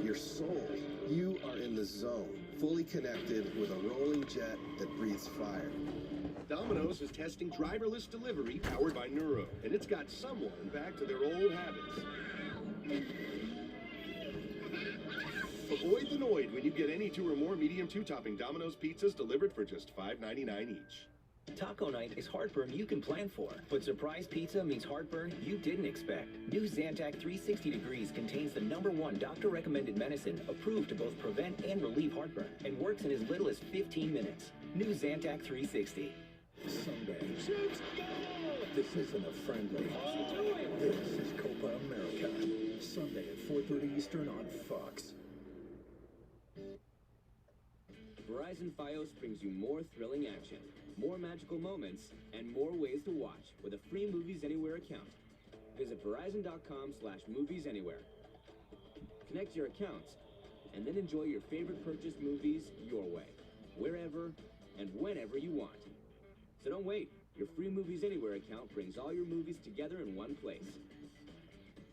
You're sold. You are in the zone, fully connected with a rolling jet that breathes fire. Domino's is testing driverless delivery powered by Neuro, and it's got someone back to their old habits. Avoid the Noid when you get any 2 or more medium 2-topping Domino's pizzas delivered for just $5.99 each. Taco night is heartburn you can plan for, but surprise pizza means heartburn you didn't expect. New Zantac 360 Degrees contains the #1 doctor-recommended medicine approved to both prevent and relieve heartburn and works in as little as 15 minutes. New Zantac 360. Sunday. This isn't a friendly. This is Copa America. Sunday at 4:30 Eastern on Fox. Verizon Fios brings you more thrilling action, more magical moments, and more ways to watch with a free Movies Anywhere account. Visit verizon.com/moviesanywhere. Connect your accounts, and then enjoy your favorite purchased movies your way, wherever and whenever you want. So don't wait. Your free Movies Anywhere account brings all your movies together in one place.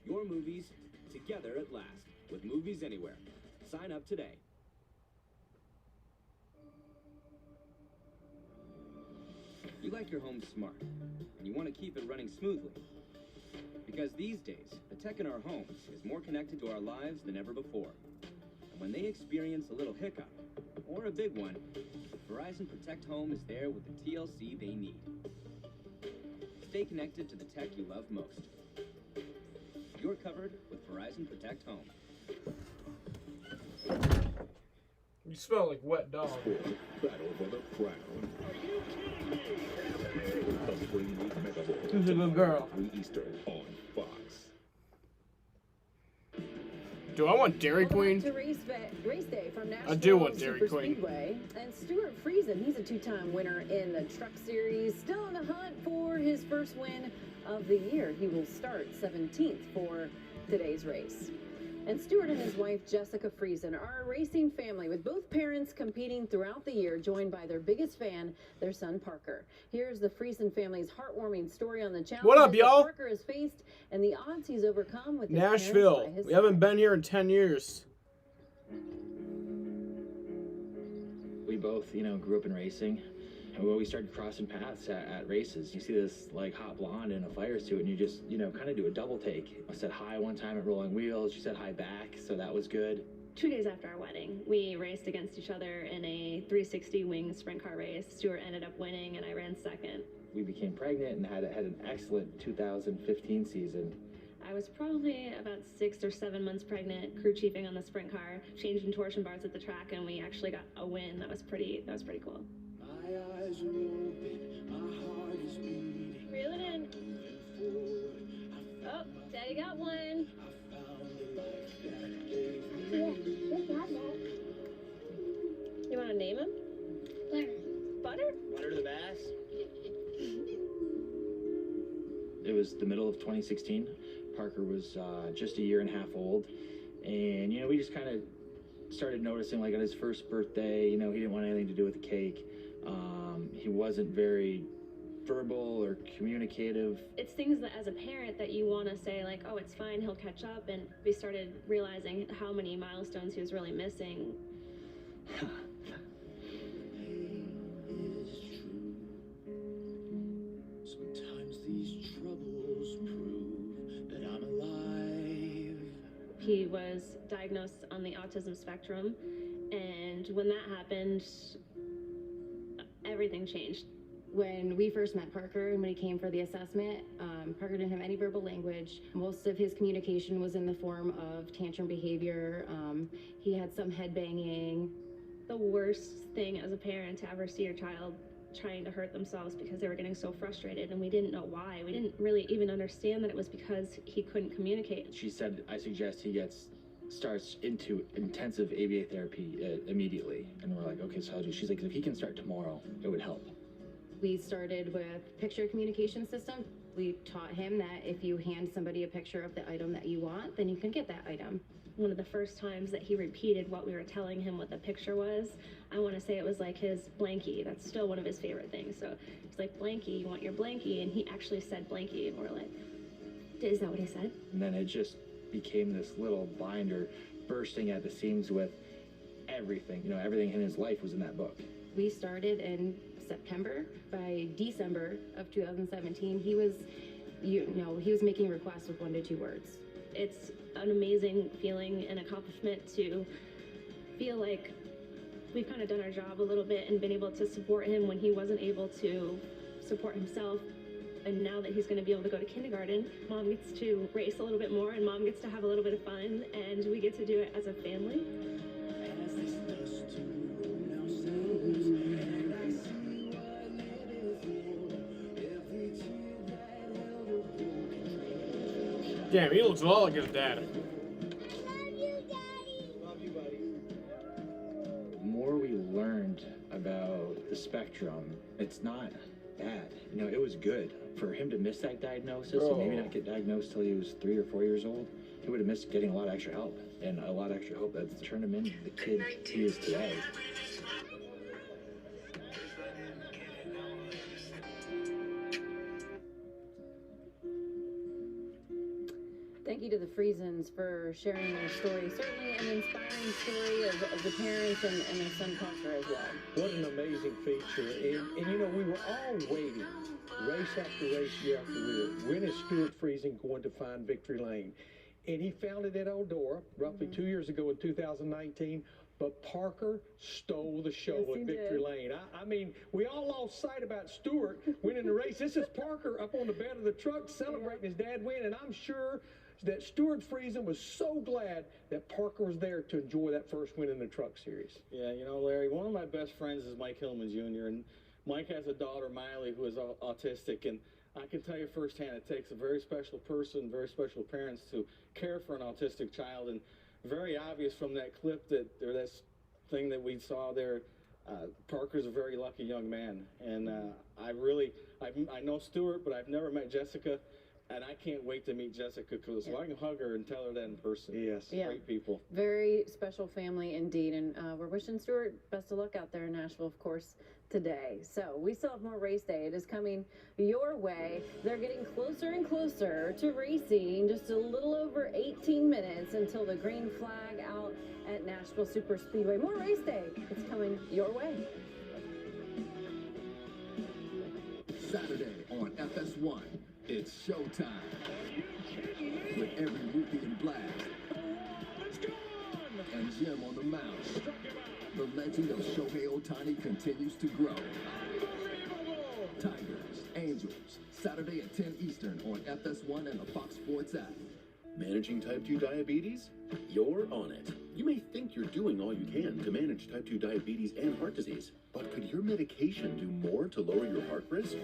Your movies together at last with Movies Anywhere. Sign up today. You like your home smart, and you want to keep it running smoothly. Because these days, the tech in our homes is more connected to our lives than ever before. And when they experience a little hiccup, or a big one, Verizon Protect Home is there with the TLC they need. Stay connected to the tech you love most. You're covered with Verizon Protect Home. You smell like wet dog. Battle for the crown. Are you kidding me? The Spring League Mega Bowl. Who's a good girl? 3 Eastern on Fox. Do I want Dairy Queen? To race day from Nashville I do want Dairy Super Queen. Speedway. And Stuart Friesen, he's a 2-time winner in the Truck Series, still on the hunt for his first win of the year. He will start 17th for today's race. And Stuart and his wife, Jessica Friesen, are a racing family with both parents competing throughout the year, joined by their biggest fan, their son, Parker. Here's the Friesen family's heartwarming story on the challenge What up, y'all? Parker has faced and the odds he's overcome with his Nashville. parents by his We haven't side. been here in 10 years. We both, grew up in racing. And when we started crossing paths at races, you see this like hot blonde in a fire suit, and you just, kind of do a double take. I said hi one time at Rolling Wheels. She said hi back, so that was good. 2 days after our wedding, we raced against each other in a 360 wing sprint car race. Stuart ended up winning, and I ran second. We became pregnant and had an excellent 2015 season. I was probably about 6 or 7 months pregnant, crew chiefing on the sprint car, changing torsion bars at the track, and we actually got a win. That was pretty cool. My eyes are open, my heart is beating. Reel it in. Oh, Daddy got one. I found a life that gave me. You want to name him? Butter? Butter the Bass. It was the middle of 2016. Parker was just a year and a half old, and we just kind of started noticing, like, on his first birthday, he didn't want anything to do with the cake. He wasn't very verbal or communicative. It's things that as a parent that you want to say, like, oh, it's fine, he'll catch up, and we started realizing how many milestones he was really missing. Sometimes these troubles prove that I'm alive. He was diagnosed on the autism spectrum, and when that happened, everything changed. When we first met Parker and when he came for the assessment, Parker didn't have any verbal language. Most of his communication was in the form of tantrum behavior. He had some head banging. The worst thing as a parent to ever see your child trying to hurt themselves because they were getting so frustrated, and we didn't know why. We didn't really even understand that it was because he couldn't communicate. She said, I suggest he starts into intensive ABA therapy immediately. And we're like, okay, so how do you? She's like, if he can start tomorrow, it would help. We started with picture communication system. We taught him that if you hand somebody a picture of the item that you want, then you can get that item. One of the first times that he repeated what we were telling him what the picture was, I want to say it was like his blankie. That's still one of his favorite things. So he's like, blankie, you want your blankie? And he actually said blankie, and we're like, is that what he said? And then it just became this little binder bursting at the seams with everything. You know, everything in his life was in that book. We started in September. By December of 2017, he was making requests with 1 to 2 words. It's an amazing feeling and accomplishment to feel like we've kind of done our job a little bit and been able to support him when he wasn't able to support himself. And now that he's going to be able to go to kindergarten, Mom gets to race a little bit more and Mom gets to have a little bit of fun, and we get to do it as a family. Damn, he looks a lot like his dad. The more we learned about the spectrum, it's not bad. You know, it was good. For him to miss that diagnosis and maybe not get diagnosed till he was 3 or 4 years old, he would have missed getting a lot of extra help. And a lot of extra hope that's turned him into the kid he is today. Thank you to the Friesens for sharing their story. Certainly an inspiring story of the parents and their son Parker as well. What an amazing feature. And you know, we were all waiting, race after race, year after year. When is Stuart Friesen going to find victory lane? And he found it at Eldora roughly 2 years ago in 2019. But Parker stole the show at Victory Lane. I mean, we all lost sight about Stuart winning the race. This is Parker up on the bed of the truck celebrating his dad win, and I'm sure that Stuart Friesen was so glad that Parker was there to enjoy that first win in the truck series. Yeah, you know, Larry, one of my best friends is Mike Hillman Jr., and Mike has a daughter, Miley, who is autistic, and I can tell you firsthand it takes a very special person, very special parents to care for an autistic child, and very obvious from that clip or that thing that we saw there, Parker's a very lucky young man, and I know Stuart, but I've never met Jessica. And I can't wait to meet Jessica, so I can hug her and tell her that in person. Yes. Yeah. Great people. Very special family indeed. And we're wishing Stuart best of luck out there in Nashville, of course, today. So we still have more race day. It is coming your way. They're getting closer and closer to racing. Just a little over 18 minutes until the green flag out at Nashville Super Speedway. More race day. It's coming your way. Saturday on FS1. It's showtime. With every rookie in black. And Jim on the mound. The legend of Shohei Ohtani continues to grow. Tigers, Angels, Saturday at 10 Eastern on FS1 and the Fox Sports app. Managing type 2 diabetes? You're on it. You may think you're doing all you can to manage type 2 diabetes and heart disease, but could your medication do more to lower your heart risk?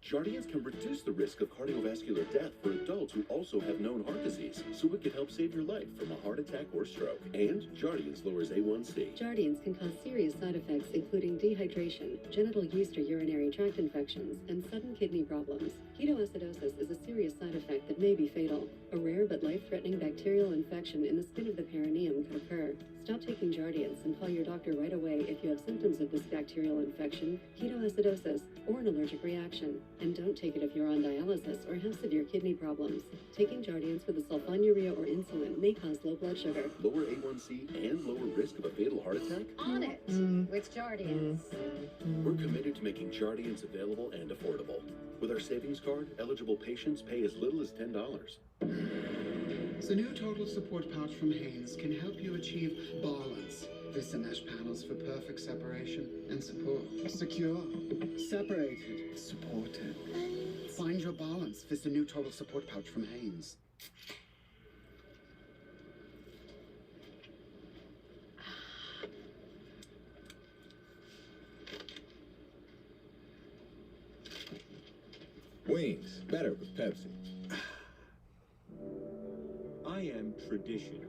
Jardiance can reduce the risk of cardiovascular death for adults who also have known heart disease, so it can help save your life from a heart attack or stroke. And Jardiance lowers A1C. Jardiance can cause serious side effects, including dehydration, genital yeast or urinary tract infections, and sudden kidney problems. Ketoacidosis is a serious side effect that may be fatal. A rare but life-threatening bacterial infection in the skin of the perineum could occur. Stop taking Jardiance and call your doctor right away if you have symptoms of this bacterial infection, ketoacidosis, or an allergic reaction. And don't take it if you're on dialysis or have severe kidney problems. Taking Jardiance with a sulfonylurea or insulin may cause low blood sugar. Lower A1C and lower risk of a fatal heart attack? On it with Jardiance. We're committed to making Jardiance available and affordable. With our savings card, eligible patients pay as little as $10. The new total support pouch from Hanes can help you achieve balance. Vista mesh panels for perfect separation and support. Secure, separated, supported. Find your balance. Vista new total support pouch from Hanes. Wings, better with Pepsi. I am tradition,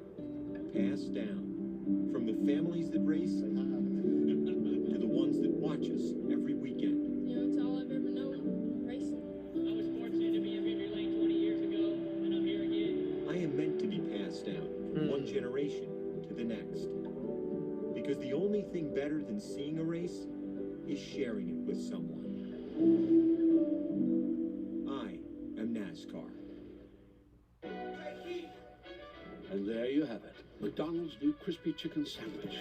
passed down from the families that race to the ones that watch us every weekend. You know, it's all I've ever known, racing. I was fortunate to be in Victory Lane 20 years ago, and I'm here again. I am meant to be passed down, one generation to the next. Because the only thing better than seeing a race is sharing it with someone. I am NASCAR. And there you you have it. McDonald's new crispy chicken sandwich.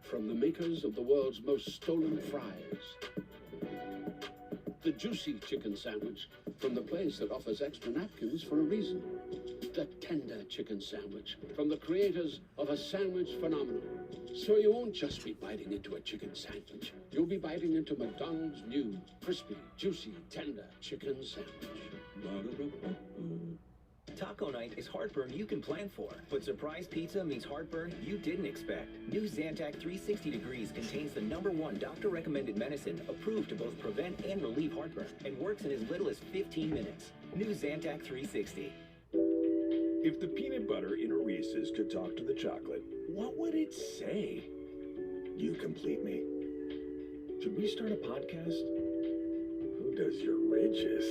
From the makers of the world's most stolen fries. The juicy chicken sandwich from the place that offers extra napkins for a reason. The tender chicken sandwich from the creators of a sandwich phenomenon. So you won't just be biting into a chicken sandwich. You'll be biting into McDonald's new crispy, juicy, tender chicken sandwich. Taco night is heartburn you can plan for, but surprise pizza means heartburn you didn't expect. New Zantac 360 degrees contains the #1 doctor-recommended medicine approved to both prevent and relieve heartburn and works in as little as 15 minutes. New Zantac 360. If the peanut butter in a Reese's could talk to the chocolate, what would it say? You complete me. Should we start a podcast? Who does your riches?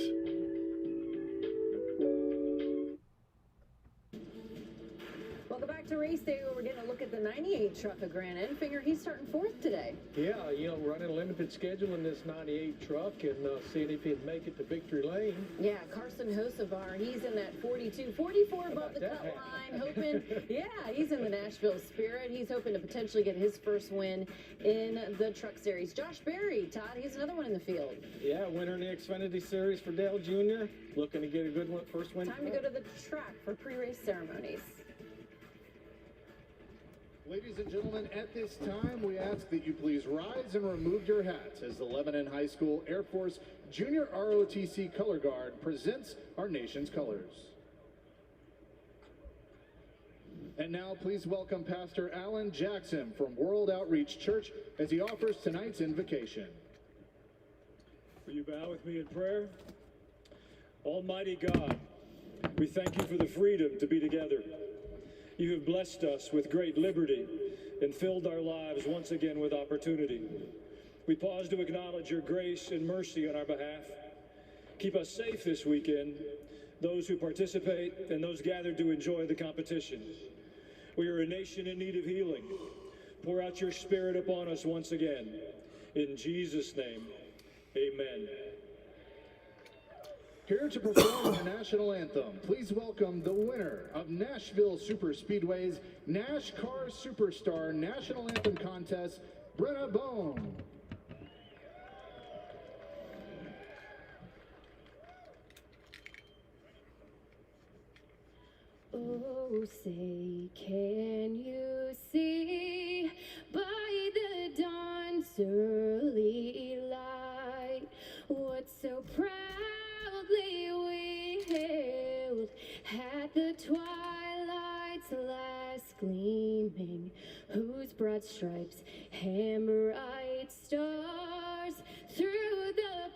Welcome back to Race Day, where we're getting a look at the 98 truck of Grant Enfinger. He's starting 4th today. Yeah, running a limited schedule in this 98 truck and seeing if he'd make it to victory lane. Yeah, Carson Hocevar, he's in that 42, 44 above the cut line, hoping, he's in the Nashville spirit. He's hoping to potentially get his first win in the truck series. Josh Berry, Todd, he's another one in the field. Yeah, winner in the Xfinity Series for Dale Jr. Looking to get a good one, first win. Time to go to the track for pre-race ceremonies. Ladies and gentlemen, at this time, we ask that you please rise and remove your hats as the Lebanon High School Air Force Junior ROTC Color Guard presents our nation's colors. And now, please welcome Pastor Alan Jackson from World Outreach Church as he offers tonight's invocation. Will you bow with me in prayer? Almighty God, we thank you for the freedom to be together. You have blessed us with great liberty and filled our lives once again with opportunity. We pause to acknowledge your grace and mercy on our behalf. Keep us safe this weekend, those who participate and those gathered to enjoy the competition. We are a nation in need of healing. Pour out your Spirit upon us once again. In Jesus' name, amen. Here to perform the national anthem, please welcome the winner of Nashville Superspeedway's NASCAR Superstar National Anthem Contest, Brenna Bone. Oh, say, can you see by the dawn's early light what so proudly we hailed at the twilight's last gleaming, whose broad stripes and bright stars through the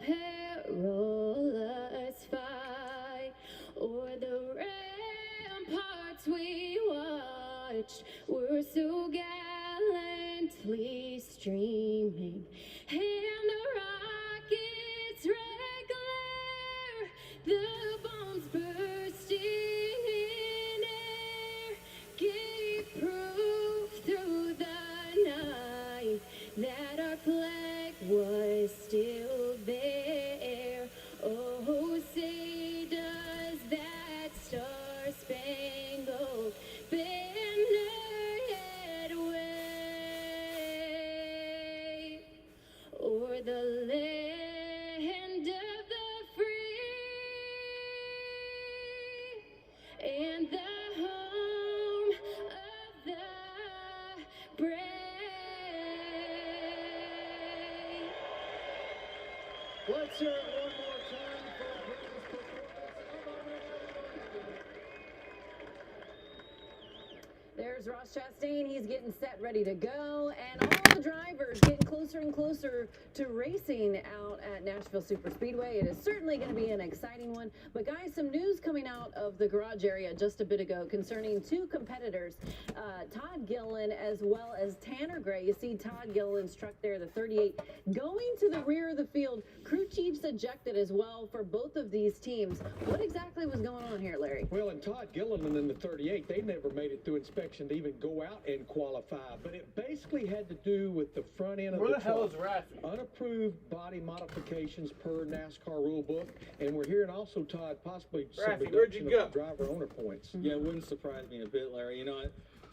perilous fight o'er the ramparts we watched were so gallantly streaming, and the rockets' red glare, the bombs bursting in air, gave proof through the night that our flag was still there. Oh, say does that star-spangled banner yet wave o'er the land of the free and the home of the brave? Let's hear it one more time for Brenna's performance of our national anthem. There's Ross Chastain. He's getting set, ready to go. And all the drivers getting closer and closer to racing out at Nashville Superspeedway. It is certainly going to be an exciting one. But guys, some news coming out of the garage area just a bit ago concerning two competitors, Todd Gilliland as well as Tanner Gray. You see Todd Gilliland's truck there, the 38, going to the rear of the field. Crew chiefs ejected as well for both of these teams. What exactly was going on here, Larry? Well, and Todd Gilliland in the 38, they never made it through inspection even go out and qualify. But it basically had to do with the front end of Where the the hell truck. is Raffy? Unapproved body modifications per NASCAR rule book. And we're hearing also, Todd, possibly some Raffy, where'd reduction you of driver owner points. Yeah, it wouldn't surprise me a bit, Larry. You know,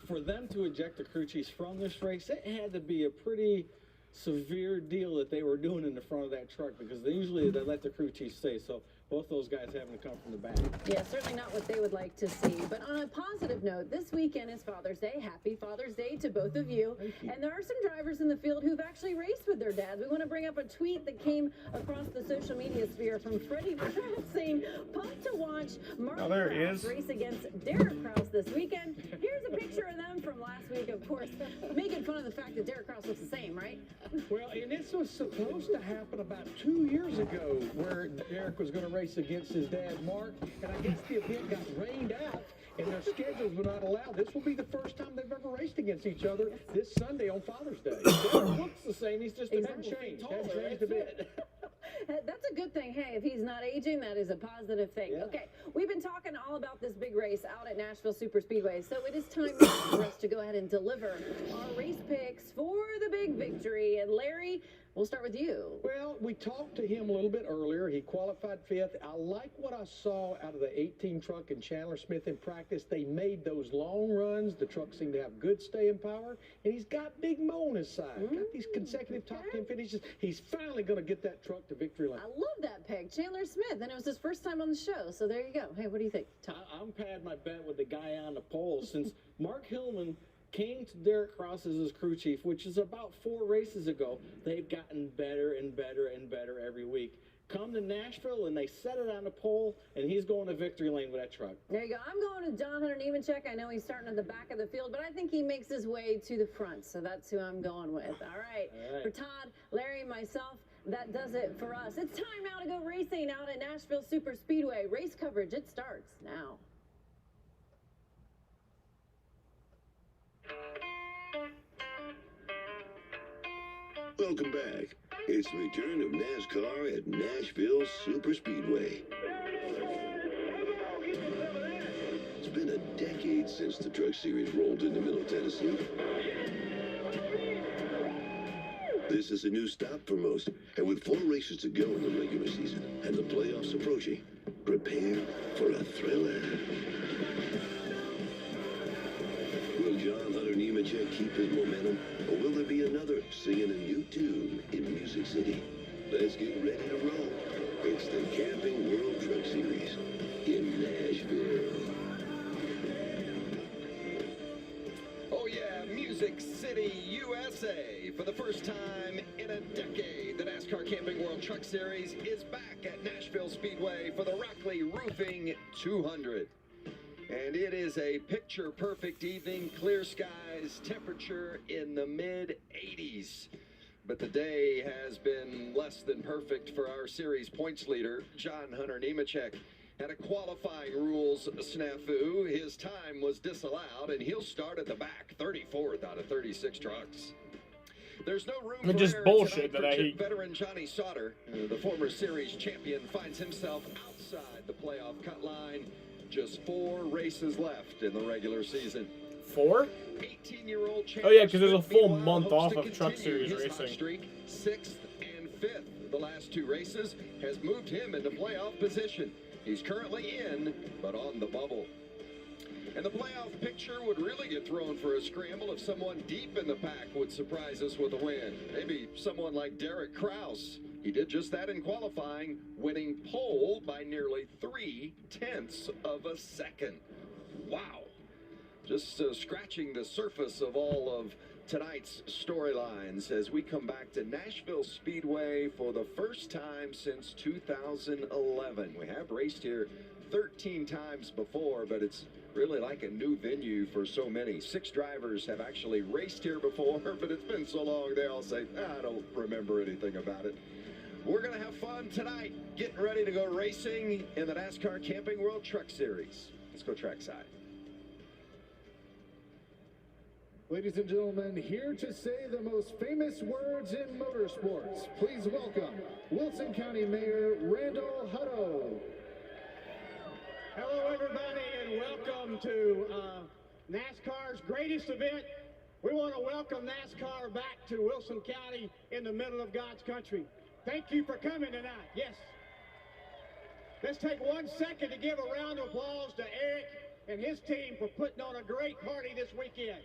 for them to eject the crew chiefs from this race, it had to be a pretty severe deal that they were doing in the front of that truck, because they let the crew chiefs stay. So both those guys having to come from the back. Yeah, certainly not what they would like to see. But on a positive note, this weekend is Father's Day. Happy Father's Day to both of you. And there are some drivers in the field who've actually raced with their dads. We want to bring up a tweet that came across the social media sphere from Freddie Kraft saying, pumped to watch Mark Kraft race against Derek Kraus this weekend. Here's a picture of them from last week, of course, making fun of the fact that Derek Kraus looks the same, right? Well, and this was supposed to happen about 2 years ago, where Derek was going to race against his dad, Mark, and I guess the event got rained out, and their schedules were not allowed. This will be the first time they've ever raced against each other this Sunday on Father's Day. Derek looks the same, he's just hasn't changed. Hasn't changed a bit. That's a good thing. Hey, if he's not aging, that is a positive thing. Yeah. Okay, we've been talking all about this big race out at Nashville Super Speedway, so it is time for us to go ahead and deliver our race picks for the big victory. And Larry, we'll start with you. Well, we talked to him a little bit earlier. He qualified 5th. I like what I saw out of the 18 truck and Chandler Smith in practice. They made those long runs. The truck seemed to have good staying power, and he's got Big Mo on his side. Got these consecutive top 10 finishes. He's finally going to get that truck to victory lane. I love that pick, Chandler Smith, and it was his first time on the show, so there you go. Hey, what do you think, Tom? I'm pad my bet with the guy on the pole. Since Mark Hillman came to Derek Kraus as his crew chief, which is about 4 races ago, they've gotten better and better and better every week. Come to Nashville, and they set it on the pole, and he's going to victory lane with that truck. There you go. I'm going to John Hunter Nemechek. I know he's starting at the back of the field, but I think he makes his way to the front, so that's who I'm going with. All right. For Todd, Larry, myself, that does it for us. It's time now to go racing out at Nashville Super Speedway. Race coverage, it starts now. Welcome back. It's the return of NASCAR at Nashville Super Speedway. It's been a decade since the Truck Series rolled into Middle Tennessee. This is a new stop for most, and with 4 races to go in the regular season and the playoffs approaching, prepare for a thriller. Will John Hunter Nemechek keep his momentum, or will there be another singing a new tune in Music City? Let's get ready to roll. It's the Camping World Truck Series in Nashville. Oh yeah, Music City, USA. For the first time in a decade, the NASCAR Camping World Truck Series is back at Nashville Speedway for the Rockley Roofing 200. And it is a picture-perfect evening, clear skies, temperature in the mid-80s. But the day has been less than perfect for our series points leader, John Hunter Nemechek. Had a qualifying rules snafu. His time was disallowed, and he'll start at the back, 34th out of 36 trucks. There's no room for just error bullshit tonight that I for hate. veteran Johnny Sauter. The former series champion finds himself outside the playoff cut line. Just 4 races left in the regular season. 4? 18-year-old Oh yeah, because there's a full month off of Truck Series racing. Streak, 6th and 5th. The last 2 races has moved him into playoff position. He's currently in, but on the bubble. And the playoff picture would really get thrown for a scramble if someone deep in the pack would surprise us with a win. Maybe someone like Derek Kraus. He did just that in qualifying, winning pole by nearly 0.3 of a second. Wow. Just scratching the surface of all of tonight's storylines as we come back to Nashville Speedway for the first time since 2011. We have raced here 13 times before, but it's really like a new venue for so many. 6 drivers have actually raced here before, but it's been so long they all say, I don't remember anything about it. We're going to have fun tonight, getting ready to go racing in the NASCAR Camping World Truck Series. Let's go trackside. Ladies and gentlemen, here to say the most famous words in motorsports, please welcome Wilson County Mayor Randall Hutto. Hello, everybody, and welcome to NASCAR's greatest event. We want to welcome NASCAR back to Wilson County in the middle of God's country. Thank you for coming tonight. Yes. Let's take 1 second to give a round of applause to Eric and his team for putting on a great party this weekend.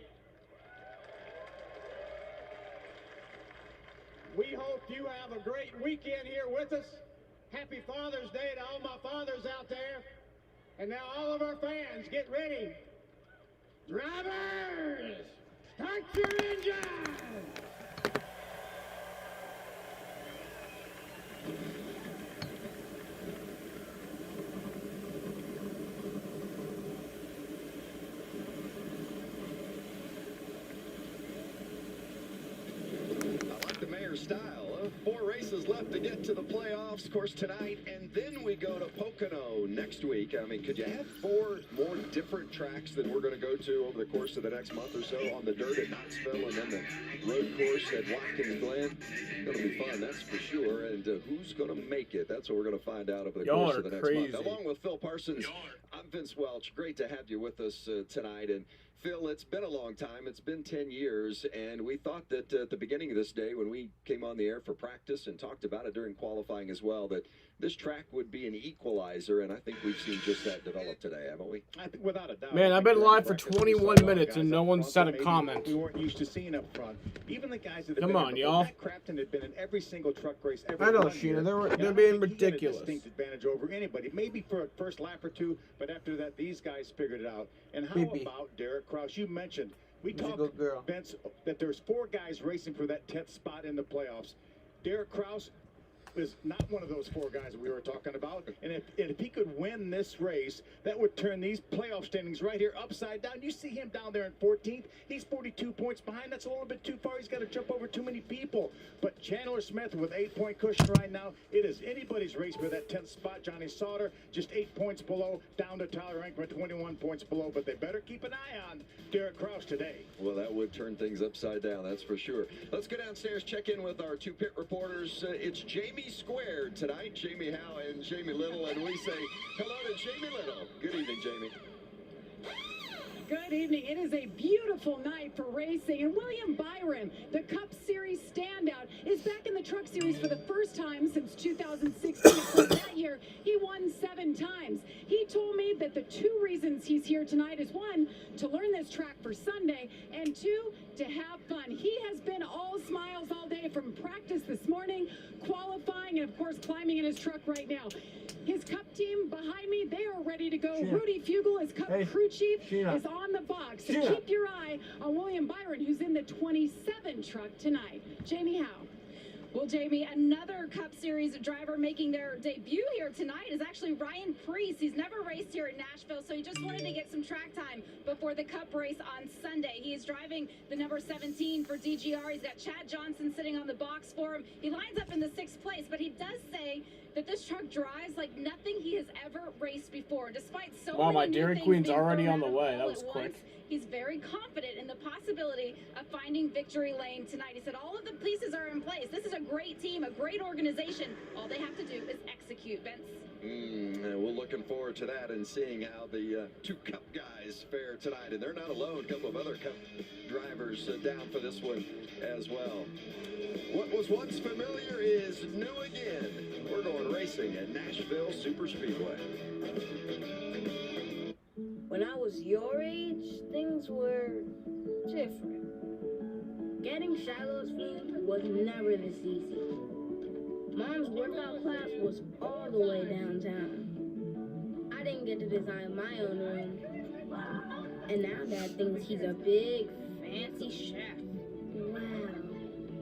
We hope you have a great weekend here with us. Happy Father's Day to all my fathers out there. And now all of our fans, get ready. Drivers, start your engine! Style. 4 races left to get to the playoffs, of course, tonight, and then we go to Pocono next week. I mean, could you have 4 more different tracks than we're going to go to over the course of the next month or so? On the dirt at Knoxville and then the road course at Watkins Glen. Going to be fun, that's for sure. And who's going to make it? That's what we're going to find out over the course of the next month. Along with Phil Parsons, I'm Vince Welch. Great to have you with us tonight. And Phil, it's been a long time. It's been 10 years, and we thought that at the beginning of this day, when we came on the air for practice and talked about it during qualifying as well, that this track would be an equalizer, and I think we've seen just that develop today, haven't we? I think without a doubt. Man, I've been live for 21 minutes and no one said a comment. We weren't used to seeing up front. Even the guys that Come on, y'all. Matt Crafton had been in every single truck race ever. I know, Sheena. They're being ridiculous. He had a distinct advantage over anybody. Maybe for a first lap or two, but after that, these guys figured it out. And how about Derek Kraus? You mentioned we talked, Vince, that there's 4 guys racing for that 10th spot in the playoffs. Derek Kraus is not one of those 4 guys that we were talking about. And if he could win this race, that would turn these playoff standings right here upside down. You see him down there in 14th. He's 42 points behind. That's a little bit too far. He's got to jump over too many people. But Chandler Smith with 8-point cushion right now. It is anybody's race for that 10th spot. Johnny Sauter just 8 points below, down to Tyler Ankman 21 points below. But they better keep an eye on Derek Kraus today. Well, that would turn things upside down, that's for sure. Let's go downstairs, check in with our 2 pit reporters. It's Jamie Squared tonight, Jamie Howe and Jamie Little, and we say hello to Jamie Little. Good evening, Jamie. Good evening. It is a beautiful night for racing, and William Byron, the Cup Series standout, is back in the Truck Series for the first time since 2016. So that year, he won 7 times. He told me that the 2 reasons he's here tonight is 1, to learn this track for Sunday, and 2, to have fun. He has been all smiles all day from practice this morning, qualifying, and of course climbing in his truck right now. His Cup team behind me, they are ready to go. Rudy Fugel, his Cup crew chief, is on the box. So keep your eye on William Byron, who's in the 27 truck tonight. Jamie Howe. Well, Jamie, another Cup Series driver making their debut here tonight is actually Ryan Preece. He's never raced here in Nashville, so he just wanted to get some track time before the Cup race on Sunday. He is driving the number 17 for DGR. He's got Chad Johnson sitting on the box for him. He lines up in the 6th place, but he does say that this truck drives like nothing he has ever raced before, despite so many my new Dairy things Queen's being already thrown on the at way. him That all was at quick. once. He's very confident in the possibility of finding victory lane tonight. He said all of the pieces are in place. This is a great team, a great organization. All they have to do is execute, Vince. We're looking forward to that and seeing how the 2 Cup guys fare tonight. And they're not alone. A couple of other Cup drivers down for this one as well. What was once familiar is new again. We're going racing at Nashville Superspeedway. When I was your age, things were different. Getting Shiloh's food was never this easy. Mom's workout class was all the way downtown. I didn't get to design my own room. And now Dad thinks he's a big, fancy chef. Wow.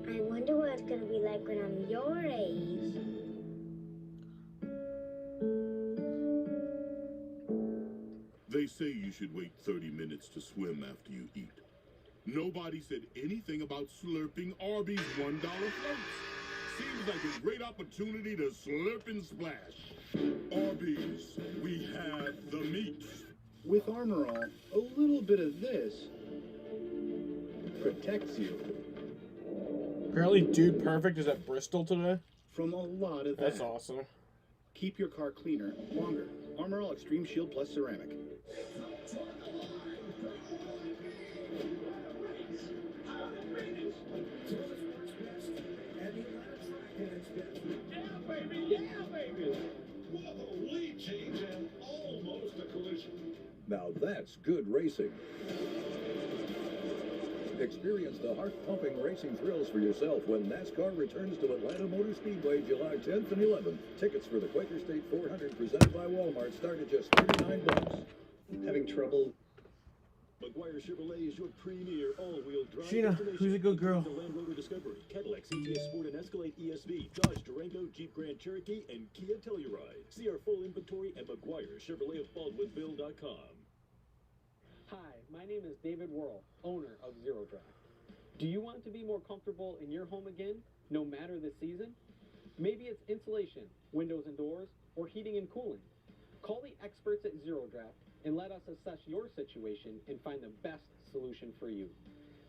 I wonder what it's going to be like when I'm your age. They say you should wait 30 minutes to swim after you eat. Nobody said anything about slurping Arby's $1 floats. Seems like a great opportunity to slurp and splash. Arby's, we have the meats. With Armor All, a little bit of this protects you. Apparently Dude Perfect is at Bristol today. From a lot of That's awesome. Keep your car cleaner longer. Armor All Extreme Shield Plus Ceramic. that's good racing. Experience the heart-pumping racing thrills for yourself when NASCAR returns to Atlanta Motor Speedway July 10th and 11th. Tickets for the Quaker State 400 presented by Walmart start at just $39. Having trouble? McGuire Chevrolet is your premier all-wheel drive Sheena, who's a good girl? The Land Rover Discovery, Cadillac CTS Sport and Escalade ESV, Dodge Durango, Jeep Grand Cherokee, and Kia Telluride. See our full inventory at McGuire Chevrolet of Baldwinsville.com. Hi, my name is David Worrell, owner of Zero Draft. Do you want to be more comfortable in your home again, no matter the season? Maybe it's insulation, windows and doors, or heating and cooling. Call the experts at Zero Draft and let us assess your situation and find the best solution for you.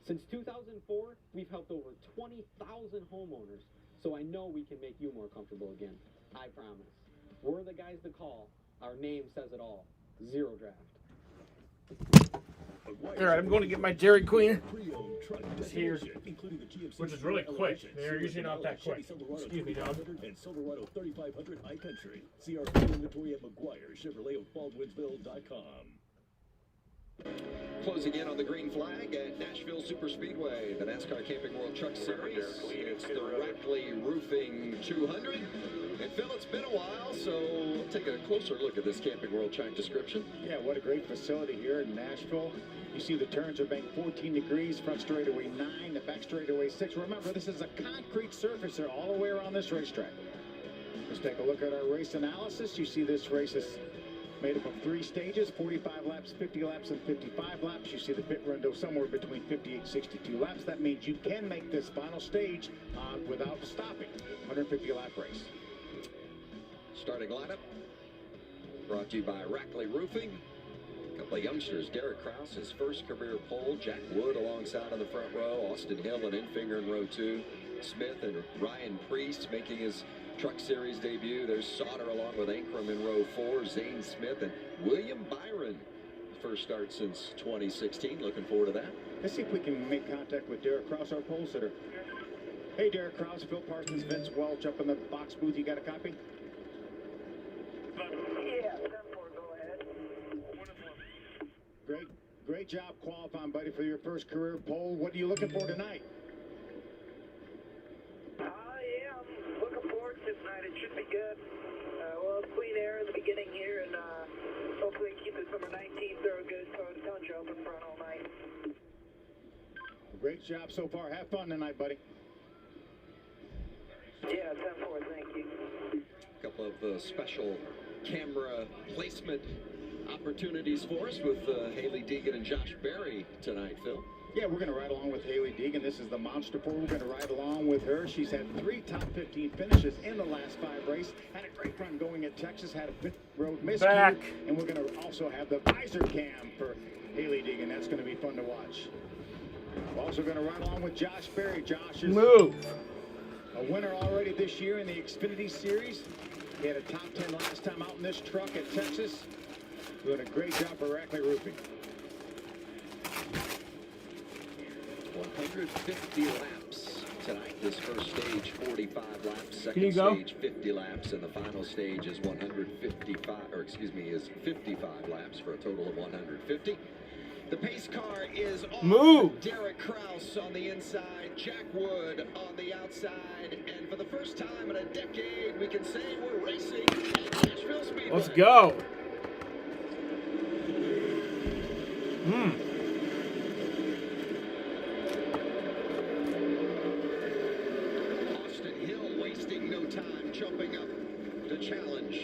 Since 2004, we've helped over 20,000 homeowners, so I know we can make you more comfortable again. I promise. We're the guys to call. Our name says it all. Zero Draft. All right, I'm going to get my Dairy Queen. It's here, which is really quick. They're usually not that quick. Excuse me, dog. And Silverado 3500 High Country. See our full inventory at McGuire Chevrolet of Baldwinsville.com. Closing in on the green flag at Nashville Superspeedway, the NASCAR Camping World Truck Series. It's the Rackley Roofing 200. And Phil, it's been a while, so we'll take a closer look at this Camping World track description. Yeah, what a great facility here in Nashville. You see the turns are banked 14 degrees, front straightaway 9, the back straightaway 6. Remember, this is a concrete surface here all the way around this racetrack. Let's take a look at our race analysis. You see this race is made up of 3 stages, 45 laps, 50 laps, and 55 laps. You see the pit window somewhere between 58 and 62 laps. That means you can make this final stage without stopping. 150 lap race. Starting lineup brought to you by Rackley Roofing. A couple of youngsters, Derek Krause, his first career pole, Jack Wood alongside in the front row, Austin Hill and Infinger in row 2, Smith and Ryan Priest making his Truck Series debut. There's Sauter along with Ankrum in row 4, Zane Smith and William Byron. First start since 2016. Looking forward to that. Let's see if we can make contact with Derek Krause, our pole sitter. Hey, Derek Krause, Phil Parsons, Vince Welch up in the box booth. You got a copy? Great job qualifying, buddy, for your first career pole. What are you looking for tonight? Yeah, I'm looking forward to tonight. It should be good. We'll have clean air in the beginning here, and hopefully keep this number 19 throw good so the sun show up in front all night. Great job so far. Have fun tonight, buddy. Yeah, 10-4, thank you. A couple of special camera placement opportunities for us with Haley Deegan and Josh Berry tonight, Phil. Yeah, we're going to ride along with Haley Deegan. This is the Monster 4. We're going to ride along with her. She's had 3 top 15 finishes in the last 5 races. Had a great run going at Texas. Had a pit road miscue. And we're going to also have the visor cam for Haley Deegan. That's going to be fun to watch. We're also going to ride along with Josh Berry. Josh is a winner already this year in the Xfinity Series. He had a top 10 last time out in this truck at Texas. Doing a great job for Rackley Roofing. 150 laps tonight. This first stage, 45 laps. Second stage, 50 laps. And the final stage is 55 laps for a total of 150. The pace car is on. Derek Krause on the inside, Jack Wood on the outside. And for the first time in a decade, we can say we're racing at Nashville Speedway. Let's go. Austin Hill wasting no time, jumping up to challenge.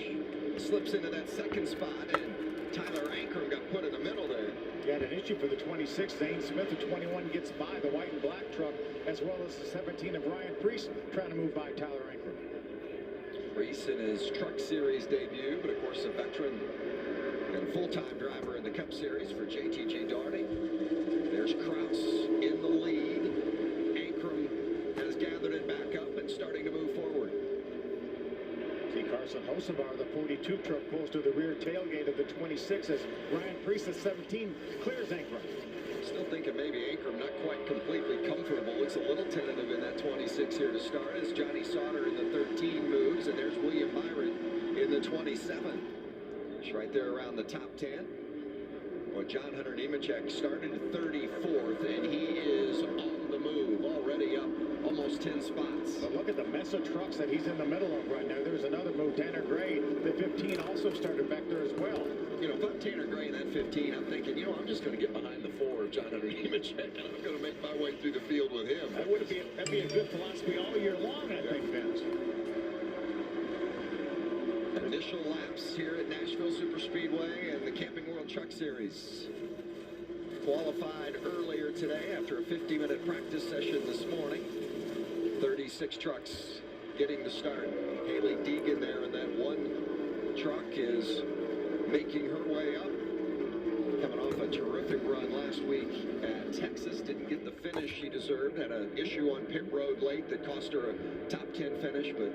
Slips into that second spot, and Tyler Ankrum got put in the middle there. You had an issue for the 26. Zane Smith, the 21, gets by the white and black truck, as well as the 17 of Ryan Priest, trying to move by Tyler Ankrum. Priest in his Truck Series debut, but of course a veteran and a full-time driver in the Cup Series for JTG Daugherty. There's Krause in the lead. Ankrum has gathered it back up and starting to move forward. See Carson Hosenbar, the 42 truck, pulls to the rear tailgate of the 26 as Ryan Priest, the 17, clears Ankrum. Still thinking maybe Ankrum not quite completely comfortable. Looks a little tentative in that 26 here to start as Johnny Sauter in the 13 moves, and there's William Byron in the 27. Right there around the top 10. Well, John Hunter Nemechek started 34th, and he is on the move, already up almost 10 spots. But look at the mess of trucks that he's in the middle of right now. There's another move. Tanner Gray, the 15, also started back there as well. You know, if I'm Tanner Gray in that 15, I'm thinking, you know, I'm just going to get behind the 4 of John Hunter Nemechek, and I'm going to make my way through the field with him. That'd be a good philosophy all year long, I think, Vince. Initial laps here at Nashville Superspeedway and the Camping World Truck Series. Qualified earlier today after a 50-minute practice session this morning. 36 trucks getting the start. Haley Deegan there in that one truck is making her way up. Coming off a terrific run last week at Texas. Didn't get the finish she deserved. Had an issue on pit road late that cost her a top 10 finish, but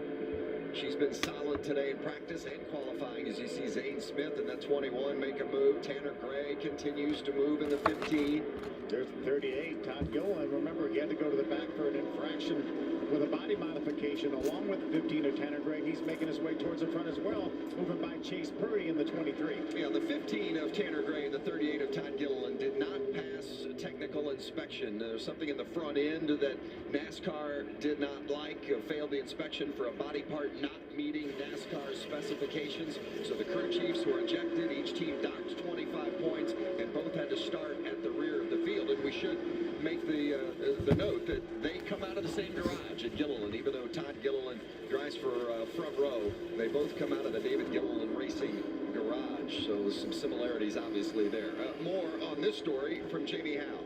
she's been solid today in practice and qualifying, as you see Zane Smith in that 21 make a move. Tanner Gray continues to move in the 15. There's 38, Todd Gilliland. Remember, he had to go to the back for an infraction with a body modification, along with the 15 of Tanner Gray. He's making his way towards the front as well, moving by Chase Purdy in the 23. Yeah, the 15 of Tanner Gray and the 38 of Todd Gilliland did not pass technical inspection. There's something in the front end that NASCAR did not like, failed the inspection for a body part not meeting NASCAR specifications. So the crew chiefs were ejected. Each team docked 25 points, and both had to start at the rear of the field. And we should make the note that they come out of the same garage at Gilliland. Even though Todd Gilliland drives for front row, they both come out of the David Gilliland Racing garage. So there's some similarities obviously there. More on this story from Jamie Howe.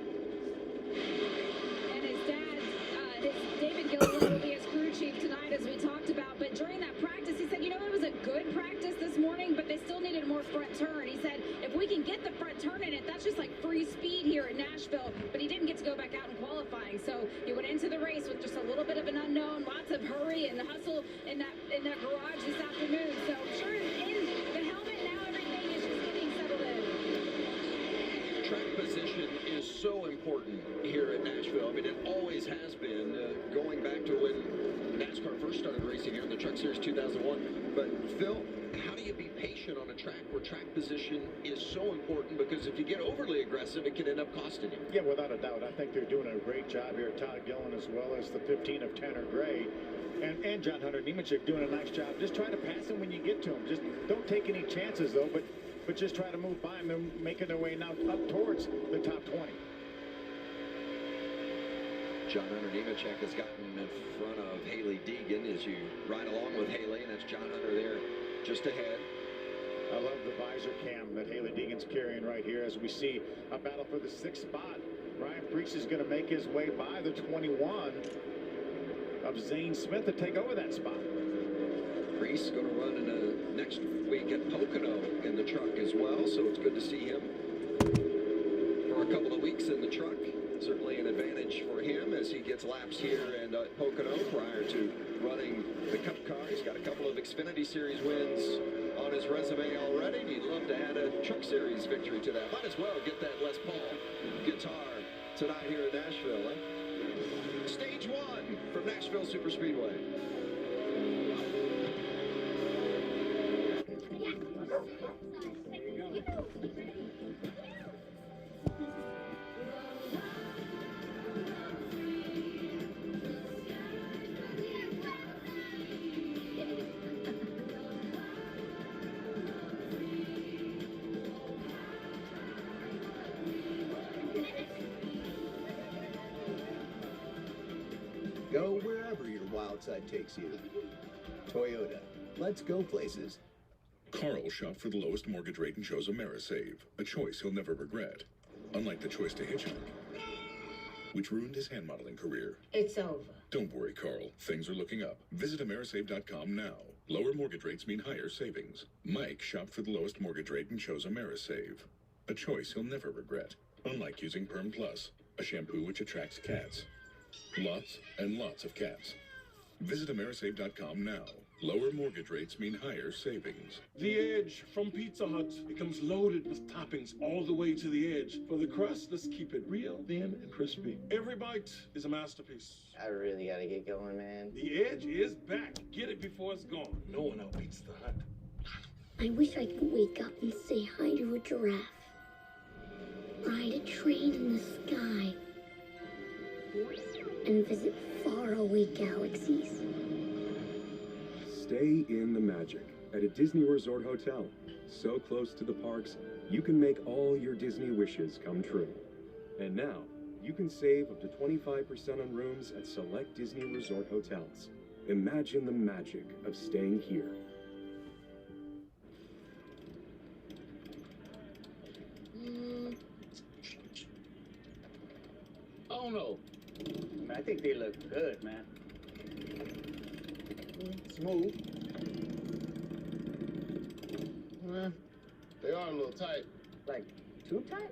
And his dad, David Gilliland, will be his crew chief tonight, as we talked about. But during that practice, he said, you know, it was a good practice this morning, but they still needed more front turn. He said, if we can get the front turn in it, that's just like free speed here at Nashville. But he didn't get to go back out in qualifying, so he went into the race with just a little bit of an unknown, lots of hurry and hustle in that garage this afternoon. So I'm sure in the helmet now, everything is just getting settled in. Track position is so important here at Nashville. I mean, it always has been, going back to when NASCAR first started racing here in the Truck Series 2001. But Phil, how do you be patient on a track where track position is so important? Because if you get overly aggressive, it can end up costing you. Yeah, without a doubt. I think they're doing a great job here. Todd Gilliland, as well as the 15 of Tanner Gray. And John Hunter Nemechek doing a nice job. Just try to pass him when you get to him. Just don't take any chances, though, but just try to move by him. They're making their way now up towards the top 20. John Hunter Nemechek has gotten in front of Haley Deegan as you ride along with Haley, and that's John Hunter there just ahead. I love the visor cam that Haley Deegan's carrying right here as we see a battle for the 6th spot. Ryan Preece is going to make his way by the 21 of Zane Smith to take over that spot. Preece going to run in next week at Pocono in the truck as well, so it's good to see him for a couple of weeks in the truck. Certainly an advantage for him as he gets laps here in Pocono prior to running the Cup car. He's got a couple of Xfinity Series wins on his resume already. He'd love to add a Truck Series victory to that. Might as well get that Les Paul guitar tonight here in Nashville. Eh? Stage 1 from Nashville Superspeedway. Go wherever your wild side takes you. Toyota. Let's go places. Carl shopped for the lowest mortgage rate and chose AmeriSave, a choice he'll never regret. Unlike the choice to hitchhike, which ruined his hand modeling career. It's over. Don't worry, Carl. Things are looking up. Visit AmeriSave.com now. Lower mortgage rates mean higher savings. Mike shopped for the lowest mortgage rate and chose AmeriSave, a choice he'll never regret. Unlike using Perm Plus, a shampoo which attracts cats. Lots and lots of cats. Visit AmeriSave.com now. Lower mortgage rates mean higher savings. The Edge from Pizza Hut. It comes loaded with toppings all the way to the edge. For the crust, let's keep it real, thin, and crispy. Every bite is a masterpiece. I really gotta get going, man. The Edge is back. Get it before it's gone. No one outbeats the Hut. I wish I could wake up and say hi to a giraffe. ride a train in the sky, and visit faraway galaxies. Stay in the magic at a Disney Resort Hotel. So close to the parks, you can make all your Disney wishes come true. And now, you can save up to 25% on rooms at select Disney Resort hotels. Imagine the magic of staying here. Oh no. I think they look good, man. Smooth. They are a little tight. Like, too tight?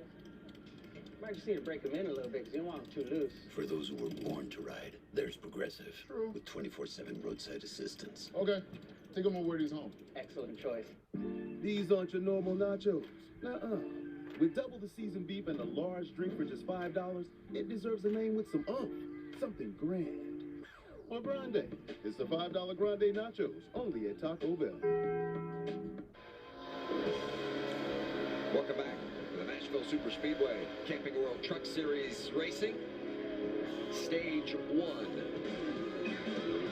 Might just need to break them in a little bit because you don't want them too loose. For those who were born to ride, there's Progressive. True. With 24/7 roadside assistance. Okay. Think I'm gonna wear these home. Excellent choice. These aren't your normal nachos. Nuh-uh. With double the seasoned beef and a large drink for just $5, it deserves a name with some oomph. Something grand. Or Grande. It's the $5 Grande nachos, only at Taco Bell. Welcome back to the Nashville Super Speedway Camping World Truck Series Racing. Stage 1.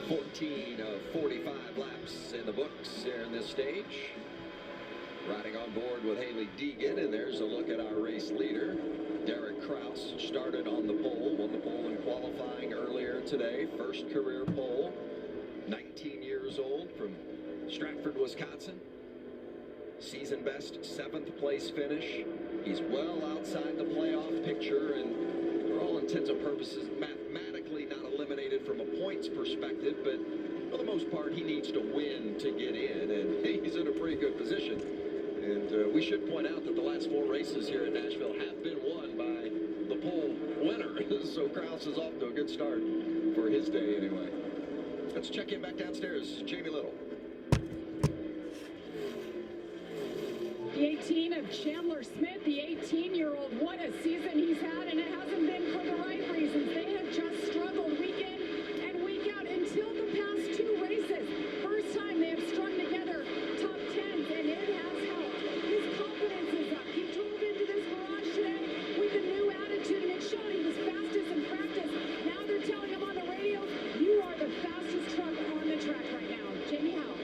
14 of 45 laps in the books here in this stage. Riding on board with Haley Deegan, and there's a look at our race leader. Derek Kraus started on the pole, won the pole in qualifying earlier today. First career pole, 19 years old, from Stratford, Wisconsin. Season best 7th place finish. He's well outside the playoff picture, and for all intents and purposes, mathematically not eliminated from a points perspective, but for the most part, he needs to win to get in, and he's in a pretty good position. And we should point out that the last 4 races here at Nashville have been won by the pole winner. So Kraus is off to a good start for his day anyway. Let's check in back downstairs. Jamie Little. The 18 of Chandler Smith, the 18-year-old. What a season he's had, and it hasn't been for the right reasons. They have just struggled week in and week out until the past 2 races. First time they have strung together top 10s, and it has helped. His confidence is up. He drove into this garage today with a new attitude, and it showed he was fastest in practice. Now they're telling him on the radio, you are the fastest truck on the track right now. Jamie Howe.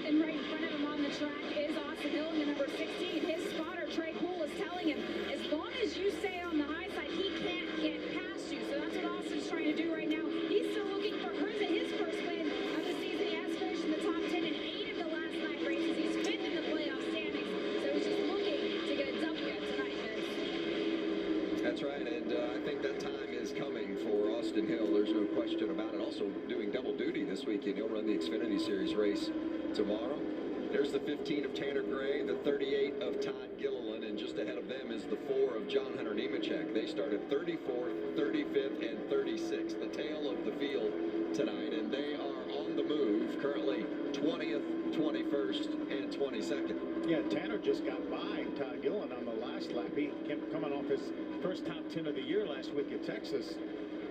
And right in front of him on the track is Austin Hill in the number 16. His spotter, Trey Poole, is telling him, as long as you stay on the high side, he can't get past you. So that's what Austin's trying to do right now. He's still looking for his first win of the season. He has finished in the top 10 in 8 of the last 9 races. He's 5th in the playoff standings. So he's just looking to get a W tonight, Vince. That's right, and I think that time is coming for Austin Hill. There's no question about it. Also doing double duty this weekend. He'll run the Xfinity Series race tomorrow. There's the 15 of Tanner Gray, the 38 of Todd Gilliland, and just ahead of them is the 4 of John Hunter Nemechek. They started 34th, 35th, and 36th, the tail of the field tonight, and they are on the move, currently 20th, 21st, and 22nd. Yeah, Tanner just got by Todd Gilliland on the last lap. He came coming off his first top 10 of the year last week at Texas,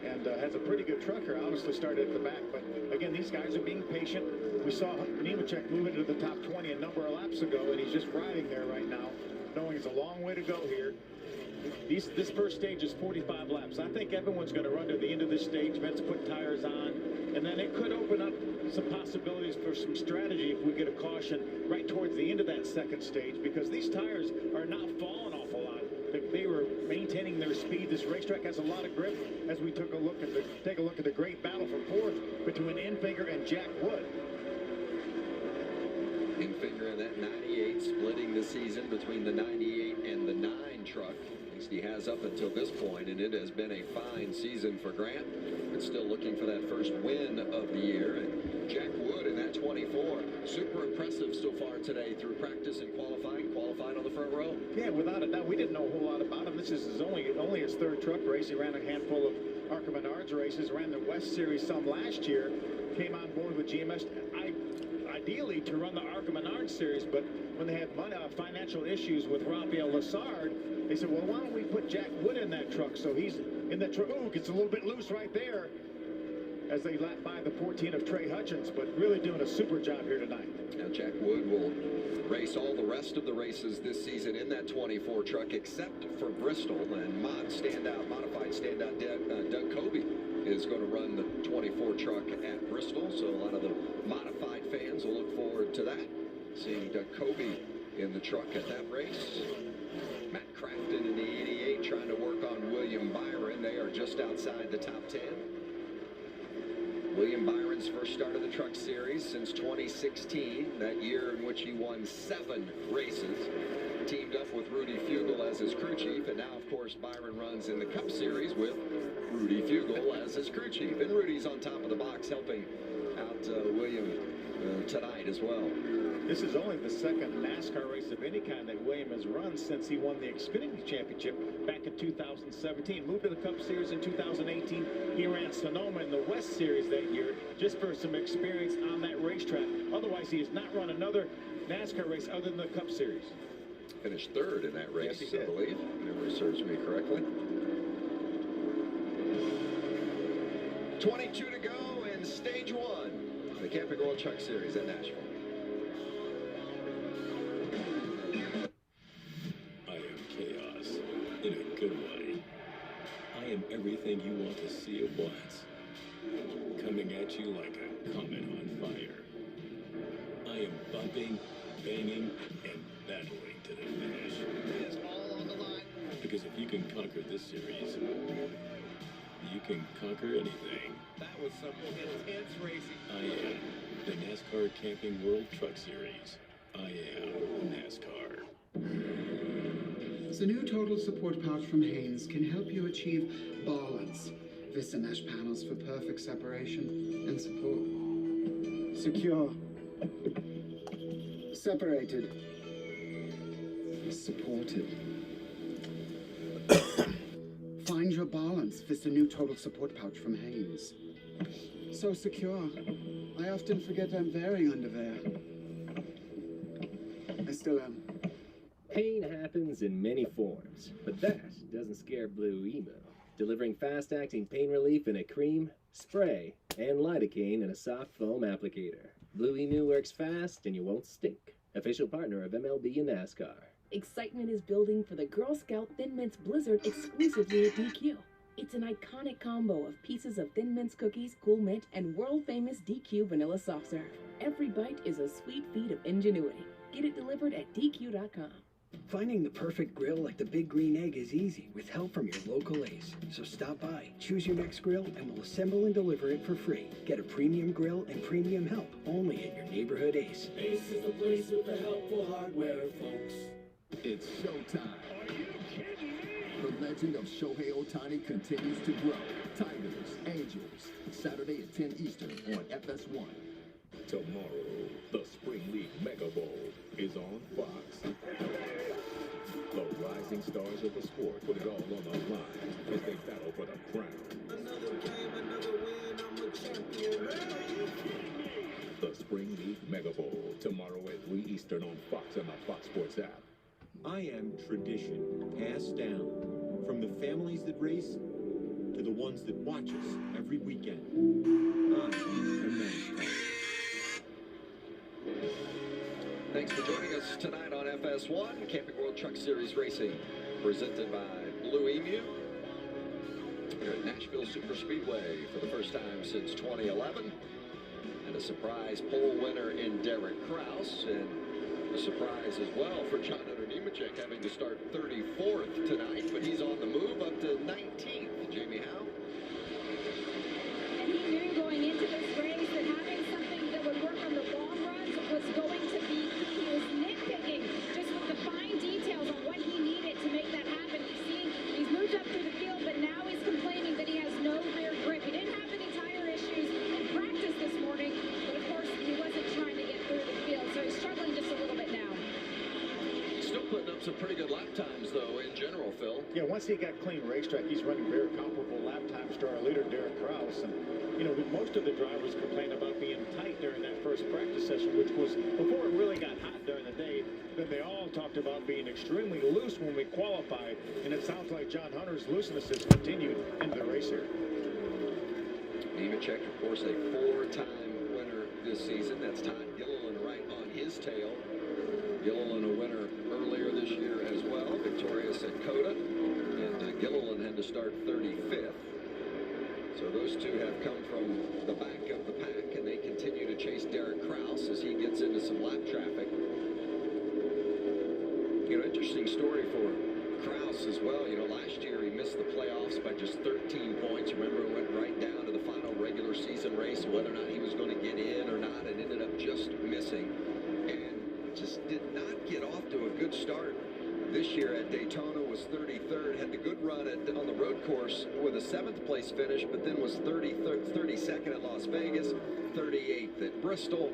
and has a pretty good trucker. Obviously started at the back, but again, these guys are being patient. We saw Nemechek move into the top 20 a number of laps ago, and he's just riding there right now, knowing it's a long way to go here. This first stage is 45 laps. I think everyone's going to run to the end of this stage. Vince put tires on, and then it could open up some possibilities for some strategy if we get a caution right towards the end of that second stage, because these tires are not falling off a lot. They were maintaining their speed. This racetrack has a lot of grip. As we take a look at the great battle for 4th between Enfinger and Jack Wood. Enfinger in that 98, splitting the season between the 98 and the 9 truck. At least he has up until this point, and it has been a fine season for Grant. But still looking for that first win of the year. And Jack Wood in that 24. Super impressive so far today through practice and qualifying. Qualified on the front row. Yeah, without a doubt. We didn't know a whole lot about him. This is only his 3rd truck race. He ran a handful of ARCA Menards races, ran the West Series some last year, came on board with GMS. Ideally to run the ARCA Menards series, but when they had financial issues with Rafael Lassard, they said, well, why don't we put Jack Wood in that truck? So he's in that truck. Oh, gets a little bit loose right there. as they lap by the 14 of Trey Hutchins, but really doing a super job here tonight. Now Jack Wood will race all the rest of the races this season in that 24 truck, except for Bristol. And modified standout Doug Coby is going to run the 24 truck at Bristol. So a lot of the modified fans will look forward to that, seeing Doug Coby in the truck at that race. Matt Crafton in the 88 trying to work on William Byron. They are just outside the top 10. William Byron's first start of the Truck Series since 2016, that year in which he won 7 races. Teamed up with Rudy Fugle as his crew chief, and now, of course, Byron runs in the Cup Series with Rudy Fugle as his crew chief. And Rudy's on top of the box helping out William tonight as well. This is only the second NASCAR race of any kind that William has run since he won the Xfinity Championship back in 2017. Moved to the Cup Series in 2018. He ran Sonoma in the West Series that year just for some experience on that racetrack. Otherwise, he has not run another NASCAR race other than the Cup Series. Finished third in that race, yes, he did. I believe, if memory serves me correctly. 22 to go in stage 1, the Camping World Truck Series at Nashville. I am chaos, in a good way. I am everything you want to see at once, coming at you like a comet on fire. I am bumping, banging, and battling to the finish. It's all on the line. Because if you can conquer this series, you can conquer anything. That was some intense racing. I am the NASCAR Camping World Truck Series. I am NASCAR. The new total support pouch from Haynes can help you achieve balance. Vista mesh panels for perfect separation and support. Secure. Separated. Supported. Find your balance. Vista new total support pouch from Haynes. So secure. I often forget I'm wearing underwear. I still am. Pain happens in many forms, but that doesn't scare Blue Emo. Delivering fast-acting pain relief in a cream, spray, and lidocaine in a soft foam applicator. Blue Emu works fast and you won't stink. Official partner of MLB and NASCAR. Excitement is building for the Girl Scout Thin Mints Blizzard exclusively at DQ. It's an iconic combo of pieces of Thin Mints cookies, Cool Mint, and world-famous DQ vanilla soft serve. Every bite is a sweet feat of ingenuity. Get it delivered at DQ.com. Finding the perfect grill like the Big Green Egg is easy with help from your local Ace. So stop by, choose your next grill, and we'll assemble and deliver it for free. Get a premium grill and premium help only at your neighborhood Ace. Ace is the place with the helpful hardware, folks. It's showtime. Are you kidding me? The legend of Shohei Ohtani continues to grow. Tigers, Angels, Saturday at 10 Eastern on FS1. Tomorrow, the Spring League Mega Bowl is on Fox. The rising stars of the sport put it all on the line as they battle for the crown. Another game, another win, I'm a champion. The Spring League Mega Bowl, tomorrow at 3 Eastern on Fox and the Fox Sports app. I am tradition passed down from the families that race to the ones that watch us every weekend. I am NASCAR. Thanks for joining us tonight on FS1, Camping World Truck Series Racing, presented by Blue Emu. Here at Nashville Super Speedway for the first time since 2011. And a surprise pole winner in Derek Kraus, and a surprise as well for John Hunter Nemechek having to start 34th tonight, but he's on the move up to 19th. Jamie Howe. And he knew going into this race that having something that would work on the long runs was going to be key. He was nitpicking just with the fine details on what he needed to make that happen. We've seen he's moved up through the field, but now he's complaining that he has no rear grip. He didn't have any tire issues in practice this morning, but of course he wasn't trying to get through the field, so he's struggling just a little bit now. Still putting up some pretty good lap times, though, in general, Phil. Yeah, once he got clean racetrack, he's running very comparable lap times to our leader, Derek Kraus. And, you know, most of the drivers complained about being tight during that first practice session, which was before it really got hot during the day. Then they all talked about being extremely loose when we qualified. And it sounds like John Hunter's looseness has continued into the race here. Nemechek, of course, a 4-time winner this season. That's Todd Gilliland right on his tail. Gilliland a winner earlier this year as well, victorious at Coda. And Gilliland had to start 35th. So those two have come from the back of the pack, and they continue to chase Derek Kraus as he gets into some lap traffic. You know, interesting story for Kraus as well. You know, last year he missed the playoffs by just 13 points. Remember, it went right down to the final regular season race, whether or not he was going to get in or not, and ended up just missing. And just did not get off to a good start. This year at Daytona was 33rd, had the good run on the road course with a 7th place finish, but then was 32nd at Las Vegas, 38th at Bristol.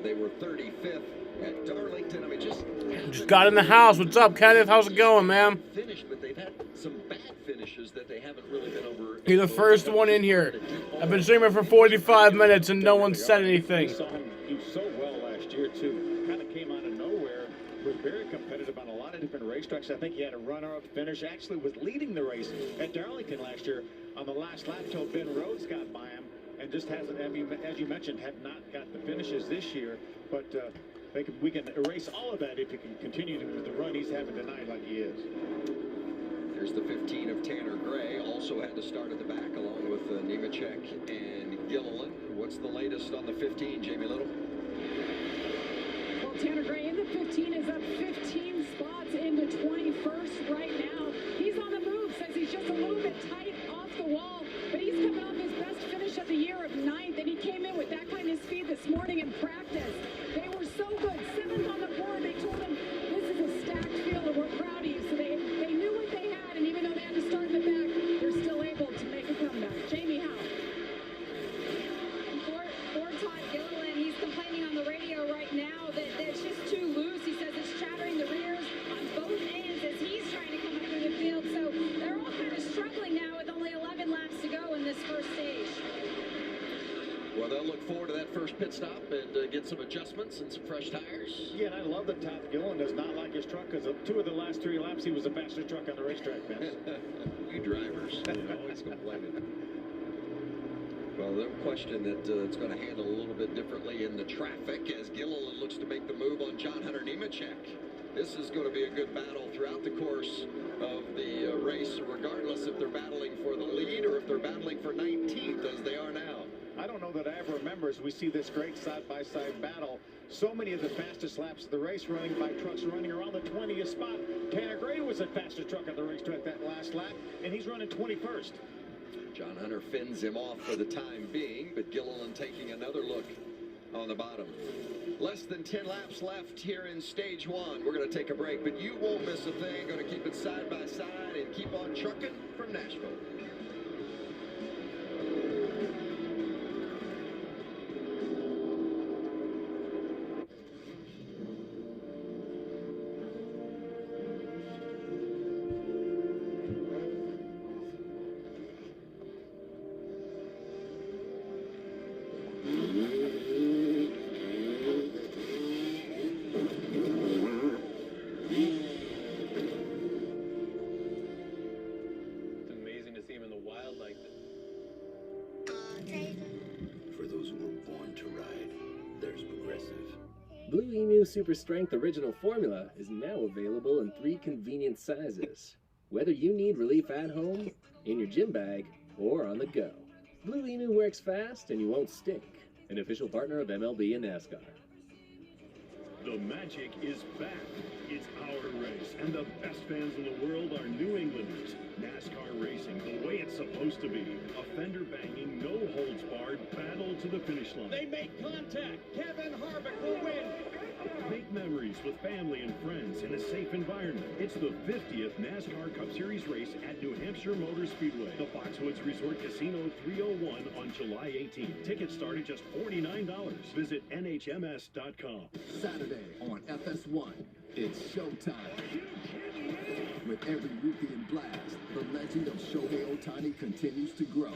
They were 35th at Darlington. I mean, just got in the house. What's up, Kenneth? How's it going, man? Finished, but they've had some bad finishes that they haven't really been over. You're the first one in here. I've been streaming for 45 minutes and no one said anything. We saw him do so well last year, too. Kind of came out of nowhere. Was very competitive on a lot of different racetracks. I think he had a runner-up finish. Actually was leading the race at Darlington last year on the last lap till Ben Rhodes got by him, and just hasn't, as you mentioned, had not got the finishes this year. But we can erase all of that if he can continue with the run he's having tonight like he is. There's the 15 of Tanner Gray. Also had to start at the back along with Nemechek and Gilliland. What's the latest on the 15, Jamie Little? Well, Tanner Gray in the 15 is up 15 spots into 21st right now. He's on the move, says he's just a little bit tight off the wall, but he's coming off his best finish of the year of 9th, and he came in with that kind of speed this morning in practice. They were so good. 7th on the board. They told him, this is a stacked field, and we're proud of you. So they knew what they had, and even though they had to start in the back, they're still able to make a comeback. Jamie, how? For Todd Gilliland, he's complaining on the radio right now that it's just too loose. He says it's chattering the rears on both ends as he's trying to come up through the field. So they're all kind of struggling now with only 11 laps to go in this first stage. Well, they'll look forward to that first pit stop and get some adjustments and some fresh tires. Yeah, and I love that Todd Gilliland does not like his truck, because 2 of the last 3 laps he was the fastest truck on the racetrack, man. You drivers, always complaining. Well, no question that it's going to handle a little bit differently in the traffic as Gilliland looks to make the move on John Hunter Nemechek. This is going to be a good battle throughout the course of the race, regardless if they're battling for the lead or if they're battling for 19th as they are now. I don't know that I ever remember, as we see this great side-by-side battle, so many of the fastest laps of the race running by trucks running around the 20th spot. Tanner Gray was the fastest truck on the racetrack that last lap, and he's running 21st. John Hunter fins him off for the time being, but Gilliland taking another look on the bottom. Less than 10 laps left here in stage 1. We're going to take a break, but you won't miss a thing. Going to keep it side by side and keep on trucking from Nashville. Blue Emu Super Strength Original Formula is now available in 3 convenient sizes. Whether you need relief at home, in your gym bag, or on the go. Blue Emu works fast and you won't stink. An official partner of MLB and NASCAR. The magic is back. It's our race, and the best fans in the world are New Englanders. NASCAR racing the way it's supposed to be. A fender-banging, no-holds-barred battle to the finish line. They make contact. Kevin Harvick will win. Make memories with family and friends in a safe environment. It's the 50th NASCAR Cup Series race at New Hampshire Motor Speedway. The Foxwoods Resort Casino 301 on July 18th. Tickets start at just $49. Visit NHMS.com. Saturday on FS1, it's showtime. With every Ruthian blast, the legend of Shohei Ohtani continues to grow.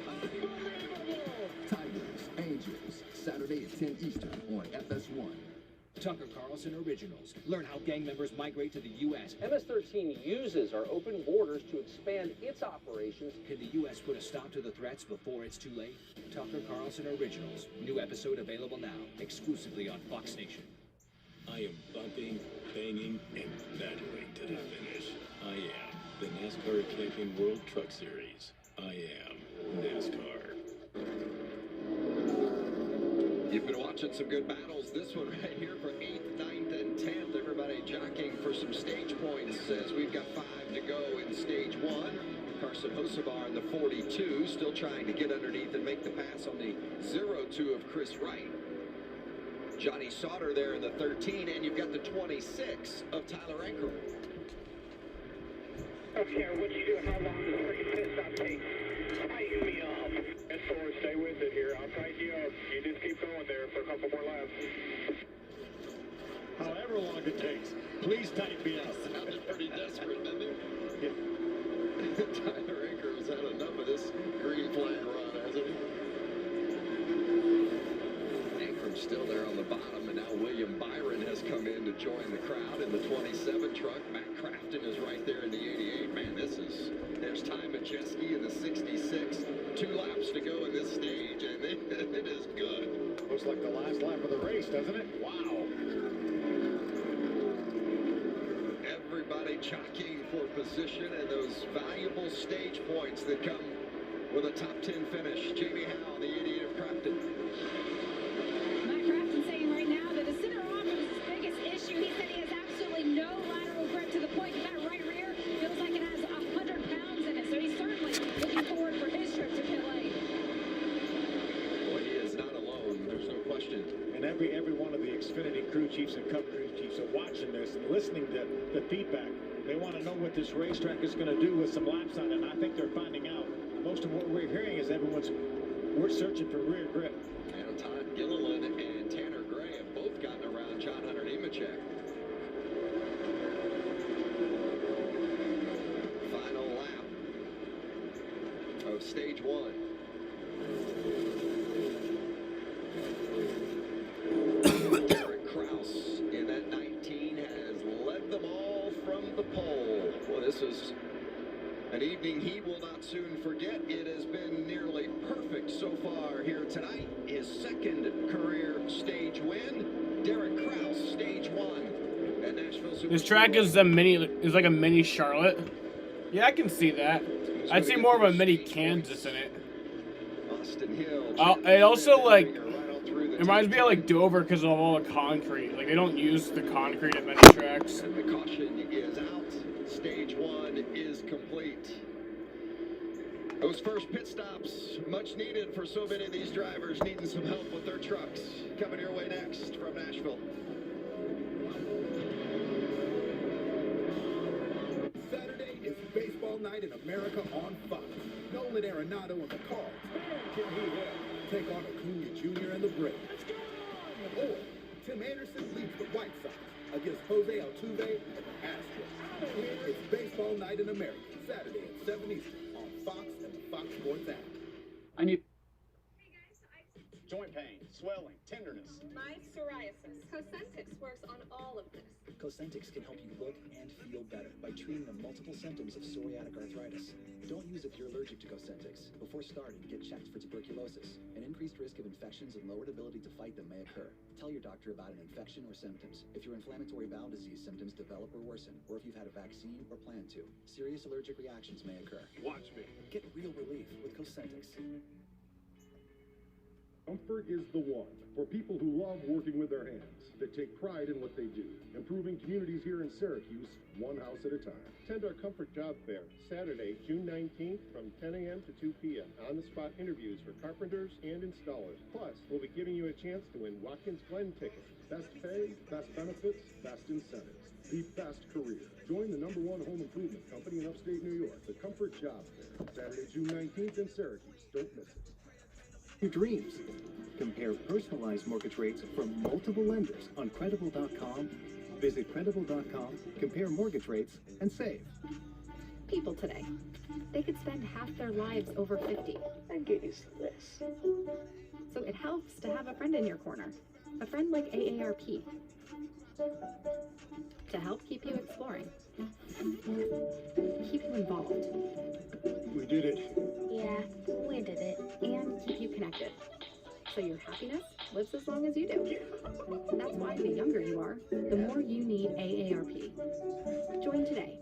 Tigers, Angels, Saturday at 10 Eastern on FS1. Tucker Carlson Originals. Learn how gang members migrate to the U.S. MS-13 uses our open borders to expand its operations. Can the U.S. put a stop to the threats before it's too late? Tucker Carlson Originals. New episode available now, exclusively on Fox Nation. I am bumping, banging, and battling to the finish. I am the NASCAR Camping World Truck Series. I am NASCAR. You've been watching some good battles. This one right here for 8th, 9th, and 10th. Everybody jockeying for some stage points as we've got 5 to go in stage 1. Carson Hocevar in the 42, still trying to get underneath and make the pass on the 0-2 of Chris Wright. Johnny Sauter there in the 13, and you've got the 26 of Tyler Ankrum. Okay, what you do? How long does the freaking pit stop take? Tighten me up. S4, stay with it here. I'll tighten you up. You just keep going there for a couple more laps. However long it takes, please tighten me up. Sounded pretty desperate, didn't it? Yeah. Tyler Ankrum's had enough of this green flag run, hasn't he? Ankrum's still there on the bottom, and now William Byron has come in to join the crowd in the 27 truck. Matt Crafton is right there in the 88. Man, there's Ty Majeski in the 66. 2 laps to go in this stage, and it is good. Looks like the last lap of the race, doesn't it? Wow. Everybody jockeying for position and those valuable stage points that come with a top 10 finish. Jamie Howe, the 88 of Crafton. Matt Crafton saying right now that the center off is his biggest issue. He said he has absolutely no lateral grip to the point that right rear feels like it has 100 pounds in it. So he's certainly looking forward for his trip to pit lane. Boy, he is not alone. There's no question. And every one of the Xfinity crew chiefs and Cup crew chiefs are watching this and listening to the feedback. They want to know what this racetrack is going to do with some laps on it, and I think they're finding out. Most of what we're hearing is we're searching for rear grip. And Todd Gilliland and Tanner Gray have both gotten around John Hunter Nemechek. Final lap of stage 1. Derek Kraus in that 19 has led them all from the pole. Well, this is an evening he will not soon forget. It has been nearly perfect so far here tonight. His second career stage win. Derek Kraus, stage 1 at Nashville Super. This track is like a mini Charlotte. Yeah, I can see that. I'd see more of a mini Kansas in it. Austin Hill. It also it reminds me of like Dover because of all the concrete. Like they don't use the concrete at many tracks. And the caution is out. Stage 1 is complete. Those first pit stops, much needed for so many of these drivers needing some help with their trucks. Coming your way next from Nashville. Saturday is baseball night in America on Fox. Nolan Arenado and the Cards. Can he take on Acuna Jr. and the Braves? Or Tim Anderson leads the White Sox against Jose Altuve and the Astros. It's baseball night in America, Saturday at 7 Eastern on Fox and the Fox Sports app. Joint pain, swelling, tenderness. My psoriasis. Cosentix works on all of this. Cosentix can help you look and feel better by treating the multiple symptoms of psoriatic arthritis. Don't use if you're allergic to Cosentix. Before starting, get checked for tuberculosis. An increased risk of infections and lowered ability to fight them may occur. Tell your doctor about an infection or symptoms. If your inflammatory bowel disease symptoms develop or worsen, or if you've had a vaccine or plan to, serious allergic reactions may occur. Watch me. Get real relief with Cosentix. Comfort is the one for people who love working with their hands, that take pride in what they do, improving communities here in Syracuse, one house at a time. Attend our Comfort Job Fair, Saturday, June 19th from 10 a.m. to 2 p.m. On-the-spot interviews for carpenters and installers. Plus, we'll be giving you a chance to win Watkins Glen tickets. Best pay, best benefits, best incentives. The best career. Join the #1 home improvement company in upstate New York, the Comfort Job Fair, Saturday, June 19th in Syracuse. Don't miss it. Your dreams. Compare personalized mortgage rates from multiple lenders on Credible.com. Visit Credible.com, compare mortgage rates, and save. People today, they could spend half their lives over 50. I'm getting used to this. So it helps to have a friend in your corner. A friend like AARP. To help keep you exploring. Keep you involved. We did it. Yeah, we did it. And keep you connected. So your happiness lives as long as you do. That's why the younger you are, the more you need AARP. Join today.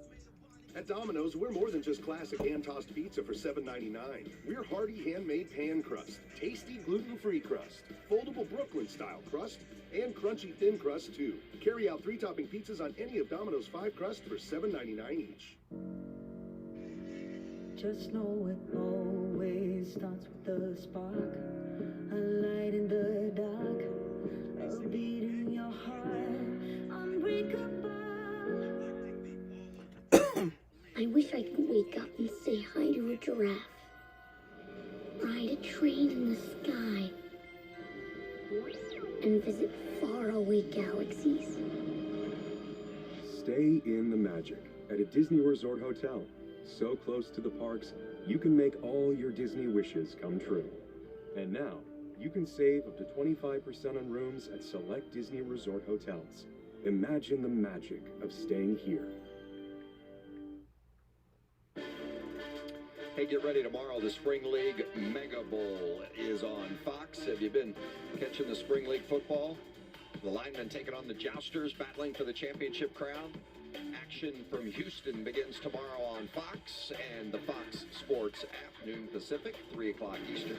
At Domino's, we're more than just classic hand-tossed pizza for $7.99. We're hearty handmade pan crust, tasty gluten-free crust, foldable Brooklyn-style crust, and crunchy thin crust too. Carry out 3-topping pizzas on any of Domino's 5 crusts for $7.99 each. Just know it always starts with a spark, a light in the dark, a beat in your heart, unbreakable. I wish I could wake up and say hi to a giraffe. Ride a train in the sky. And visit faraway galaxies. Stay in the magic at a Disney Resort Hotel. So close to the parks, you can make all your Disney wishes come true. And now, you can save up to 25% on rooms at select Disney Resort hotels. Imagine the magic of staying here. Hey, get ready tomorrow. The Spring League Mega Bowl is on Fox. Have you been catching the Spring League football? The linemen taking on the Jousters, battling for the championship crown. Action from Houston begins tomorrow on Fox and the Fox Sports app, noon Pacific, 3 o'clock Eastern.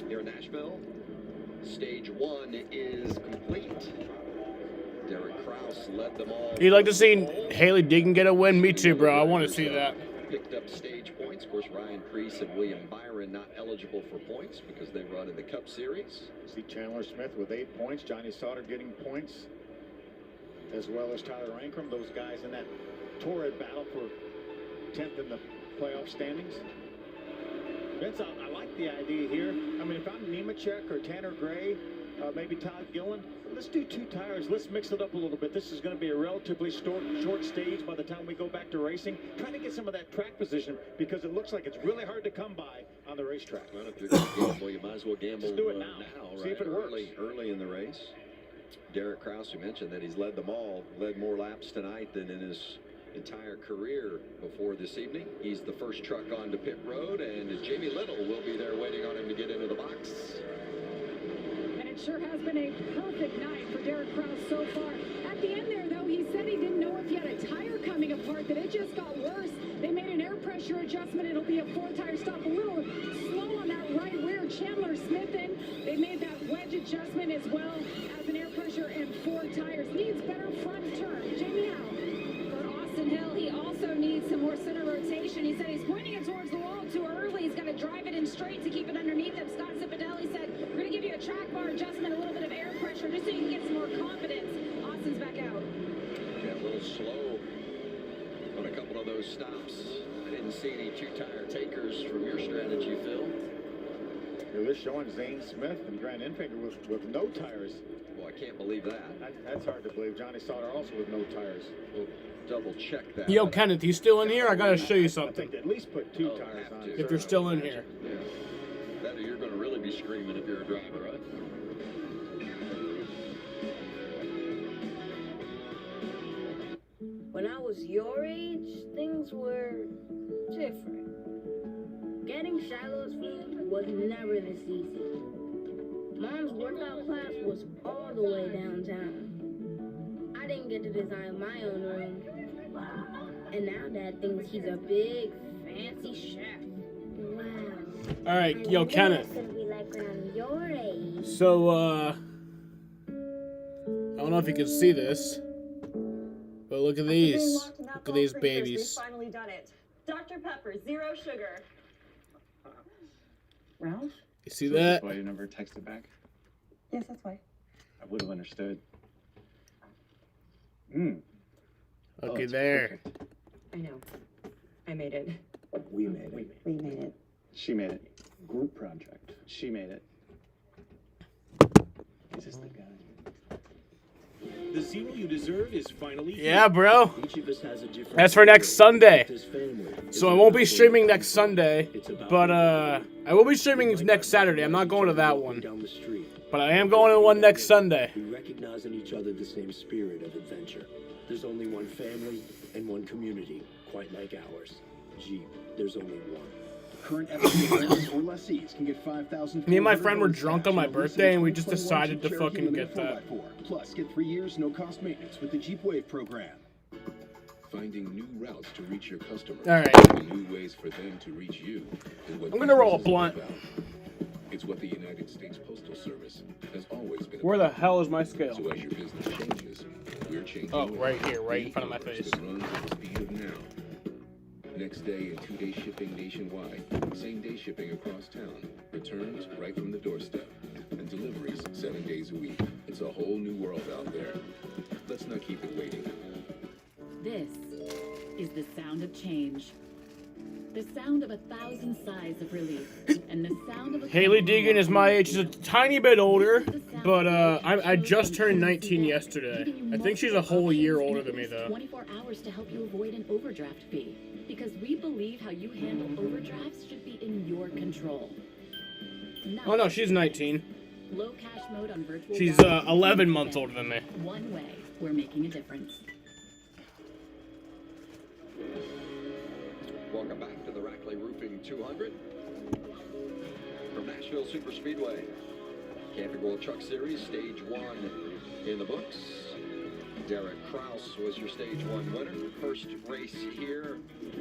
Here in Nashville, stage 1 is complete. Derek Krause led them all. You'd like to see Haley Deegan get a win? Me too, bro. I want to see that. Picked up stage points. Of course, Ryan Preece and William Byron not eligible for points because they run in the Cup Series. See Chandler Smith with 8 points. Johnny Sauter getting points, as well as Tyler Ankrum. Those guys in that torrid battle for 10th in the playoff standings. Vince, I like the idea here. I mean, if I'm Nemechek or Tanner Gray, maybe Todd Gillen, let's do 2 tires. Let's mix it up a little bit. This is going to be a relatively short stage by the time we go back to racing. Try to get some of that track position because it looks like it's really hard to come by on the racetrack. Well, if you're going to gamble, you might as well gamble. Just do it now. Right? See if it works. Early in the race. Derek Krause, who mentioned that he's led them all, led more laps tonight than in his entire career before this evening. He's the first truck onto pit road, and Jamie Little will be there waiting on him to get into the box. And it sure has been a perfect night for Derek Krause so far. At the end there, though, he said he didn't know if he had a tire coming apart, that it just got worse. They made an air pressure adjustment. It'll be a 4-tire stop. A little slow on that right rear. Chandler Smith in. They made that wedge adjustment as well as an air pressure and 4 tires. Needs better front turn. Jamie Howe. Hill, he also needs some more center rotation. He said he's pointing it towards the wall too early. He's got to drive it in straight to keep it underneath him. Scott Zipadelli said, we're going to give you a track bar adjustment, a little bit of air pressure, just so you can get some more confidence. Austin's back out. Yeah, a little slow on a couple of those stops. I didn't see any 2-tire takers from your strategy, Phil. Here they're showing Zane Smith and Grant Enfinger with no tires. Well, I can't believe that. That's hard to believe. Johnny Sauter also with no tires. We'll double check that. Yo, Kenneth, you still in here? I gotta show you something. I think at least put 2 tires on. If you're still in here. Yeah. That or you're going to really be screaming if you're a driver, right? When I was your age, things were different. Getting Shiloh's food was never this easy. Mom's workout class was all the way downtown. I didn't get to design my own room. And now Dad thinks he's a big, fancy chef. Wow. All right, yo, Kenneth. It's gonna be like around your age. So, I don't know if you can see this, but look at these. Look at these babies. We've finally done it. Dr. Pepper, 0 sugar. Ralph? You see that? That's why you never texted back? Yes, that's why. I would have understood. Okay, there. Perfect. I know. I made it. We made it. We made it. She made it. Group project. She made it. Is this the guy? The zero you deserve is finally Yeah, bro. Each of us has a different That's for next Sunday. So I won't be streaming next Sunday, but I will be streaming next Saturday. I'm not going to that one. down the street. But I am going to one next Sunday. We recognize in each other the same spirit of adventure. There's only one family and one community, quite like ours. Jeep, there's only one. Current FCA owners or lessees can get 5,000. Me and my friend were drunk on my birthday, and we just decided to fucking get that. Plus, get 3 years no-cost maintenance with the Jeep Wave program. Finding new routes to reach your customers. All right. New ways for them to reach you. I'm gonna roll a blunt. It's what the United States Postal Service has always been. Where the hell is my scale? So as your business changes, we're changing. Oh, right here, right in front of my face. Runs at the speed of now. Next day and 2-day shipping nationwide. Same-day shipping across town. Returns right from the doorstep. And deliveries 7 days a week. It's a whole new world out there. Let's not keep it waiting. This is the sound of change. The sound of 1,000 sighs of relief. And the sound of Haley Deegan is my age. She's a tiny bit older, but I just turned 19 yesterday. I think she's a whole year older than me, though. 24 hours to help you avoid an overdraft fee. Because we believe how you handle overdrafts should be in your control. Oh no, she's 19. Low cash mode on virtual. She's 11 months older than me. One way, we're making a difference. Welcome back to the Rackley Roofing 200 from Nashville Superspeedway. Camping World Truck Series, Stage 1 in the books. Derek Kraus was your Stage 1 winner. First race here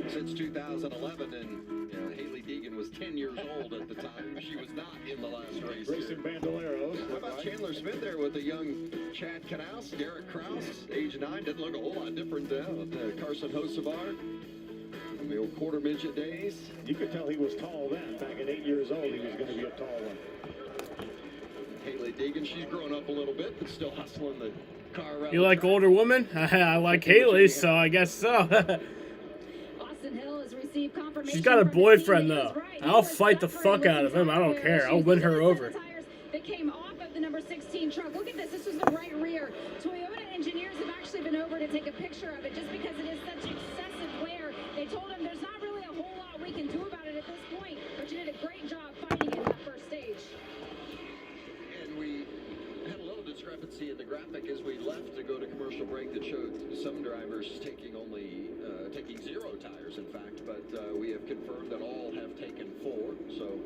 since 2011, and Haley Deegan was 10 years old at the time. She was not in the last race. Racing Bandoleros. How about Chandler Smith there with the young Chad Knaus? Derek Kraus, age 9, didn't look a whole lot different with Carson Hocevar. The old quarter midget days. You could tell he was tall then. Back at 8 years old, he was going to be a tall one. Haley Deegan, she's grown up a little bit, but still hustling the car around. You like older women? I like Haley, so I guess so. Austin Hill has received confirmation. She's got a boyfriend, though. I'll fight the fuck out of him. I don't care. I'll win her over. That came off of the number 16 truck. Look at this. This was the right rear. Toyota engineers have actually been over to take a picture of it just because it is such excessive wear. They told him there's not really a whole lot we can do about it at this point, but you did a great job finding it in that first stage. And we had a little discrepancy in the graphic as we left to go to commercial break that showed some drivers taking 0 tires, in fact, but we have confirmed that all have taken 4. So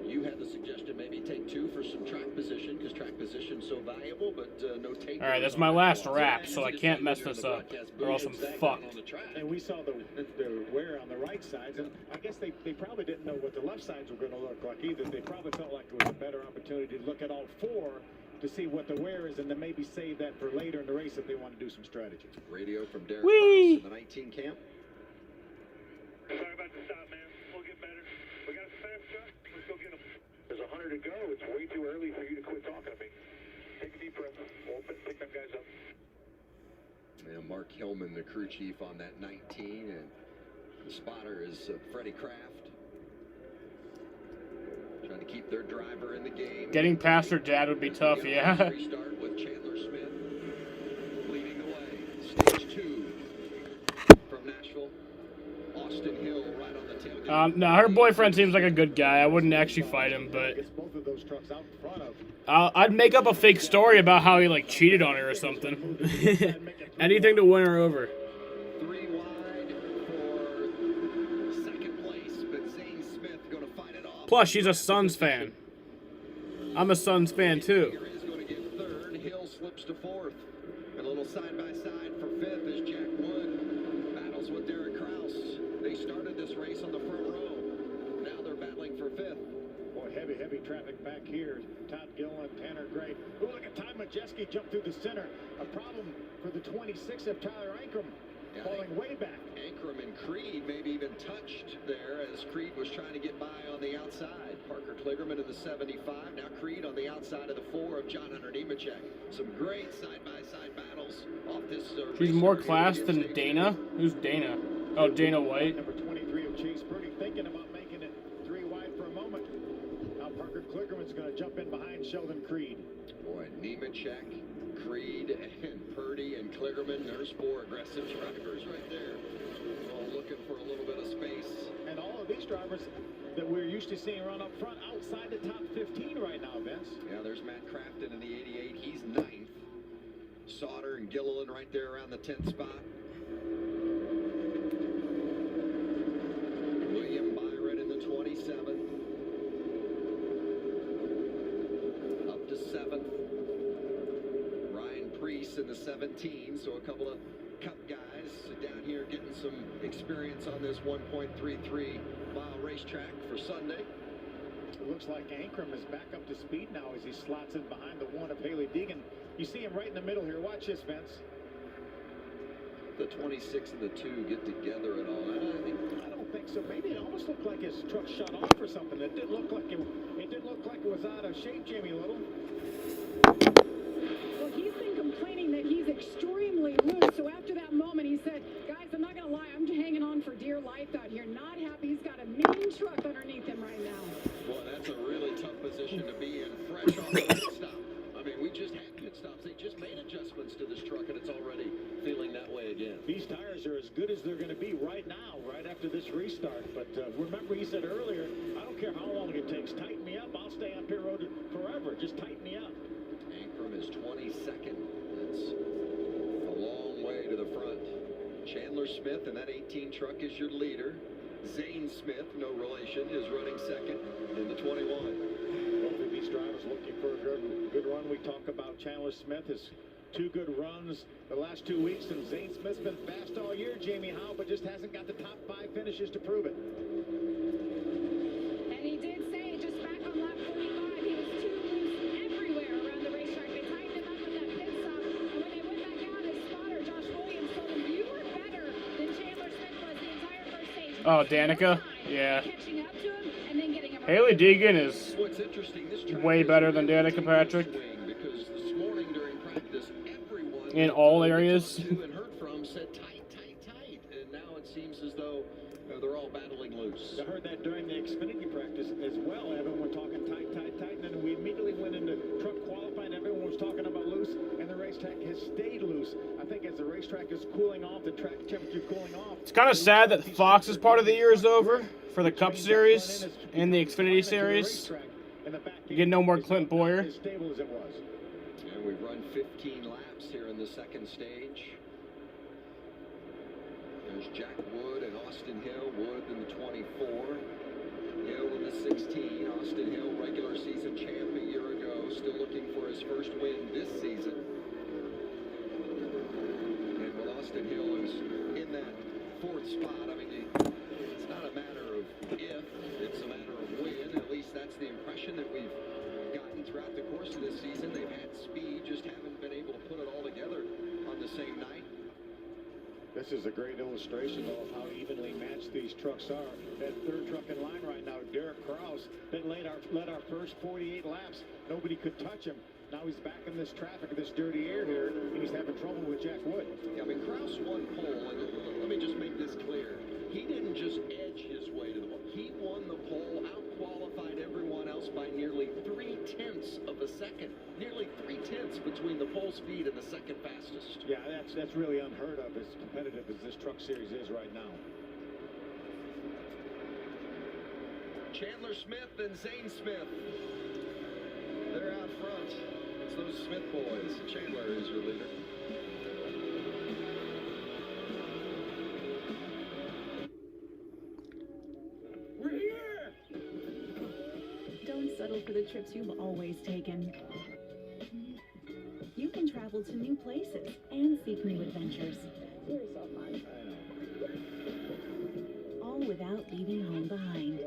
you had the suggestion maybe take 2 for some track position because track position's so valuable, but no take. All right, that's my last wrap, so I can't mess this up, or else I'm fucked. And we saw the wear on the right sides, and I guess they probably didn't know what the left sides were going to look like either. They probably felt like it was a better opportunity to look at all 4 to see what the wear is, and then maybe save that for later in the race if they want to do some strategy. Radio from Derek Cross in the 19 camp. Sorry about the stop, man. We'll get better. We got a fast truck. Let's go get them. There's 100 to go. It's way too early for you to quit talking to me. Take a deep breath. We'll pick them guys up. And Mark Hillman, the crew chief on that 19, and the spotter is Freddie Kraft. Trying to keep their driver in the game. Getting past her dad would be tough, yeah. Restart with Chandler Smith leading the way. Stage 2 from Nashville. Austin Hill right on the tailgate. No, her boyfriend seems like a good guy. I wouldn't actually fight him, but Both of those trucks out in front of. I'd make up a fake story about how he cheated on her or something. Anything to win her over. 3 wide for second place, but Zane Smith going to fight it off. Plus, she's a Suns fan. I'm a Suns fan too. Here is going to get 3rd. Hill slips to 4th. And a little side by side for 5th is Jack Wood. Battles with Derek Kraus. They started this race on the front row. Now they're battling for 5th. Boy, heavy traffic back here. Todd Gillen, Tanner Gray. Ooh, look at Ty Majeski jump through the center. A problem for the 26 of Tyler Ankrum. Falling way back. Ankrum and Creed maybe even touched there as Creed was trying to get by on the outside. Parker Kligerman in the 75. Now Creed on the outside of the 4 of John Hunter Nemechek. Some great side-by-side battles off this. She's more class than Dana. Who's Dana? Oh, Dana White. Number 23 of Chase Purdy thinking about making it 3 wide for a moment. Now Parker Kligerman's going to jump in behind Sheldon Creed. Boy, Nemechek, Creed, and Purdy and Kligerman. There's 4 aggressive drivers right there. looking for a little bit of space. And all of these drivers that we're used to seeing run up front outside the top 15 right now, Vince. Yeah, there's Matt Crafton in the 88. He's 9th. Sauter and Gilliland right there around the 10th spot. William Byron in the 27. Up to 7th. Ryan Preece in the 17. So a couple of Cup guys down here getting some experience on this 1.33 mile racetrack for Sunday. It looks like Ankrum is back up to speed now as he slots in behind the one of Haley Deegan. You see him right in the middle here. Watch this, Vince. The 26 and the 2 get together at all. I don't think so. Maybe it almost looked like his truck shut off or something. It didn't look like it was out of shape, Jamie Little. Well, he's been complaining that he's extremely loose. So after that moment, he said, guys, I'm not going to lie. I'm hanging on for dear life out here. Not happy. He's got a mean truck underneath him right now. Boy, that's a really tough position to be in. Fresh off the pit stop. I mean, we just had pit stops. They just made adjustments to this truck, and it's already feeling that way again. These tires are as good as they're going to be right now, right after this restart. But remember, he said earlier, I don't care how long it takes. Tighten me up. I'll stay on pit road forever. Just tighten me up. Ankrum is 22nd. That's a long way to the front. Chandler Smith in that 18 truck is your leader. Zane Smith, no relation, is running second in the 21. Both of these drivers looking for a good run. We talk about Chandler Smith, his 2 good runs the last 2 weeks, and Zane Smith's been fast all year, Jamie Howe, but just hasn't got the top 5 finishes to prove it. And he did say just back on lap 45, he was too loose everywhere around the racetrack. They tightened him up at that pit stop, and when they went back out, his spotter, Josh Williams, told him, you were better than Chandler Smith was the entire first stage. Oh, Danica? Yeah. Catching up to him and then getting him Haley Deegan is way better than Danica Patrick in all areas. And heard from said tight, and now it seems as though they're all battling loose. I heard that during the Xfinity practice as well. Everyone was talking tight, and then we immediately went into truck qualifying. Everyone was talking about loose, and the racetrack has stayed loose. I think as the racetrack is cooling off, the track temperature cooling off. It's kind of sad that Fox's part of the year is over for the Cup Series and the Xfinity Series. You get no more Clint Boyer. As stable as it was. And we've run 15 laps here in the second stage. There's Jack Wood and Austin Hill. Wood in the 24. Hill in the 16. Austin Hill, regular season champ a year ago. Still looking for his first win this season. And with Austin Hill who's in that 4th spot, I mean, it's not a matter of if, it's a matter of when. At least that's the impression that we've gotten throughout the course of this season. They've had speed, just haven't been able to put it all together on the same night. This is a great illustration of how evenly matched these trucks are. That 3rd truck in line right now, Derek Krause, that led our first 48 laps. Nobody could touch him. Now he's back in this traffic, this dirty air here, and he's having trouble with Jack Wood. Yeah, I mean, Krause won pole, and let me just make this clear. He didn't just edge his way to the pole. He won the pole, out-qualified everyone else by nearly 0.3 of a second. Nearly 0.3 between the pole speed and the second fastest. Yeah, that's really unheard of, as competitive as this truck series is right now. Chandler Smith and Zane Smith. They're out front. It's those Smith boys. Chandler is your leader. We're here! Don't settle for the trips you've always taken. You can travel to new places and seek new adventures. You're so fun. All without leaving home behind.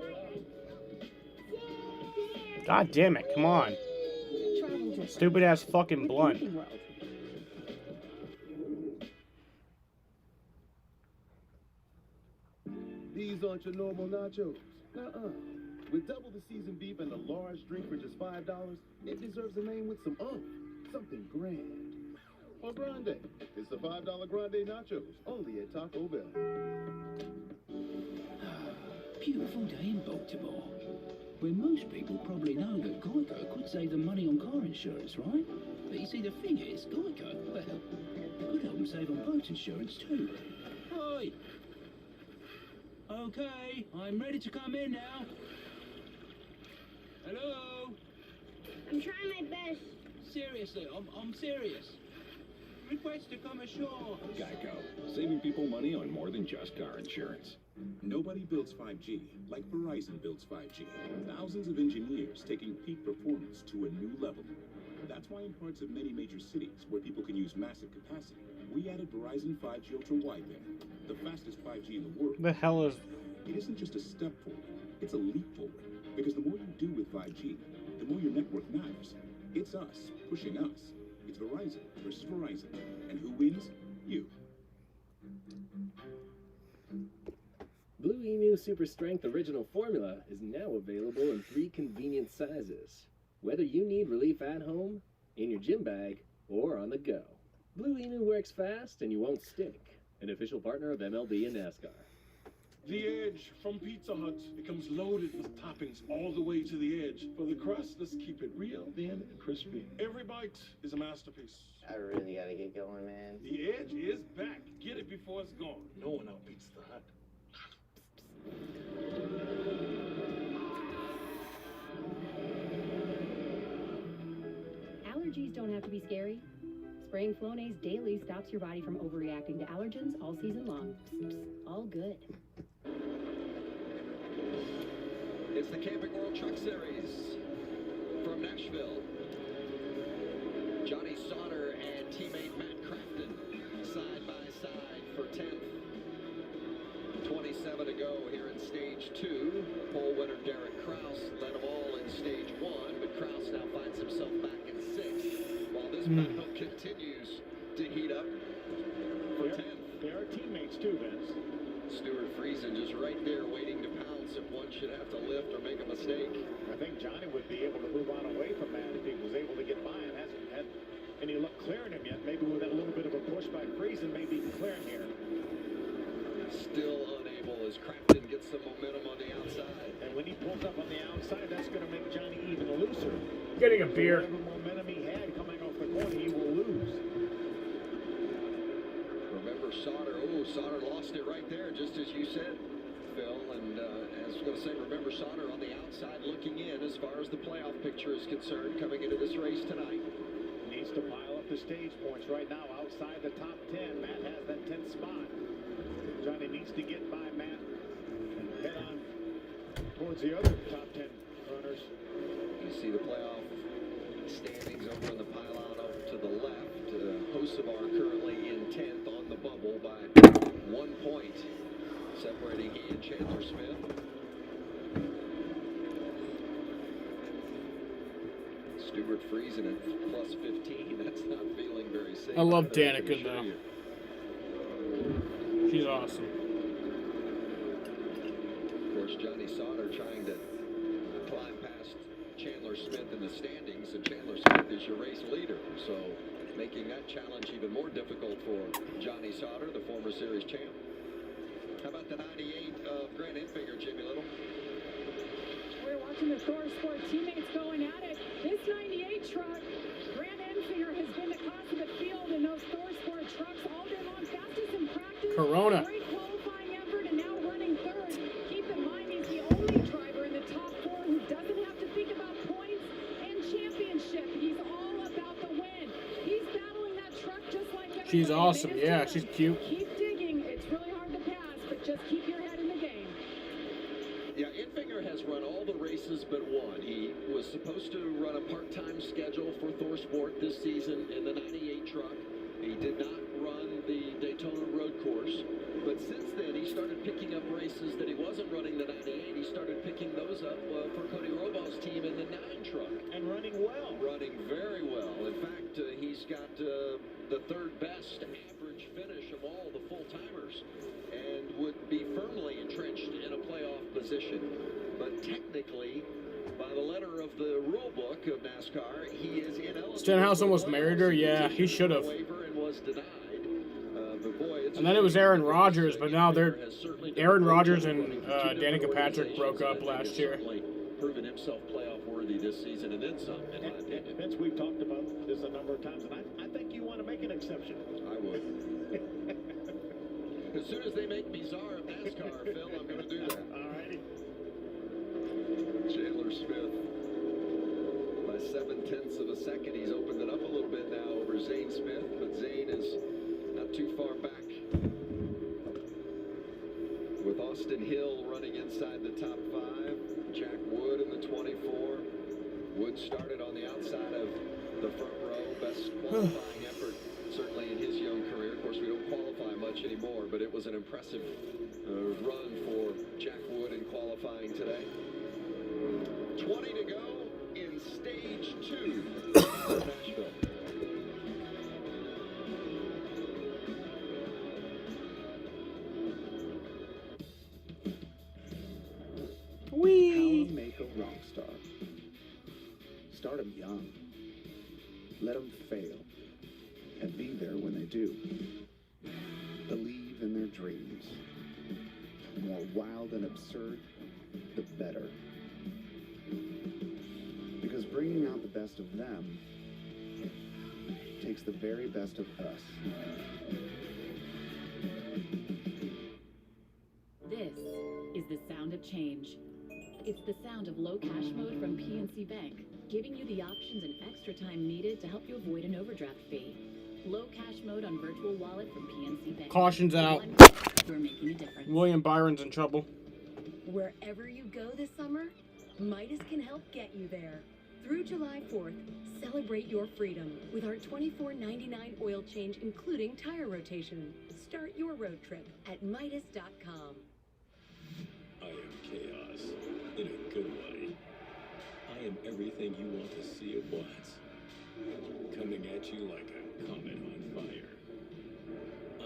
God damn it, come on. Stupid ass fucking blunt. These aren't your normal nachos. With double the seasoned beef and a large drink for just $5, it deserves a name with some something grand. Or grande. It's the $5 grande nachos, only at Taco Bell. Beautiful day in Baltimore, where most people probably know that Geico could save them money on car insurance, right? But you see, the thing is, Geico, well, could help them save on boat insurance too. Hi! Okay, I'm ready to come in now. Hello? I'm trying my best. Seriously, I'm serious. Request to come ashore. Geico, saving people money on more than just car insurance. Nobody builds 5G like Verizon builds 5G. Thousands of engineers taking peak performance to a new level. That's why in parts of many major cities where people can use massive capacity, we added Verizon 5G Ultra Wideband, the fastest 5G in the world. The hell is... It isn't just a step forward, it's a leap forward. Because the more you do with 5G, the more your network matters. It's us pushing us. It's Verizon versus Verizon. And who wins? You. Blue Emu Super Strength Original Formula is now available in 3 convenient sizes. Whether you need relief at home, in your gym bag, or on the go. Blue Emu works fast and you won't stink. An official partner of MLB and NASCAR. The Edge from Pizza Hut. It comes loaded with toppings all the way to the edge. For the crust, let's keep it real, thin, and crispy. Every bite is a masterpiece. I really gotta get going, man. The Edge is back. Get it before it's gone. No one outbeats the Hut. Allergies don't have to be scary. Spraying Flonase daily stops your body from overreacting to allergens all season long. Psst, psst, all good. It's the Camping World Truck Series from Nashville. Johnny Sauter and teammate Matt Crafton side by side for 10th. 27 to go here in stage 2. Pole winner Derek Kraus led them all in stage 1, but Kraus now finds himself back in 6th. While this battle continues to heat up for 10th. There are teammates too, Vince. Stuart Friesen just right there waiting to pounce if one should have to lift or make a mistake. I think Johnny would be able to move on away from that if he was able to get by and hasn't had any luck clearing him yet. Maybe with that little bit of a push by Friesen, maybe he can clear him here. Still unable as Crafton gets some momentum on the outside. And when he pulls up on the outside, that's going to make Johnny even looser. Getting a beer. Whatever momentum he had coming off the corner, he will lose. Remember Sauter. Oh, Sauter lost it right there, just as you said, Phil. And as I was going to say, remember Sauter on the outside looking in as far as the playoff picture is concerned coming into this race tonight. Needs to pile up the stage points right now outside the top 10. Matt has that 10th spot. Johnny needs to get by Matt and head on towards the other top 10 runners. You see the playoff standings over in the pylon over to the left. Hocevar currently in 10th on the bubble by 1 point, separating he and Chandler Smith. Stuart Friesen at plus 15. That's not feeling very safe. I love Danica though. She's awesome. Of course, Johnny Sauter trying to climb past Chandler Smith in the standings, and Chandler Smith is your race leader, so making that challenge even more difficult for Johnny Sauter, the former series champ. How about the 98 of Grant Enfinger, Jimmy Little? We're watching the Thor Sport teammates going at it. This 98 truck, Grant Enfinger has been the cock of the field in those Thor Sport trucks all day long. Fastest in practice. Corona. Great qualifying effort, and now running third. Keep in mind, he's the only driver in the top 4 who doesn't have to think about points and championship. He's all about the win. He's battling that truck just like everybody. She's awesome. Yeah, she's cute. Keep digging. It's really hard to pass, but just keep your head in the game. Yeah, Enfinger has run all the races but one. He was supposed to run a part-time schedule for Thor Sport this season in the 98 truck. He did not run the Daytona road course, but since then he started picking up races that he wasn't running the 98. He started picking those up for Cody Robo's team in the 9 truck. And running well. Running very well. In fact, he's got the 3rd best average finish of all the full-timers and would be firmly entrenched in a playoff position. But technically, by the letter of the rule book of NASCAR, he is ineligible. Stenhouse almost married her. Yeah, he should have. And was denied. And then it was Aaron Rodgers, but now they're Aaron Rodgers and Danica Patrick broke up last year. Proven himself playoff worthy this season and then some. And Vince, we've talked about this a number of times, and I think you want to make an exception. I would. As soon as they make me czar of NASCAR, Phil, I'm going to do that. All righty. Chandler Smith, by 0.7 of a second, he's opened it up a little bit now over Zane Smith, but Zane is not too far back. With Austin Hill running inside the top 5, Jack Wood in the 24. Wood started on the outside of the front row, best qualifying effort certainly in his young career. Of course, we don't qualify much anymore, but it was an impressive run for Jack Wood in qualifying today. 20 to go in stage 2 of Nashville. How to make a rock star. Start them young. Let them fail. And be there when they do. Believe in their dreams. The more wild and absurd, the better. Because bringing out the best of them takes the very best of us. This is the sound of change. It's the sound of low cash mode from PNC Bank, giving you the options and extra time needed to help you avoid an overdraft fee. Low cash mode on virtual wallet from PNC Bank. Caution's out. We're making a difference. William Byron's in trouble. Wherever you go this summer, Midas can help get you there. Through July 4th, celebrate your freedom with our $24.99 oil change, including tire rotation. Start your road trip at Midas.com. I am chaos, in a good way. I am everything you want to see at once. Coming at you like a comet on fire.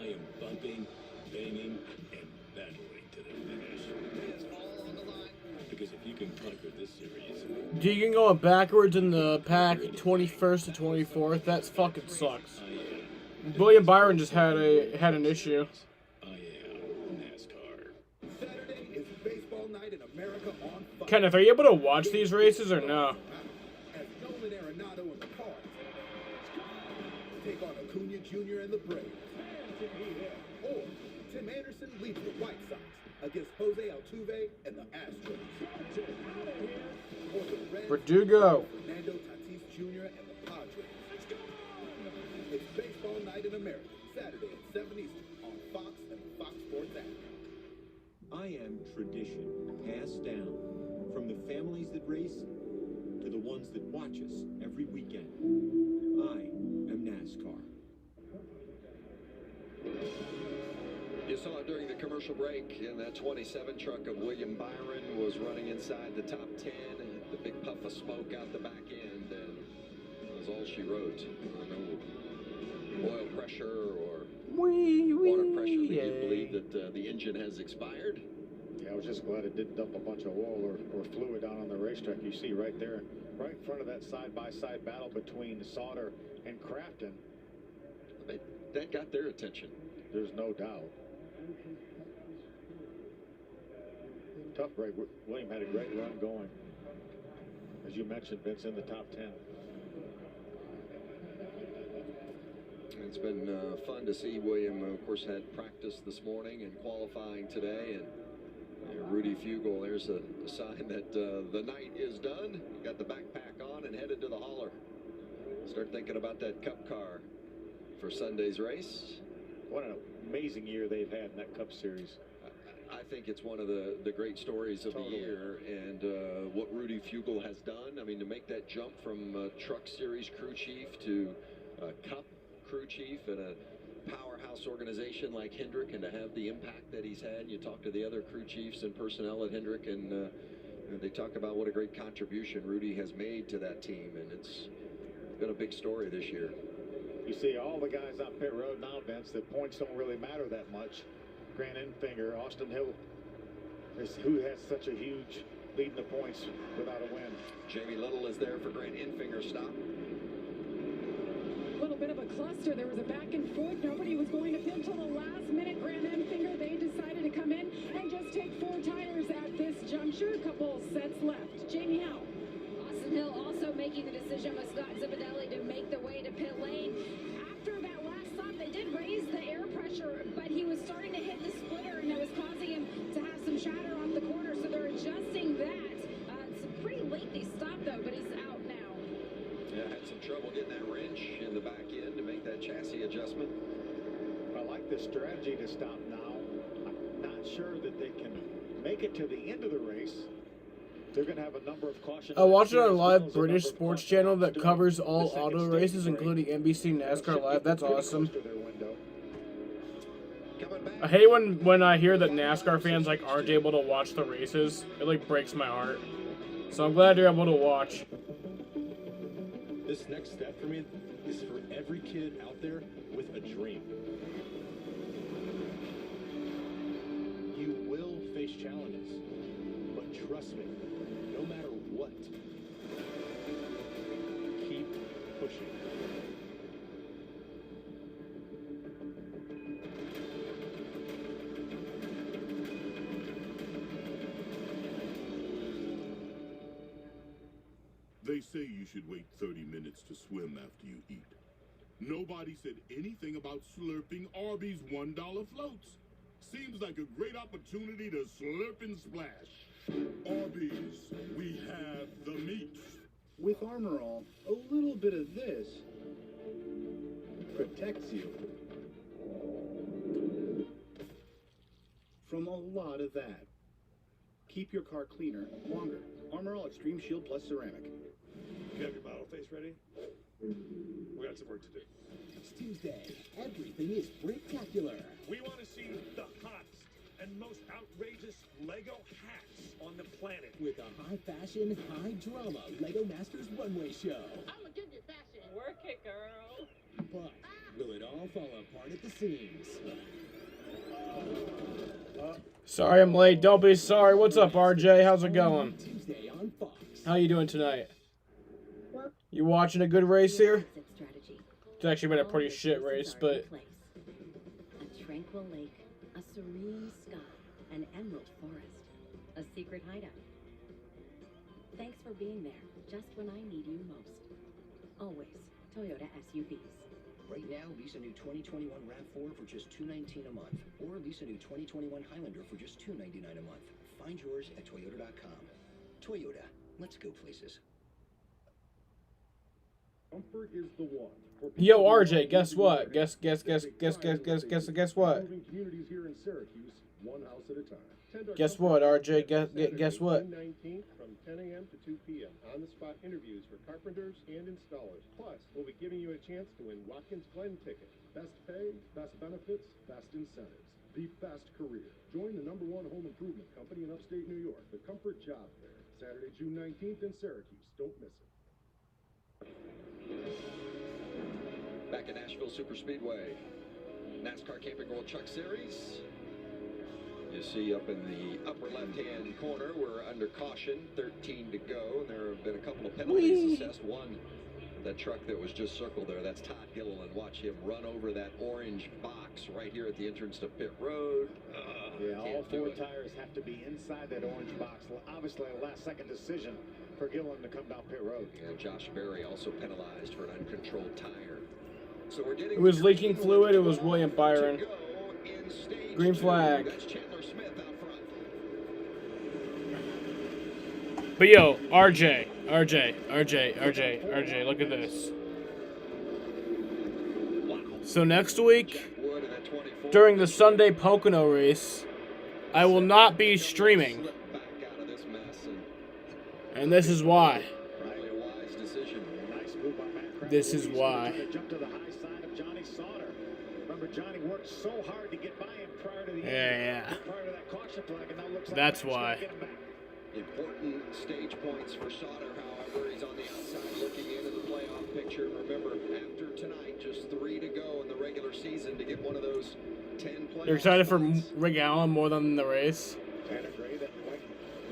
I am bumping, banging, and battling to the finish. It's all on the line. Because if you can conquer this series... Deegan going backwards in the pack 21st to 24th, that fucking sucks. William Byron just had an issue. Kenneth, are you able to watch these races or no? Take on Acuna Jr. and the Braves. Or Tim Anderson leads the White Sox against Jose Altuve and the Astros. Or the Reds Verdugo. Fernando Tatis Jr. and the Padres. It's Baseball Night in America, Saturday at 7 Eastern on Fox and the Fox Sports app. I am tradition passed down from the families that race to the ones that watch us every weekend. I am NASCAR. You saw it during the commercial break, and that 27 truck of William Byron was running inside the top 10. The big puff of smoke out the back end, and that was all she wrote. No oil pressure or water pressure that you believe that the engine has expired. Yeah, I was just glad it didn't dump a bunch of oil or fluid down on the racetrack. You see right there, right in front of that side-by-side battle between Sauter and Crafton. That got their attention. There's no doubt. Tough break. William had a great run going. As you mentioned, Vince, in the top 10. It's been fun to see. William, of course, had practice this morning and qualifying today. And Rudy Fugel, there's a sign that the night is done. He got the backpack on and headed to the hauler. Start thinking about that Cup car for Sunday's race. What an amazing year they've had in that Cup Series. I think it's one of the great stories of the year, and what Rudy Fugel has done. I mean, to make that jump from Truck Series crew chief to Cup crew chief at a powerhouse organization like Hendrick, and to have the impact that he's had. You talk to the other crew chiefs and personnel at Hendrick, and they talk about what a great contribution Rudy has made to that team, and it's been a big story this year. You see all the guys on pit road now, Vince, the points don't really matter that much. Grant Enfinger, Austin Hill, who has such a huge lead in the points without a win. Jamie Little is there for Grant Enfinger's stop. A little bit of a cluster. There was a back and forth. Nobody was going to pit until the last minute. Grant Enfinger, they decided to come in and just take 4 tires at this juncture. A couple sets left. Jamie Howe. Austin Hill also making the decision with Scott Zipadelli to make the way to pit lane. After that last stop. They did raise the air pressure, but he was starting to hit the splitter, and it was causing him to have some chatter off the corner, so they're adjusting that. It's a pretty lengthy stop, though, but he's out now. Yeah, had some trouble getting that wrench in the back end to make that chassis adjustment. I like the strategy to stop now. I'm not sure that they can make it to the end of the race. They're going to have a number of cautions. I watch it on a live British sports channel that covers all auto races, including NBC NASCAR Live. That's awesome. I hate when I hear that NASCAR fans like aren't able to watch the races. It like breaks my heart. So I'm glad you're able to watch. This next step for me is for every kid out there with a dream. You will face challenges, but trust me, no matter what, keep pushing. They say you should wait 30 minutes to swim after you eat. Nobody said anything about slurping Arby's $1 floats. Seems like a great opportunity to slurp and splash. Arby's, we have the meat. With Armor All, a little bit of this protects you from a lot of that. Keep your car cleaner longer. Armor All Extreme Shield Plus Ceramic. You have your model face ready? We got some work to do. It's Tuesday. Everything is spectacular. We want to see the hottest and most outrageous Lego hats on the planet. With a high-fashion, high-drama Lego Masters runway show. I'ma give you fashion. Work it, girl. But will it all fall apart at the seams? Sorry I'm late. Don't be sorry. What's up, RJ? How's it going? Tuesday on Fox. How you doing tonight? You watching a good race here? It's actually been a pretty shit race, but A tranquil lake, a serene sky, an emerald forest, a secret hideout. Thanks for being there, just when I need you most. Always, Toyota SUVs. Right now, lease a new 2021 RAV4 for just $219 a month, or lease a new 2021 Highlander for just $299 a month. Find yours at Toyota.com. Toyota, let's go places. Comfort is the one. yo, RJ, guess what? Guess what? Communities here in Syracuse, one house at a time. Guess what, RJ? Guess what? June 19th from 10 a.m. to 2 p.m. On-the-spot interviews for carpenters and installers. Plus, we'll be giving you a chance to win Watkins Glen tickets. Best pay, best benefits, best incentives. The best career. Join the #1 home improvement company in upstate New York, the Comfort Job Fair. Saturday, June 19th in Syracuse. Don't miss it. Back at Nashville Superspeedway, NASCAR Camping World Truck Series. You see up in the upper left-hand corner, we're under caution, 13 to go. There have been a couple of penalties assessed. One, that truck that was just circled there, that's Todd Gilliland. Watch him run over that orange box right here at the entrance to pit road. Yeah, all four tires have to be inside that orange box. Obviously, a last-second decision for Gilliland to come down pit road. And Josh Berry also penalized for an uncontrolled tire. So we're getting It was leaking fluid. It was William Byron. Green flag. But yo, RJ, look at this. So next week, during the Sunday Pocono race, I will not be streaming. And this is why. This is why. Remember, Johnny worked so hard to get by him prior to the Yeah. prior to that caution flag, and now looks like That's Max gonna why. get him back. Important stage points for Sauter, however. He's on the outside looking into the playoff picture. Remember, after tonight, just 3 to go in the regular season to get one of those 10 playoffs. You're excited for Rick Allen more than the race? Tanner Gray, that white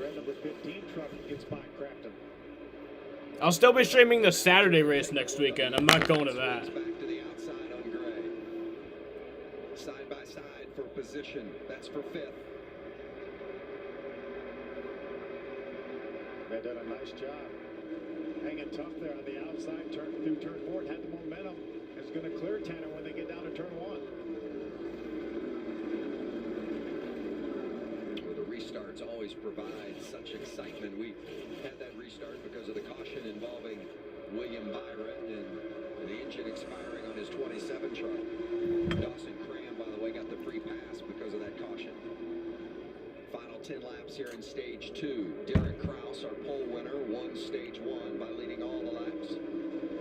red number 15 truck gets by Crafton. I'll still be streaming the Saturday race next weekend. I'm not going to that. Back to the outside on Gray. Side by side for position. That's for 5th. They did a nice job hanging tough there on the outside, turn 4, had the momentum, and is going to clear Tanner when they get down to turn 1. Well, the restarts always provide such excitement. We had that restart because of the caution involving William Byron and the engine expiring on his 27 truck. Dawson Cram, by the way, got the free pass because of that caution. Final 10 laps here in stage 2. Derek Kraus, our pole winner, won stage 1 by leading all the laps.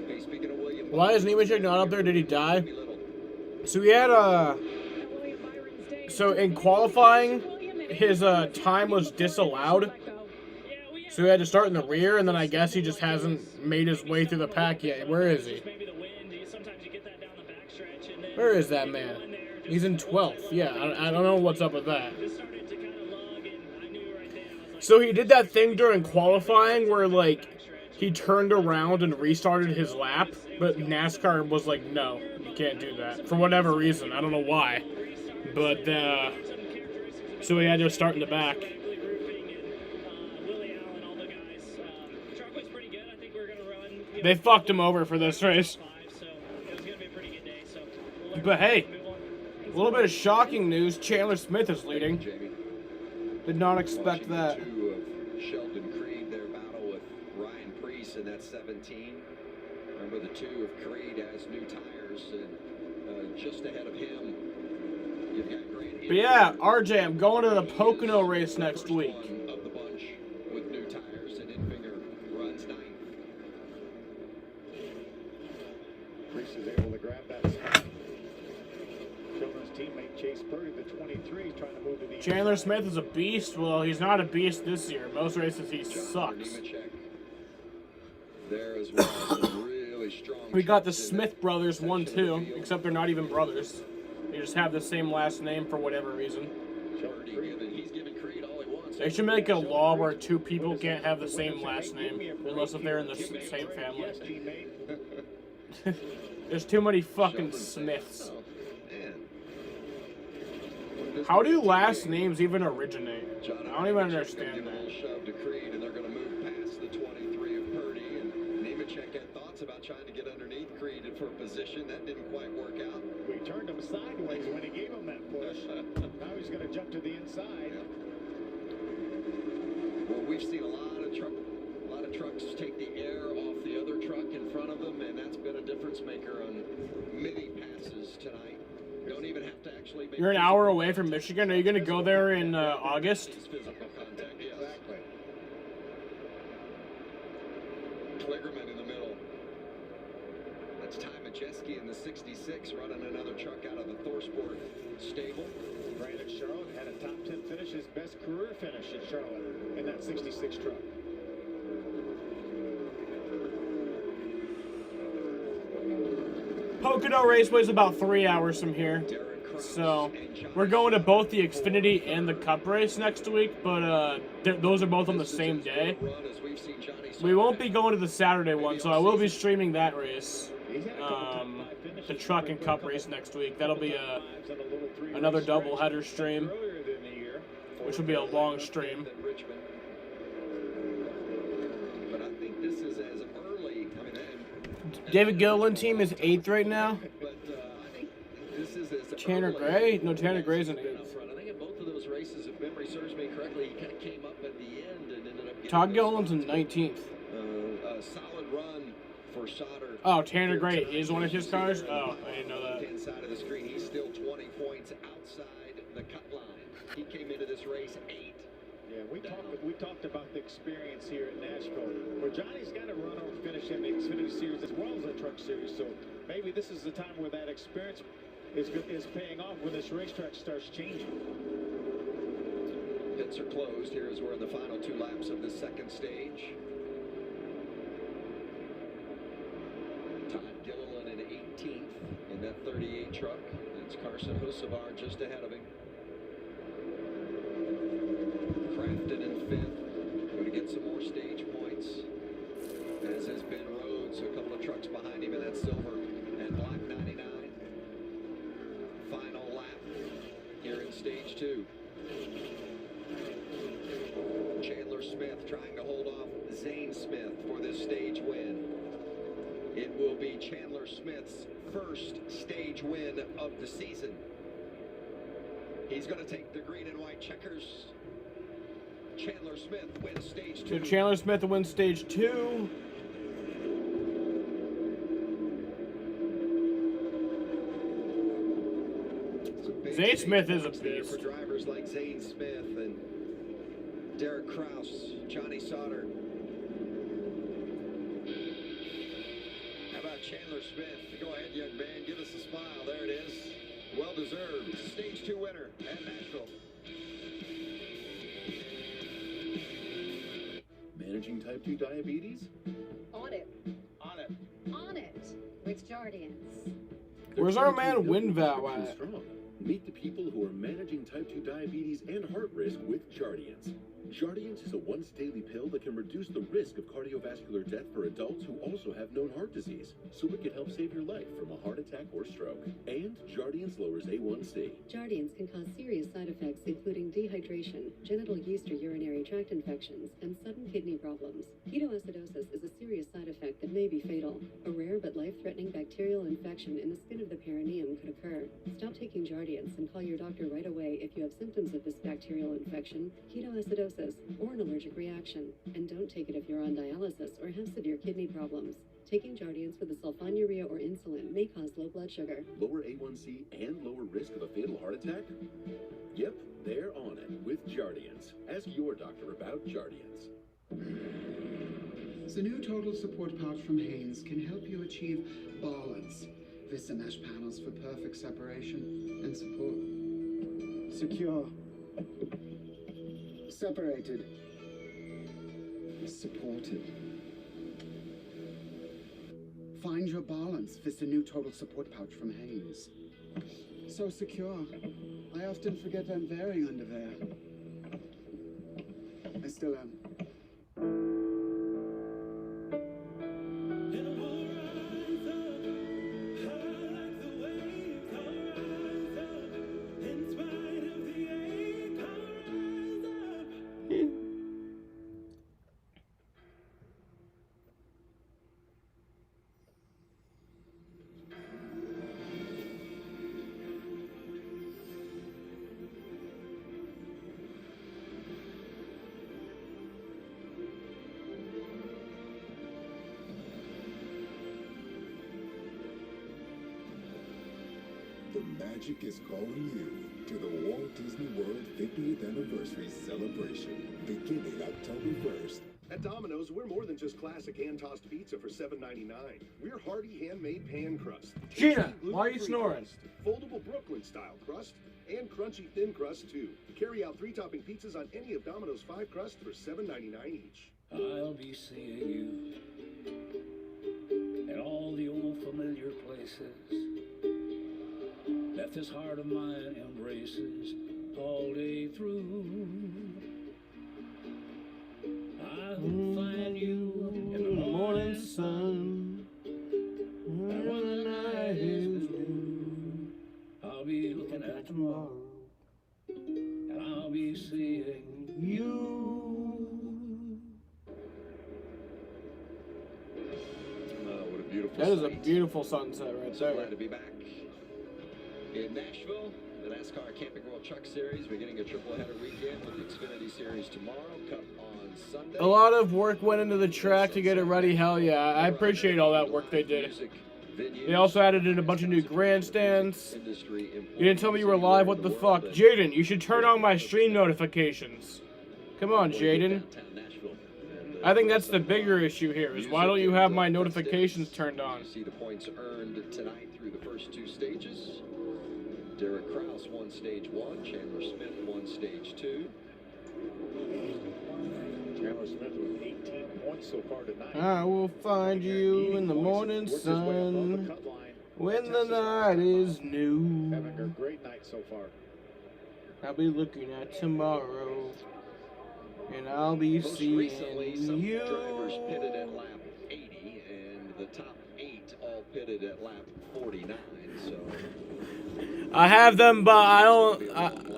Hey, speaking of William, why is Nemechek not up there? Did he die? So he had so in qualifying, his time was disallowed. So he had to start in the rear, and then I guess he just hasn't made his way through the pack yet. Where is he? Where is that man? He's in 12th. Yeah, I don't know what's up with that. So he did that thing during qualifying where, like, he turned around and restarted his lap, but NASCAR was like, no, you can't do that. For whatever reason. I don't know why. But, so he had to start in the back. They fucked him over for this race. But hey, a little bit of shocking news. Chandler Smith is leading. Did not expect that. Sheldon Creed, their battle with Ryan Preece in that 17. Remember, the 2 of Creed has new tires, and just ahead of him, you've got Grant. But yeah, RJ, I'm going to the Pocono race next week. Of the bunch with new tires, and Infinger runs 9th. Preece is able to grab that. Children's teammate Chase Purdy, the 23, trying to move to the Chandler Smith is a beast. Well, he's not a beast this year. Most races he sucks. There as well, some really strong. We got the Smith brothers 1-2, except they're not even brothers. They just have the same last name for whatever reason. They should make a law where 2 people can't have the same last name, unless if they're in the same family. There's too many fucking Smiths. How do last names even originate? I don't even understand that. Shove to Creed, and they're going to move past the 23 of Purdy. And Nemechek had thoughts about trying to get underneath Creed for a position. That didn't quite work out. We turned him sideways when he gave him that push. Now he's going to jump to the inside. Well, we've seen a lot of trucks take the air off the other truck in front of them, and that's been a difference maker on many passes tonight. Don't even have to actually make. You're an hour away from Michigan. Are you going to go there in August? Physical contact, yes. Exactly. Kligerman in the middle. That's Ty Majeski in the 66, running another truck out of the Thorsport stable. Brandon Charlotte had a top 10 finish, his best career finish in Charlotte in that 66 truck. Pocono Raceway is about 3 hours from here. So, we're going to both the Xfinity and the Cup race next week, but those are both on the same day. We won't be going to the Saturday one, so I will be streaming that race. The truck and Cup race next week. That'll be another doubleheader stream, which will be a long stream. But I think this is as early. David Gilliland team is 8th right now. But I think this is as Tanner Gray? No, Tanner Gray's in 8th. I think in both of those races, if memory serves me correctly, he kind of came up at the end and ended up getting Todd Gilliland's in 19th. A solid run for Sauter. Oh, Tanner Gray is one of his cars? Oh, I didn't know that. Left-hand side of the screen, he's still 20 points outside the cut line. He came into this race 8. Yeah, we talked about the experience here at Nashville, where Johnny's got to run or finish in the Xfinity Series as well as the Truck Series. So maybe this is the time where that experience is paying off when this racetrack starts changing. Pits are closed here as we're in the final 2 laps of the second stage. Todd Gilliland in 18th in that 38 truck. It's Carson Hocevar just ahead of him. Crafton in 5th. Going to get some more stage points, as has Ben Rhodes, a couple of trucks behind him in that silver and black 99. Final lap here in stage 2. Chandler Smith trying to hold off Zane Smith for this stage win. It will be Chandler Smith's first stage win of the season. He's going to take the green and white checkers. Chandler Smith wins stage 2. So Chandler Smith wins stage 2. Zane Smith is a beast. For drivers like Zane Smith and Derek Kraus, Johnny Sauter. How about Chandler Smith? Go ahead, young man, give us a smile. There it is. Well deserved. Stage 2 winner at Nashville. Managing type 2 diabetes? On it. On it. On it. With Jardians. Where's our man WinVow at? Meet the people who are managing type 2 diabetes and heart risk with Jardians. Jardians is a once daily pill that can reduce the risk of cardiovascular death for adults who also have known heart disease, so it can help save your life from a heart attack or stroke. And Jardians lowers A1C. Jardians can cause serious side effects including dehydration, genital yeast or urinary tract infections, and sudden kidney problems. Ketoacidosis is a serious side effect that may be fatal. A rare but life-threatening bacterial infection in the skin of the perineum could occur. Stop taking Jardians and call your doctor right away if you have symptoms of this bacterial infection, ketoacidosis, or an allergic reaction. And don't take it if you're on dialysis or have severe kidney problems. Taking Jardians with a sulfonylurea or insulin may cause low blood sugar. Lower A1C and lower risk of a fatal heart attack? Yep, they're on it with Jardians. Ask your doctor about Jardians. The new total support pouch from Hanes can help you achieve balance. Vista mesh panels for perfect separation and support. Secure. Separated. Supported. Find your balance with the new total support pouch from Hanes. So secure. I often forget I'm wearing underwear. I still am. The magic is calling you to the Walt Disney World 50th Anniversary Celebration, beginning October 1st. At Domino's, we're more than just classic hand-tossed pizza for $7.99. We're hearty handmade pan crust. Gina, why are you snoring? Crust, foldable Brooklyn-style crust, and crunchy thin crust, too. Carry out 3-topping pizzas on any of Domino's 5 crusts for $7.99 each. I'll be seeing you in all the old familiar places that this heart of mine embraces all day through. I will find you in the morning sun, and when the night is blue, I'll be looking at tomorrow, and I'll be seeing you. What a beautiful That is a sight. beautiful sunset right So there. glad to be back in Nashville. The NASCAR Camping World Truck Series beginning a triple header weekend with the Xfinity Series tomorrow, Cup on Sunday. A lot of work went into the track to get it ready. Hell yeah, I appreciate all that work they did. They also added in a bunch of new grandstands. You didn't tell me you were live, what the fuck? Jaden, you should turn on my stream notifications. Come on, Jaden. I think that's the bigger issue here, is why don't you have my notifications turned on? See the points earned tonight through the first 2 stages. Derek Kraus won stage 1, Chandler Smith won stage 2. Chandler Smith with 18 points so far tonight. I will find you in the morning sun when the night is new. Having a great night so far. I'll be looking at tomorrow, and I'll be Most seeing recently, some you. drivers pitted at lap 80, and the top 8 all pitted at lap 49. So I have them, but I don't.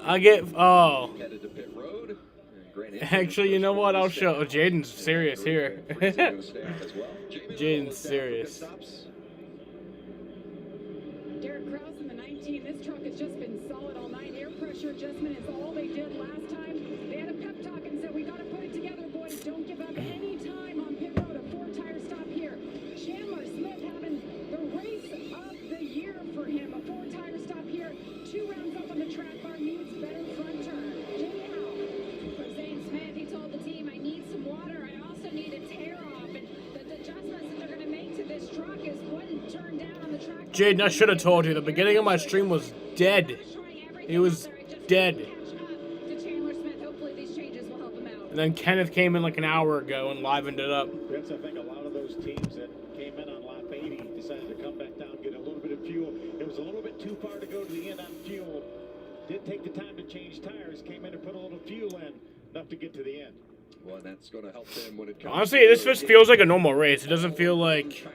I get. Oh. headed to pit road. Actually, you know what? I'll show. Jaden's serious here. Jaden's Jaden's serious. Derek Krause in the 19. This truck has just been solid all night. Air pressure adjustment is all they did last time. They had a pep talk and said, we got to put it together, boys. Don't give up any time on pit road. A 4-tire stop here. Chandler Smith having the race of the year for him. A 4-tire stop here. 2 rounds up on the track bar. Needs better front turn. Jamie Howe. For Zane Smith, he told the team, I need some water. I also need a tear off. And the adjustments that they're going to make to this truck is one turn down on the track. Jaden, I should have told you. The beginning of my stream was dead. It was dead. And then Kenneth came in like an hour ago and livened it up. Vince, I think a lot of those teams that came in on lap 80 decided to come back down, get a little bit of fuel. It was a little bit too far to go to the end on fuel. Didn't take the time to change tires. Came in and put a little fuel in, enough to get to the end. Well, that's going to help them when it comes. Honestly, this just feels like a normal race. It doesn't feel like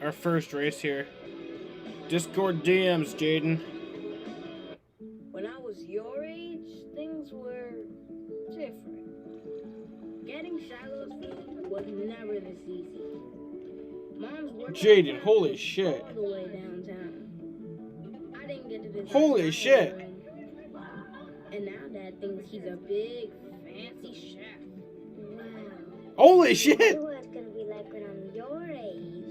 our first race here. Discord DMs, Jaden. When I was your age, things were different. Getting Shiloh's food was never this easy. Mom's working Jaden, holy shit. all the way downtown. I didn't get to this. Holy shit. And now Dad thinks he's a big, fancy chef. Wow. Holy shit. I wonder what it's gonna be like when I'm your age.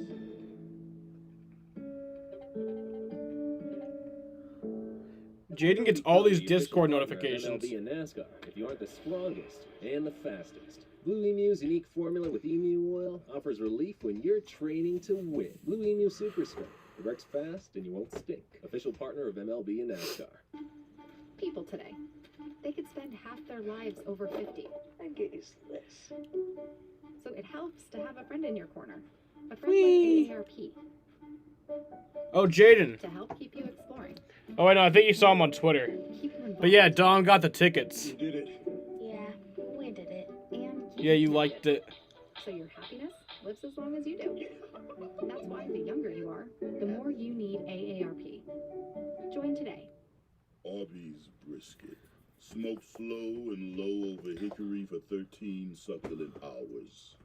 Jaden gets all these Discord notifications. MLB and NASCAR, if you aren't the strongest and the fastest. Blue Emu's unique formula with emu oil offers relief when you're training to win. Blue Emu Super Strength. It works fast and you won't stink. Official partner of MLB and NASCAR. People today, they could spend half their lives over 50. I'm useless. So it helps to have a friend in your corner. A friend like AARP. Oh, Jaden. To help keep you exploring. Oh, I know. I think you saw him on Twitter. But yeah, Don got the tickets. You did it. Yeah, we did it. And Yeah, you liked it. so your happiness lives as long as you do. That's why the younger you are, the more you need AARP. Join today. Arby's brisket. Smoked slow and low over hickory for 13 succulent hours.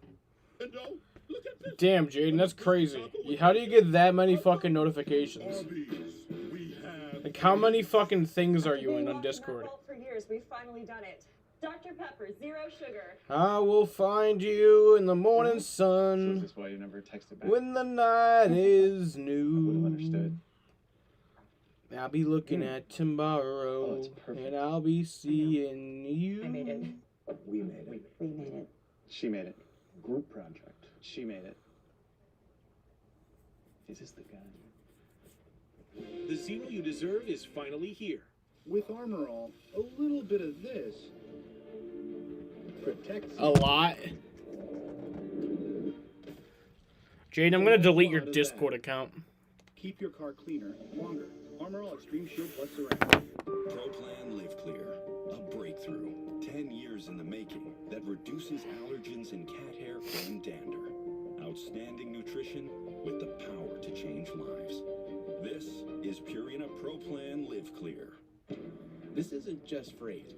And oh, look at this. Damn, Jaden, that's crazy. How do you get that many fucking notifications? Like, how many fucking things are you in on Discord? For years, we've finally done it. Dr. Pepper, 0 sugar. I will find you in the morning sun. So is this why you never texted back? When the night is new. I would have understood. I'll be looking at tomorrow, and I'll be seeing you. I made it. We made it. We made it. She made it. Group project. She made it. Is this the guy? The zero you deserve is finally here. With Armor All, a little bit of this protects A lot. Jaden, I'm gonna delete your Discord account. Keep your car cleaner longer. Armor All Extreme Shield Plus Ceramic. ProPlan Live Clear, a breakthrough. 10 years in the making that reduces allergens in cat hair and dander. Outstanding nutrition with the power to change lives. This is Purina ProPlan Live Clear. This isn't just freight.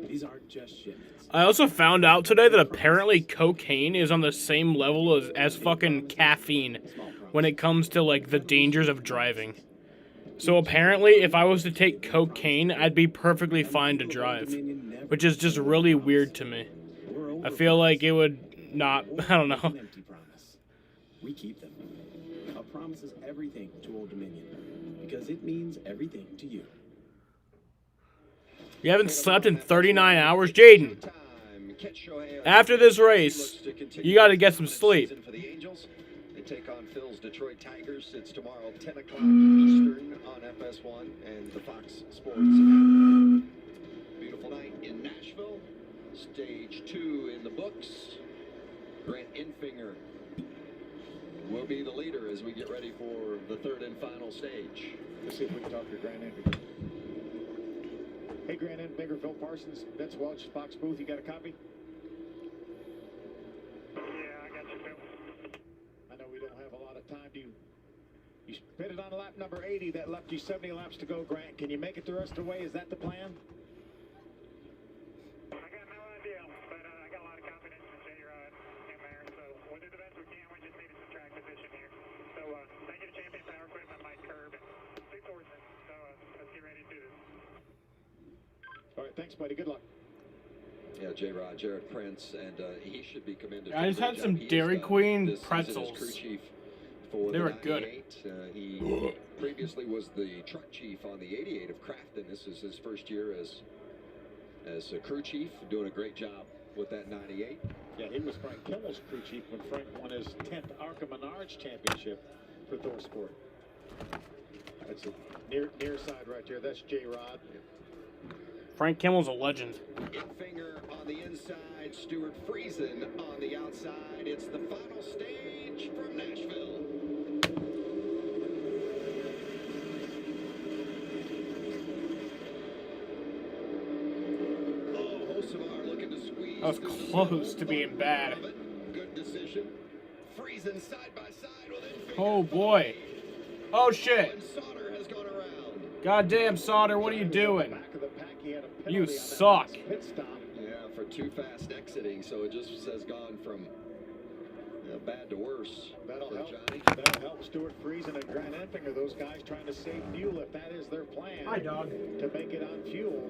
These aren't just shipments. I also found out today that apparently cocaine is on the same level as fucking caffeine when it comes to, like, the dangers of driving. So apparently, if I was to take cocaine, I'd be perfectly fine to drive, which is just really weird to me. I feel like it would not, I don't know. We keep them. A promise is everything to Old Dominion because it means everything to you. You haven't slept in 39 hours? Jaden, after this race, you gotta get some sleep. They take on Phil's Detroit Tigers. It's tomorrow, 10 o'clock Eastern on FS1 and the Fox Sports app. Beautiful night in Nashville. Stage 2 in the books. Grant Infinger will be the leader as we get ready for the third and final stage. Let's see if we can talk to Grant Infinger. Hey, Grant Infinger, Phil Parsons, Vince Welch, Fox Booth. You got a copy? We don't have a lot of time. You spit it on lap number 80. That left you 70 laps to go, Grant. Can you make it the rest of the way? Is that the plan? I got no idea, but I got a lot of confidence in J-Rod in there. So we'll do the best we can. We just needed some track position here. So thank you to Thanks, buddy. Good luck. Yeah, J-Rod, Jared Prince, and he should be commended. I just had some Dairy Queen pretzels. They were good. He previously was the truck chief on the 88 of Crafton. This is his first year as a crew chief, doing a great job with that 98. Yeah, he was Frank Kimmel's crew chief when Frank won his 10th ARCA Menards championship for Thor Sport. That's a near side right there. That's J-Rod. Frank Kimmel's a legend. Finger on the inside, Stuart Friesen on the outside. It's the final stage from Nashville. Oh, Hocevar looking to squeeze. That was close to being bad. Good decision. Friesen side by side with Infinger. Oh boy. Oh shit. And Sauter has gone around. Goddamn Sauter, what are you doing? You suck. Yeah, for too fast exiting, so it just has gone from bad to worse. That'll for help. Johnny. That'll help Stuart Friesen and Grant Enfinger. Those guys trying to save fuel, if that is their plan. Hi, dog. To make it on fuel.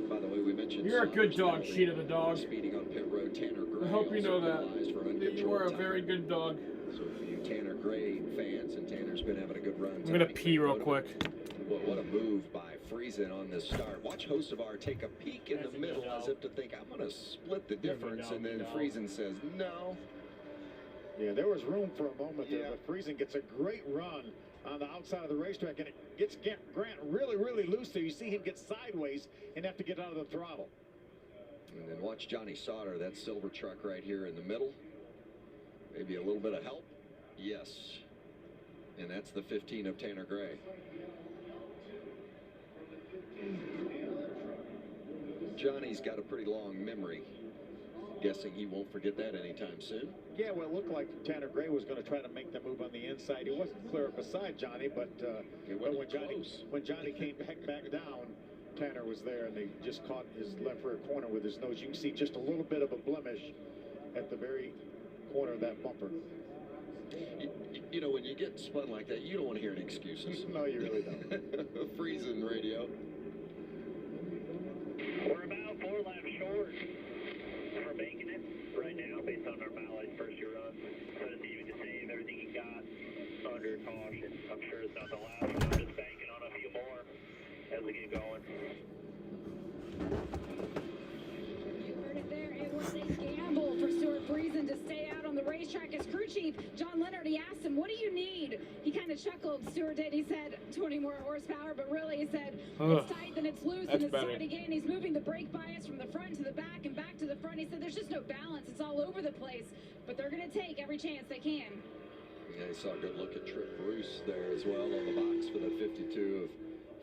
By the way, we mentioned You're a good dog, Sheet of the dog. Speeding on pit road, Tanner Gray. I hope you know that. You are a time. very good dog. So for you Tanner Gray fans, and Tanner's been having a good run. I'm gonna pee real quick. What a move by Friesen on this start. Watch Hocevar take a peek in the middle as if to think, I'm going to split the difference, and then Friesen says, no. Yeah, there was room for a moment there, but Friesen gets a great run on the outside of the racetrack, and it gets Grant really, really loose there. You see him get sideways and have to get out of the throttle. And then watch Johnny Sauter, that silver truck right here in the middle. Maybe a little bit of help. Yes. And that's the 15 of Tanner Gray. Johnny's got a pretty long memory. Guessing he won't forget that anytime soon. Yeah, well, it looked like Tanner Gray was going to try to make the move on the inside. He wasn't clear up beside Johnny, but when Johnny came back down, Tanner was there, and they just caught his left rear corner with his nose. You can see just a little bit of a blemish at the very corner of that bumper. You know, when you get spun like that, you don't want to hear any excuses. No, you really don't. Freezing radio. We're about 4 laps short. We're making it right now based on our mileage first year run. Trying to see if you can save everything you got under caution. I'm sure it's not the last one. I'm just banking on a few more as we get going. You heard it there. It was a gamble for Stuart Friesen to stay out on the racetrack as crew chief. John Leonard, he asked him, what do you need? He kind of chuckled. Stuart did. He said 20 more horsepower, but really he said it's tight, then it's loose, and it's tight again. He's moving the brake bias from the front to the back and back to the front. He said there's just no balance. It's all over the place, but they're going to take every chance they can. Yeah, you saw a good look at Trip Bruce there as well on the box for the 52 of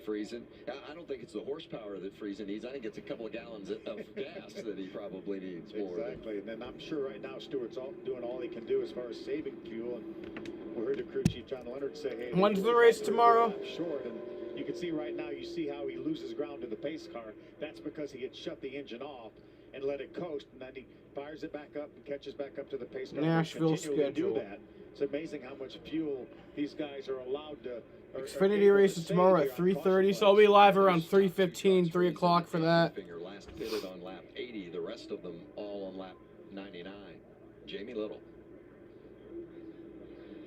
Friesen. I don't think it's the horsepower that Friesen needs. I think it's a couple of gallons of gas that he probably needs more. Exactly, and then I'm sure right now Stuart's doing all he can do as far as saving fuel. And we heard the crew chief John Leonard say, "Hey, when's the race tomorrow?" Short, and you can see right now. You see how he loses ground to the pace car. That's because he had shut the engine off and let it coast, and then he fires it back up and catches back up to the pace car. Nashville schedule. Do schedule. that. It's amazing how much fuel these guys are allowed to. Xfinity races tomorrow at 3:30, so I'll be live around 3:15, 3 o'clock for that. Last pitted on lap 80, the rest of them all on lap 99. Jamie Little.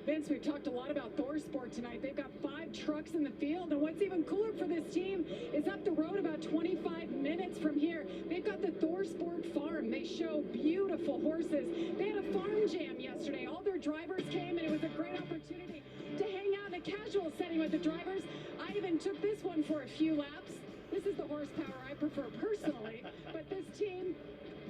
Vince, we've talked a lot about Thor Sport tonight. They've got 5 trucks in the field, and what's even cooler for this team is up the road about 25 minutes from here. They've got the Thor Sport Farm. They show beautiful horses. They had a farm jam yesterday. All their drivers came, and it was a great opportunity to hang out in a casual setting with the drivers. I even took this one for a few laps. This is the horsepower I prefer personally, but this team,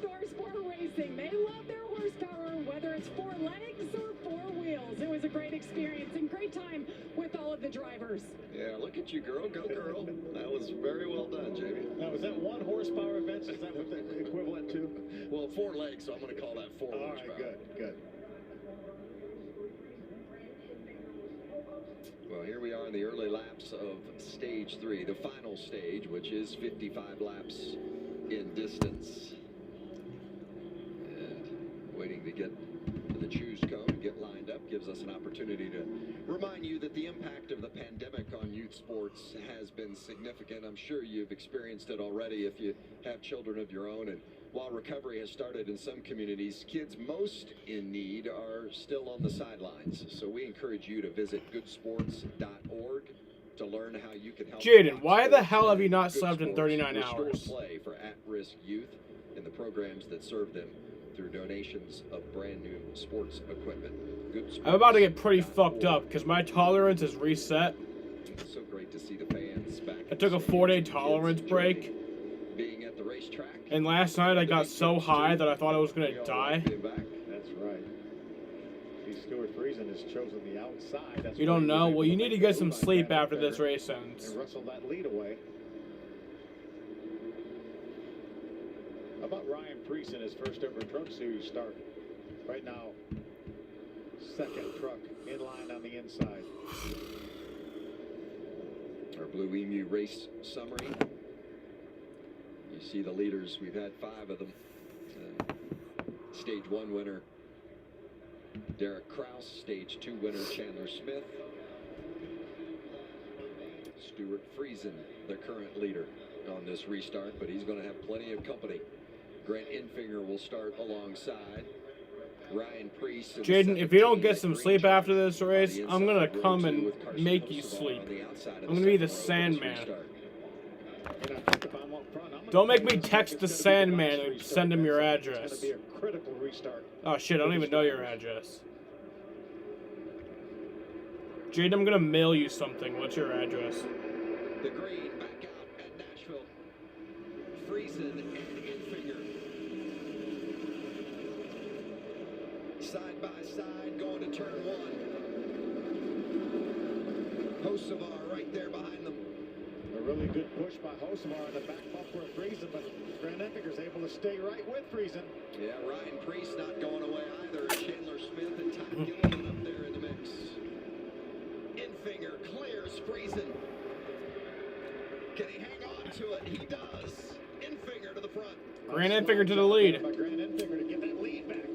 Thor Sport Racing, they love their horsepower, whether it's 4 legs or 4 wheels. It was a great experience and great time with all of the drivers. Yeah, look at you, girl. Go, girl. That was very well done, Jamie. Now, was that 1 horsepower, Vince? Is that what the equivalent to? Well, 4 legs, so I'm going to call that 4 horsepower. All right, good, good. Well, here we are in the early laps of stage 3, the final stage, which is 55 laps in distance. And waiting to get to the choose cone. get lined up gives us an opportunity to remind you that the impact of the pandemic on youth sports has been significant. I'm sure you've experienced it already if you have children of your own. And while recovery has started in some communities, kids most in need are still on the sidelines. So we encourage you to visit goodsports.org to learn how you can help. Jaden, why the hell have you not slept in 39 hours? Play for at-risk youth and the programs that serve them through donations of brand new sports equipment. I'm about to get pretty fucked up because my tolerance is reset. So great to see the fans back. I took a 4-day tolerance break. Being at the racetrack. And last night I got so high that I thought I was gonna die. That's right. Stuart Friesen has chosen the outside. That's you don't know? Well, you need to get some sleep after this race ends. And wrestle that lead away. How about Ryan Preece in his first ever Truck Series start? Right now, second truck in line on the inside. Our Blue Emu race summary. You see the leaders. We've had 5 of them. Stage 1 winner Derek Kraus, Stage 2 winner Chandler Smith, Stuart Friesen, the current leader on this restart, but he's going to have plenty of company. Grant Enfinger will start alongside Ryan Preece. Jaden, if you don't get some sleep after this race, I'm going to come and make you sleep. I'm going to be the Sandman. Don't make me text the Sandman and send him your address. Oh shit, I don't even know your address. Jaden, I'm gonna mail you something. What's your address? The green back out at Nashville. Friesen and Enfinger. Side by side going to turn 1. Hocevar right there behind them. A really good push by Hocevar in the back bumper of Friesen, but Grant Enfinger's able to stay right with Friesen. Yeah, Ryan Preece not going away either. Chandler Smith and Todd Gilligan up there in the mix. Enfinger clears Friesen. Can he hang on to it? He does. Enfinger to the front. Grant Enfinger to the lead. By Grant Enfinger to get that lead back.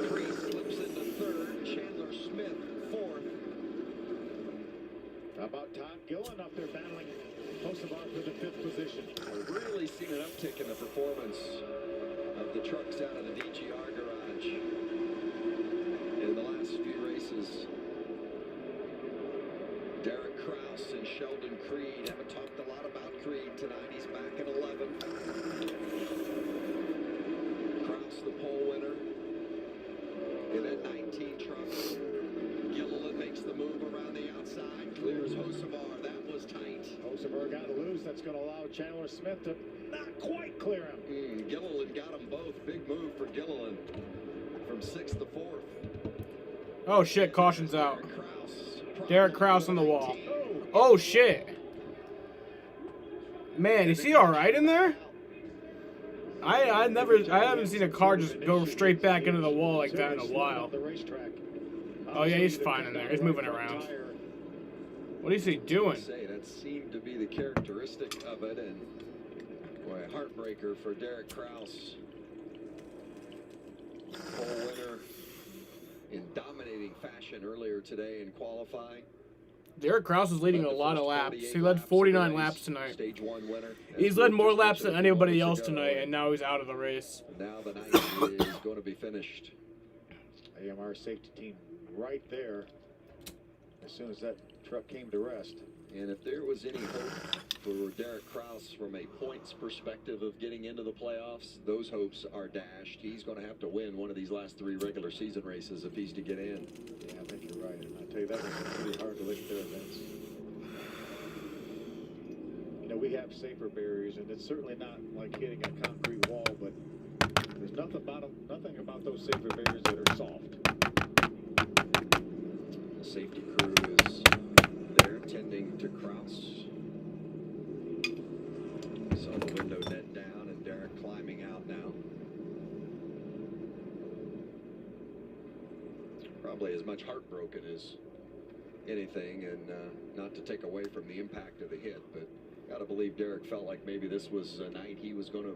Preece slips into 3rd. Chandler Smith 4th. How about Todd Gillen up there battling Hocevar for the 5th position? We've really seen an uptick in the performance of the trucks out of the DGR garage in the last few races. Derek Kraus and Sheldon Creed. Haven't talked a lot about Creed tonight. He's back in 11th. Kraus the pole winner in that 19 trucks. Gilliland makes the move around the outside, clears Hocevar. That was tight. Hocevar got loose. That's going to allow Chandler Smith to not quite clear him. Gilliland got them both. Big move for Gilliland from 6th to 4th. Oh shit, caution's out. Derek Kraus on the wall. Oh shit. Man, is he alright in there? I haven't seen a car just go straight back into the wall like that in a while. Oh yeah, he's fine in there. He's moving around. What is he doing? That seemed to be the characteristic of it, and boy, a heartbreaker for Derek Kraus. Pole winner in dominating fashion earlier today in qualifying. Derek Kraus is leading a lot of laps. He led 49 laps tonight. He's led more laps than anybody else tonight, and now he's out of the race. Now the night is going to be finished. AMR safety team right there as soon as that truck came to rest. And if there was any hope for Derek Kraus from a points perspective of getting into the playoffs, those hopes are dashed. He's going to have to win one of these last 3 regular season races if he's to get in. Yeah, I think you're right. And I tell you, that was pretty hard to lift their events. You know, we have safer barriers, and it's certainly not like hitting a concrete wall, but there's nothing about those safer barriers that are soft. The safety crew is there tending to Kraus. Saw the window net down and Derek climbing out now. Probably as much heartbroken as anything, and not to take away from the impact of the hit, but gotta believe Derek felt like maybe this was a night he was going to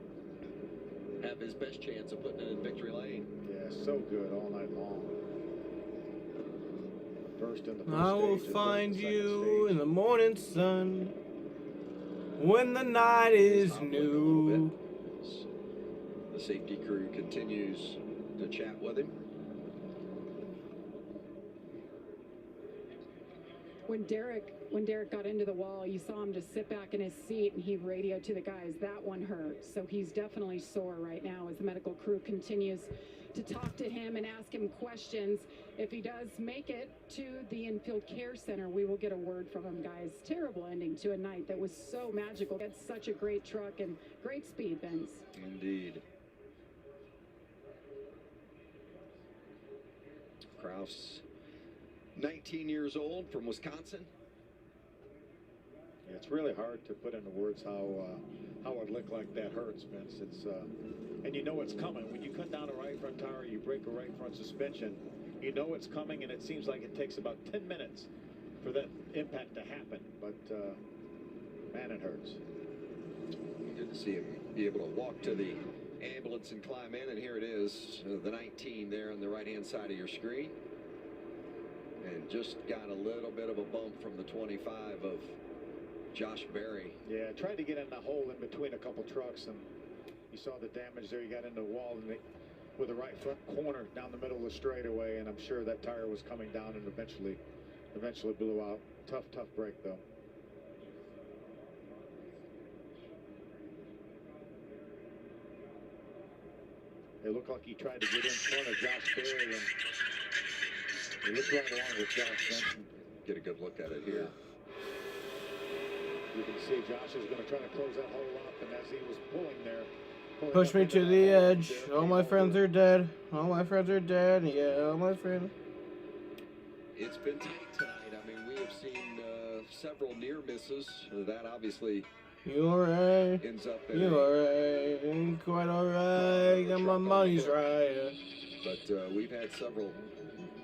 have his best chance of putting it in victory lane. Yeah, so good all night long. First in the first I will stage, find and then the you in the morning sun when the night is new. The safety crew continues to chat with him. When Derek got into the wall, you saw him just sit back in his seat and he radioed to the guys, that one hurt. So he's definitely sore right now as the medical crew continues to talk to him and ask him questions. If he does make it to the infield care center, we will get a word from him, guys. Terrible ending to a night that was so magical. It's such a great truck and great speed, Vince. Indeed. Kraus, 19 years old, from Wisconsin. Yeah, it's really hard to put into words how a lick like that hurts, Vince. It's and you know it's coming. When you cut down a right front tire, you break a right front suspension, you know it's coming, and it seems like it takes about 10 minutes for that impact to happen. But man, it hurts. Good to see him be able to walk to the ambulance and climb in, and here it is, the 19 there on the right-hand side of your screen. And just got a little bit of a bump from the 25 of Josh Berry. Yeah, tried to get in the hole in between a couple trucks, and you saw the damage there. You got into the wall and with the right front corner down the middle of the straightaway, and I'm sure that tire was coming down and eventually blew out. Tough break, though. It looked like he tried to get in front of Josh Berry, and he looked right along with Josh Benson. Get a good look at it here. You can see Josh is going to try to close that hole up, and as he was pulling there, Push me to the edge. All my friends are dead. All my friends are dead. Yeah, all my friends. It's been tight tonight. I mean, we have seen several near misses. That obviously You alright? ends up in You alright? Quite alright. Got my money's right. But we've had several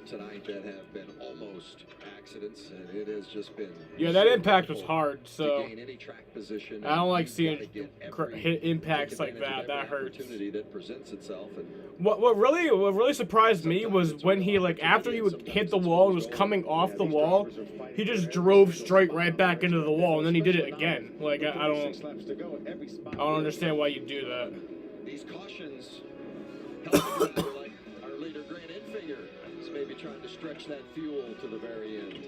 tonight that have been almost accidents, and it has just been. Yeah, that impact was hard. So to gain any track position, I don't like you've seeing gotta get hit impacts take like that. advantage of That every hurts. opportunity that presents itself. And What really surprised me was when he, like, after he would hit the wall and was coming off the wall, he just drove straight right back into the wall, and then he did it again. Like, I don't understand why you do that. these cautions help a guy like our leader Grant Enfinger is maybe trying to stretch that fuel to the very end.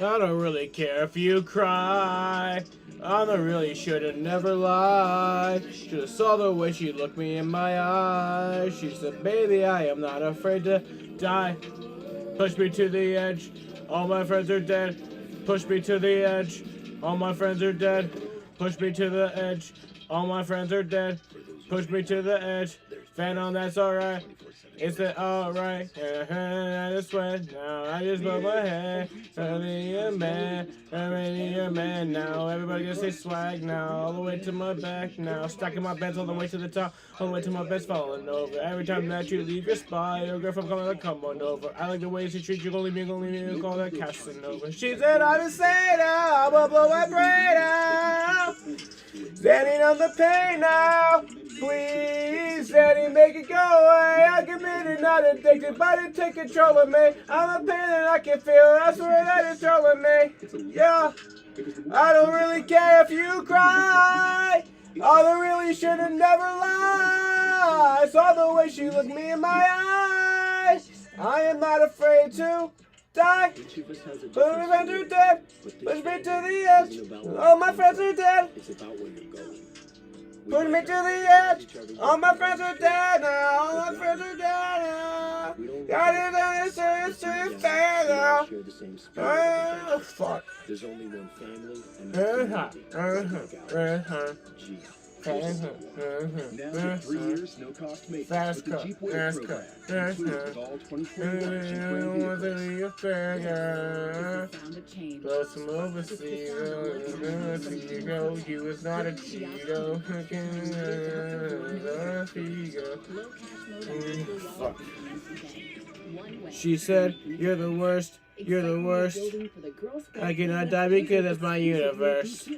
I don't really care if you cry. I don't really should've never lied. Should've saw the way she looked me in my eyes. She said, baby, I am not afraid to die. Push me to the edge. All my friends are dead. Push me to the edge. All my friends are dead. Push me to the edge. All my friends are dead. Push me to the edge. Phantom, that's alright. Is it alright? I just sweat now. I just blow my head. I'm a man now. Everybody gonna say swag now. All the way to my back now. Stacking my beds all the way to the top. All the way to my bed's falling over. Every time that you leave your spot, your girlfriend coming to come on over. I like the way she treats you. Gonna leave me, call that Casanova. She said, I'm insane now. I'm gonna blow my brain out. Standing on the pain now. Please, Daddy, make it go away. I committed, not addicted, but it take control of me. I'm a pain that I can feel. I swear that it's controlling me. Yeah, I don't really care if you cry. I really should have never lied. I saw the way she looked me in my eyes. I am not afraid to die. But my friends are dead. Push me to the edge. All my friends are dead. Push me to the edge. All my friends are dead now. All my friends are dead now. Got it on the serious fair now. Oh, fuck. There's only one family Now get 3 years, no cost maintenance with the Jeep Wave program. Included with all 24 Blow some overseas, go. You is not a Cheeto. Fuck. She said, you're the worst. You're the worst. I cannot die because that's my universe.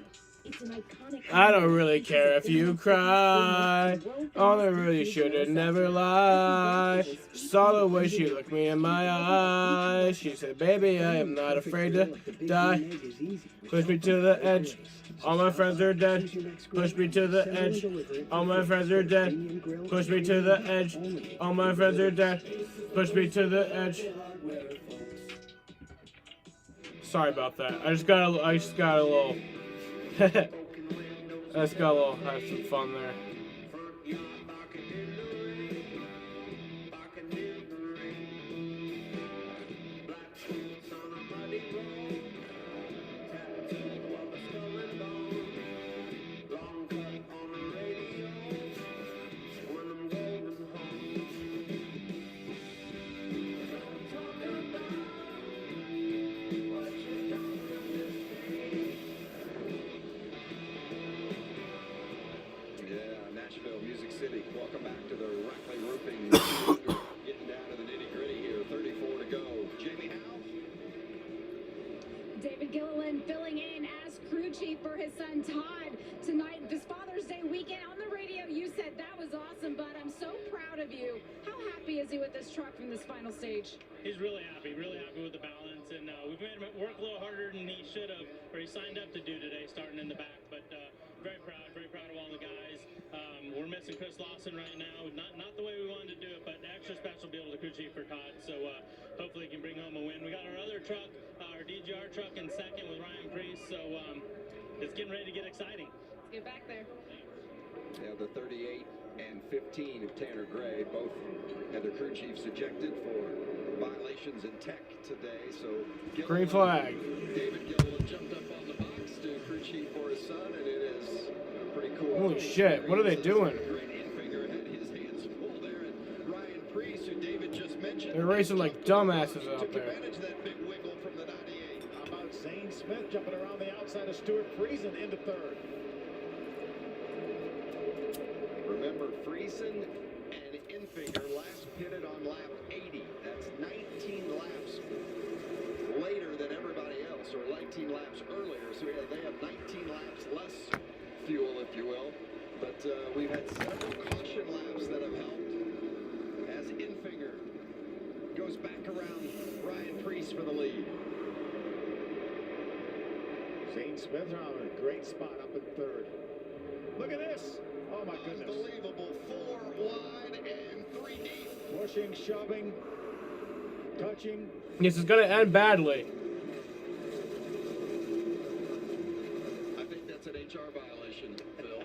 I don't really care if you cry. Although really should've never lie. Saw the way she looked me in my eyes. She said, baby, I am not afraid to die. Push me to the edge. All my friends are dead. Push me to the edge. All my friends are dead. Push me to the edge. All my friends are dead. Push me to the edge. Sorry about that. I just got a little. I just got a little. Have some fun there. Nashville, Music City. Welcome back to the Rackley Roofing. Getting down to the nitty-gritty here. 34 to go. Jamie Howe. David Gilliland filling in as crew chief for his son Todd tonight. This Father's Day weekend on the radio, you said that was awesome, but I'm so proud of you. How happy is he with this truck from this final stage? He's really happy with the balance, and we've made him work a little harder than he should have, or he signed up to do today, starting in the back. But very proud of all the guys. We're missing Chris Lawson right now. Not the way we wanted to do it, but extra special to be able to crew chief for Todd. So hopefully he can bring home a win. We got our other truck, our DGR truck in second with Ryan Priest. So it's getting ready to get exciting. Let's get back there. Yeah, the 38 and 15 of Tanner Gray both had their crew chiefs ejected for violations in tech today. So Green flag. David Gilliland jumped up on the box to crew chief for his son, and it is pretty cool. Holy shit! What are they doing? They're racing like dumbasses out there. How about Zane Smith jumping around the outside of Stuart Friesen into third? Remember, Friesen and Infinger last pitted on lap 80. That's 19 laps later than everybody else, or 19 laps earlier. So yeah, they have 19 laps less fuel, if you will. But we've had several caution laps that have helped as Infinger goes back around Ryan Priest for the lead. Zane Smith on a great spot up in third. Look at this. Oh, my goodness. Unbelievable. 4 wide and 3 deep. Pushing, shoving, touching. This is going to end badly. I think that's an HR violation, Phil.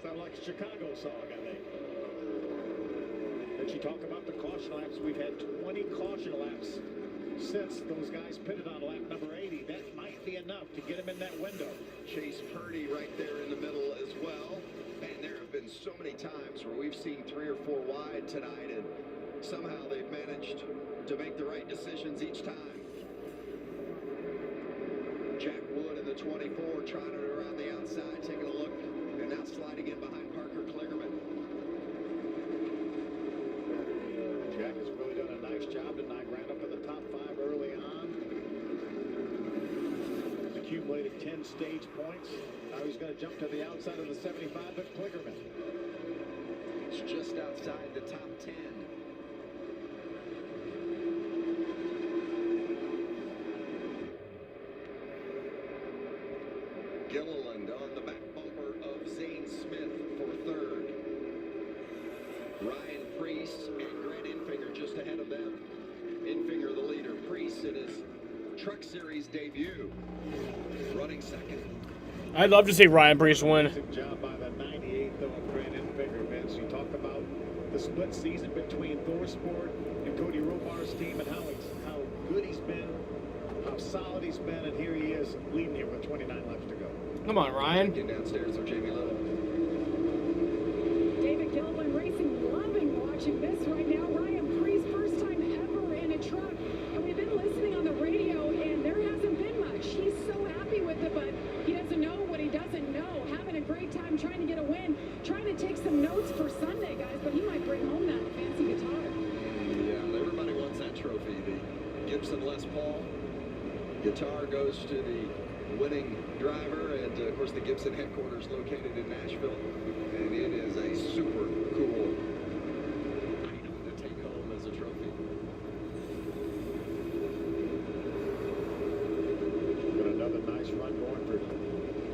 Sounds like a Chicago song, I think. Did you talk about the caution laps? We've had 20 caution laps since those guys pitted on lap number 80. That might be enough to get them in that window. Chase Purdy right there in the middle as well. And there have been so many times where we've seen 3 or 4 wide tonight, and somehow they've managed to make the right decisions each time. Jack Wood in the 24 trotted around the outside, taking a look, and now sliding in behind Parker Kligerman. Jack has really done a nice job tonight, ran up in the top 5 early on. He's accumulated 10 stage points. Now he's going to jump to the outside of the 75 at Kligerman. It's just outside the top 10. Gilliland on the back bumper of Zane Smith for third. Ryan Priest and Grant Infinger just ahead of them. Infinger the leader. Priest in his Truck Series debut, running second. I'd love to see Ryan Priest win. Good job by the 98th of Grant Infinger, Vince. You talk about the split season between Thorsport and Cody Robar's team and how good he's been, how solid he's been, and here he is leading here with 29 laps to go. Come on, Ryan. Get downstairs with Jamie Little. David Gilliland racing, loving watching this right now. Ryan Priest, first time ever in a truck. And we've been listening on the radio, and there hasn't been much. He's so happy with it, but he doesn't know what he doesn't know. Having a great time trying to get a win, trying to take some notes for Sunday, guys, but he might bring home that fancy guitar. Yeah, everybody wants that trophy. Gibson Les Paul. Guitar goes to the winning driver, and of course the Gibson headquarters located in Nashville. And it is a super cool item to take home as a trophy. Got another nice run going for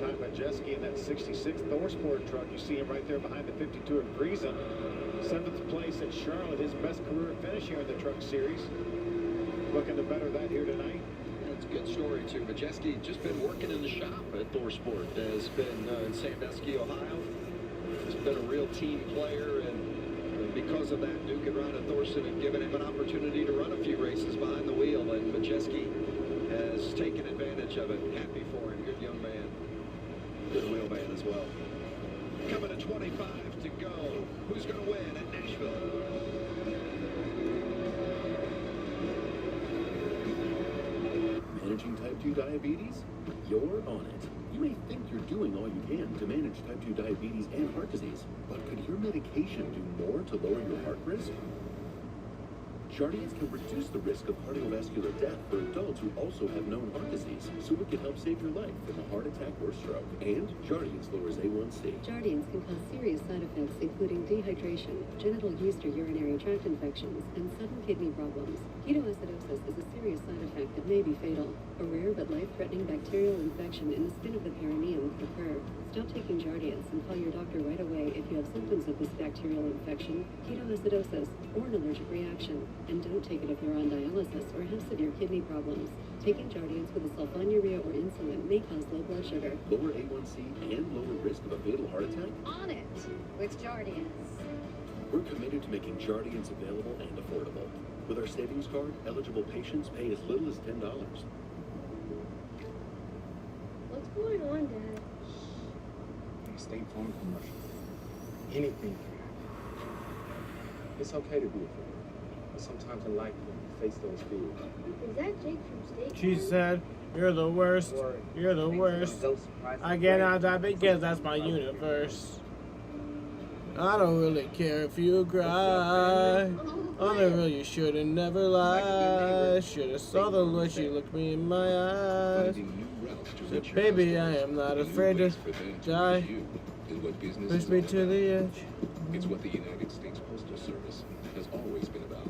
Todd Majeski in that 66 ThorSport truck. You see him right there behind the 52 at Friesen. 7th place at Charlotte, his best career finish here in the Truck Series. Looking to better that here tonight. That's a good story, too. Majeski just been working in the shop at ThorSport. Has been in Sandusky, Ohio. Has been a real team player, and because of that, Duke and Rhonda Thorson have given him an opportunity to run a few races behind the wheel, and Majeski has taken advantage of it. Happy for him. Good young man. Good wheelman as well. Coming to 25 to go. Who's going to win at Nashville? Managing type 2 diabetes? You're on it. You may think you're doing all you can to manage type 2 diabetes and heart disease, but could your medication do more to lower your heart risk? Jardiance can reduce the risk of cardiovascular death for adults who also have known heart disease, so it can help save your life from a heart attack or stroke. And Jardiance lowers A1C. Jardiance can cause serious side effects, including dehydration, genital yeast or urinary tract infections, and sudden kidney problems. Ketoacidosis is a serious side effect that may be fatal. A rare but life-threatening bacterial infection in the skin of the perineum could occur. Stop taking Jardiance and call your doctor right away if you have symptoms of this bacterial infection, ketoacidosis, or an allergic reaction. And don't take it if you're on dialysis or have severe kidney problems. Taking Jardiance with a sulfonylurea or insulin may cause low blood sugar. Lower A1C and lower risk of a fatal heart attack? On it with Jardiance. We're committed to making Jardiance available and affordable. With our savings card, eligible patients pay as little as $10. What's going on, Dad? State Farm commercial. Anything. It's okay to be afraid, but sometimes in life you face those fears. Is that Jake from State She Farm? said, "You're the worst. You're the worst. I get out that because that's my universe. I don't really care if you cry. On the real, you should've never lied. Should've saw the way she looked me in my eyes. Said, baby, I am not afraid to die. Push me to the edge." It's what the United States Postal Service has always been about.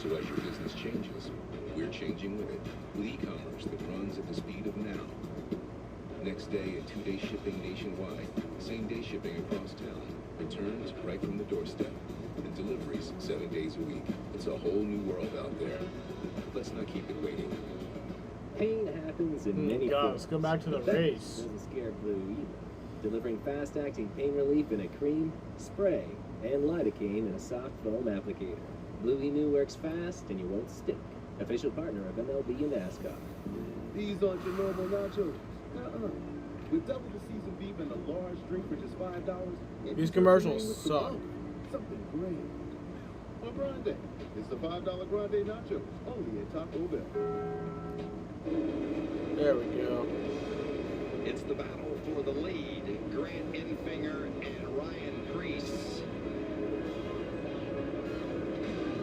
So as your business changes, we're changing with it. With e-commerce that runs at the speed of now. Next day and 2-day shipping nationwide. Same-day shipping across town. Returns right from the doorstep. And deliveries 7 days a week. It's a whole new world out there. Let's not keep it waiting. Pain happens in many God, forms. let's go back to the But that race. doesn't scare Blue either. Delivering fast-acting pain relief in a cream, spray, and lidocaine in a soft foam applicator. Blue Emu works fast and you won't stink. Official partner of MLB and NASCAR. These aren't your normal nachos. With double the seasoned beef and a large drink for just $5. These commercials suck. Something great. Or grande. It's the $5 grande nachos, only at Taco Bell. There we go. It's the battle for the lead. Grant Enfinger and Ryan Preece.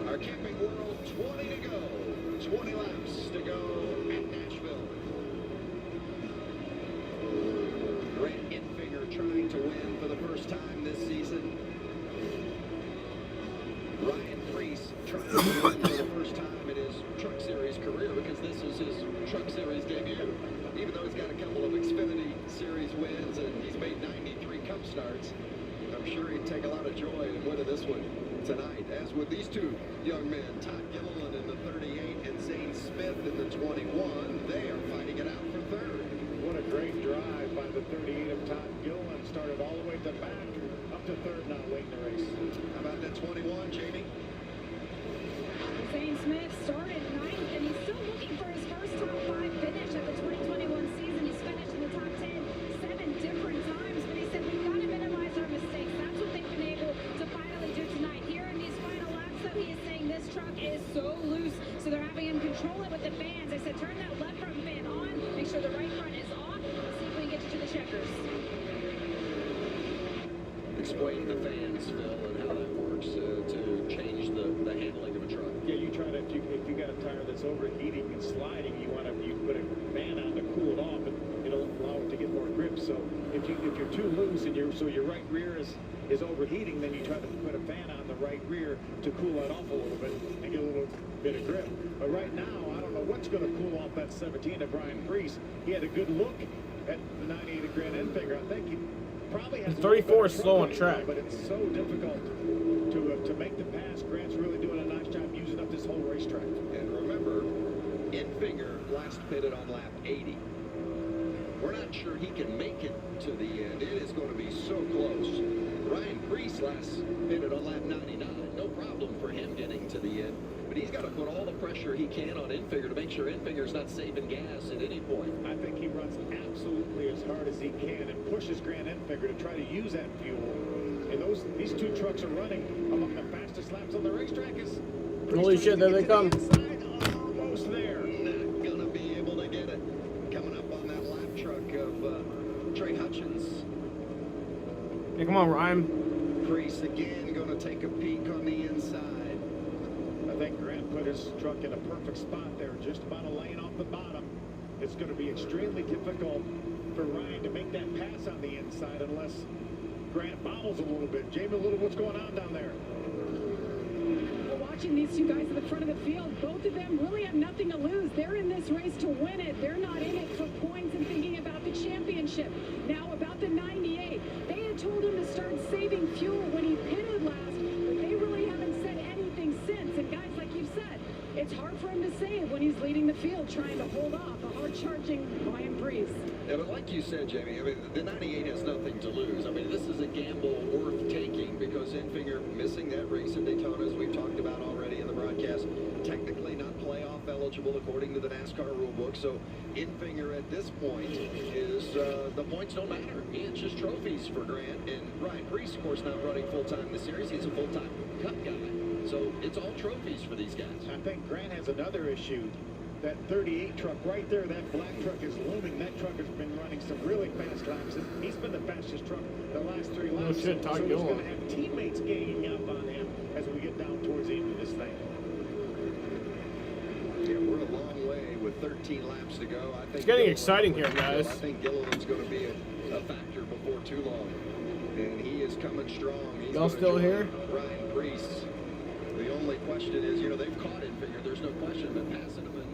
Our Camping World 20 to go. 20 laps to go at Nashville. Grant Enfinger trying to win for the first time this season. Ryan Preece trying to win for the first time in his Truck Series career because this is his Truck Series debut. Even though he's got a couple of Xfinity Series wins and he's made 93 Cup starts, I'm sure he'd take a lot of joy in winning this one tonight, as with these two young men, Todd Gilliland in the 38 and Zane Smith in the 21. They are fighting it out for third. What a great drive by the 38 of Todd Gilliland. Started all the way at the back, up to third now late in the race. How about that 21, Jamie? Zane Smith started ninth, and he's still looking for his first top 5 finish at the 2021 season. He's finished in the top 10 7 different times, but he said we've got to minimize our mistakes. That's what they've been able to finally do tonight. Here in these final laps, though, he is saying this truck is so loose, so they're having him control it with the fans. They said turn that left front fan on, make sure the right front is off, and see if we can get you to the checkers. Explain the fans, Phil, and how that works to change the handling of a truck. Yeah, you try to, if you got a tire that's overheating and sliding, you put a fan on to cool it off, and it'll allow it to get more grip. So if you're too loose and your right rear is overheating, then you try to put a fan on the right rear to cool that off a little bit and get a little bit of grip. But right now, I don't know what's going to cool off that 17 of Brian Priest. He had a good look at the 98 of Grant Enfinger. I think he probably has 34 is slow on track. but it's so difficult to make the pass. Grant's really doing a nice job using up this whole racetrack. And remember, Enfinger last pitted on lap 80. We're not sure he can make it to the end. It is going to be so close. Ryan Priest last pitted on lap 99. No problem for him getting to the end. But he's got to put all the pressure he can on Enfinger to make sure Enfinger's not saving gas at any point. I think he runs absolutely as hard as he can and pushes Grant Enfinger to try to use that fuel. And these two trucks are running among the fastest laps on the racetrack. Holy shit, there they come. Almost there. Not going to be able to get it. Coming up on that lap truck of Trey Hutchins. Hey, come on, Ryan. Priest again going to take a peek on the inside. I think Grant put his truck in a perfect spot there, just about a lane off the bottom. It's going to be extremely difficult for Ryan to make that pass on the inside unless Grant bobbles a little bit. Jamie Little, what's going on down there? Well, watching these two guys at the front of the field, both of them really have nothing to lose. They're in this race to win it. They're not in it for points and thinking about the championship. Now, about the 98, they had told him to start saving fuel when he pitted last, but they really haven't said anything since. And guys, like you said, it's hard for him to save when he's leading the field, trying to hold off a hard-charging Brian Priest. Yeah, but like you said, Jamie, I mean, the 98 has nothing to lose. I mean, this is a gamble worth taking because Enfinger missing that race in Daytona, as we've talked about already in the broadcast, technically not playoff eligible according to the NASCAR rule book. So Enfinger at this point is the points don't matter. It's just trophies for Grant. And Ryan Priest, of course, not running full-time in the series. He's a full-time Cup guy. So it's all trophies for these guys. I think Grant has another issue. That 38 truck right there, that black truck is looming. That truck has been running some really fast laps. He's been the fastest truck the last 3 laps. Oh shit, so he's going to have teammates ganging up on him as we get down towards the end of this thing. Yeah, we're a long way with 13 laps to go. I think it's getting exciting here, guys. I think Gilliland's going to be a factor before too long. And he is coming strong. Y'all still here? Ryan Priest. The only question is, they've caught Enfinger. There's no question, but passing him and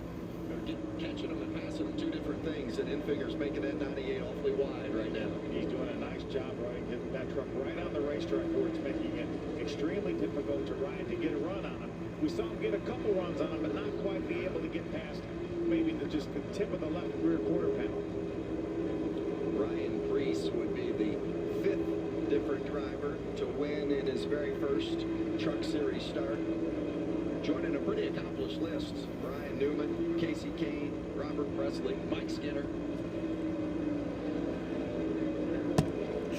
catching him and passing him, two different things. And Enfinger's making that 98 awfully wide right now. He's doing a nice job getting that truck right on the racetrack where it's making it extremely difficult to Ryan to get a run on him. We saw him get a couple runs on him, but not quite be able to get past maybe just the tip of the left rear quarter panel. Ryan Priest would be the 5th different driver to win in his very first Truck Series start. Joining a pretty accomplished list. Brian Newman, Casey Kane, Robert Presley, Mike Skinner.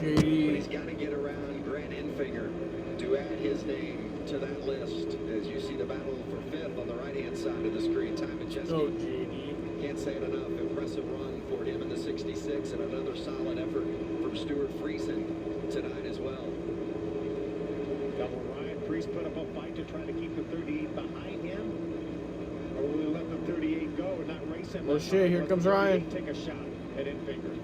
But he's got to get around Grant Enfinger to add his name to that list. As you see the battle for 5th on the right-hand side of the screen. Time at Chesky. Can't say it enough. Impressive run for him in the 66 and another solid effort from Stuart Friesen tonight as well. Will Ryan Priest put up a fight to try to keep the 38 behind him? Or will he let the 38 go and not race him? Oh shit, here comes Ryan. Take a shot at Enfinger.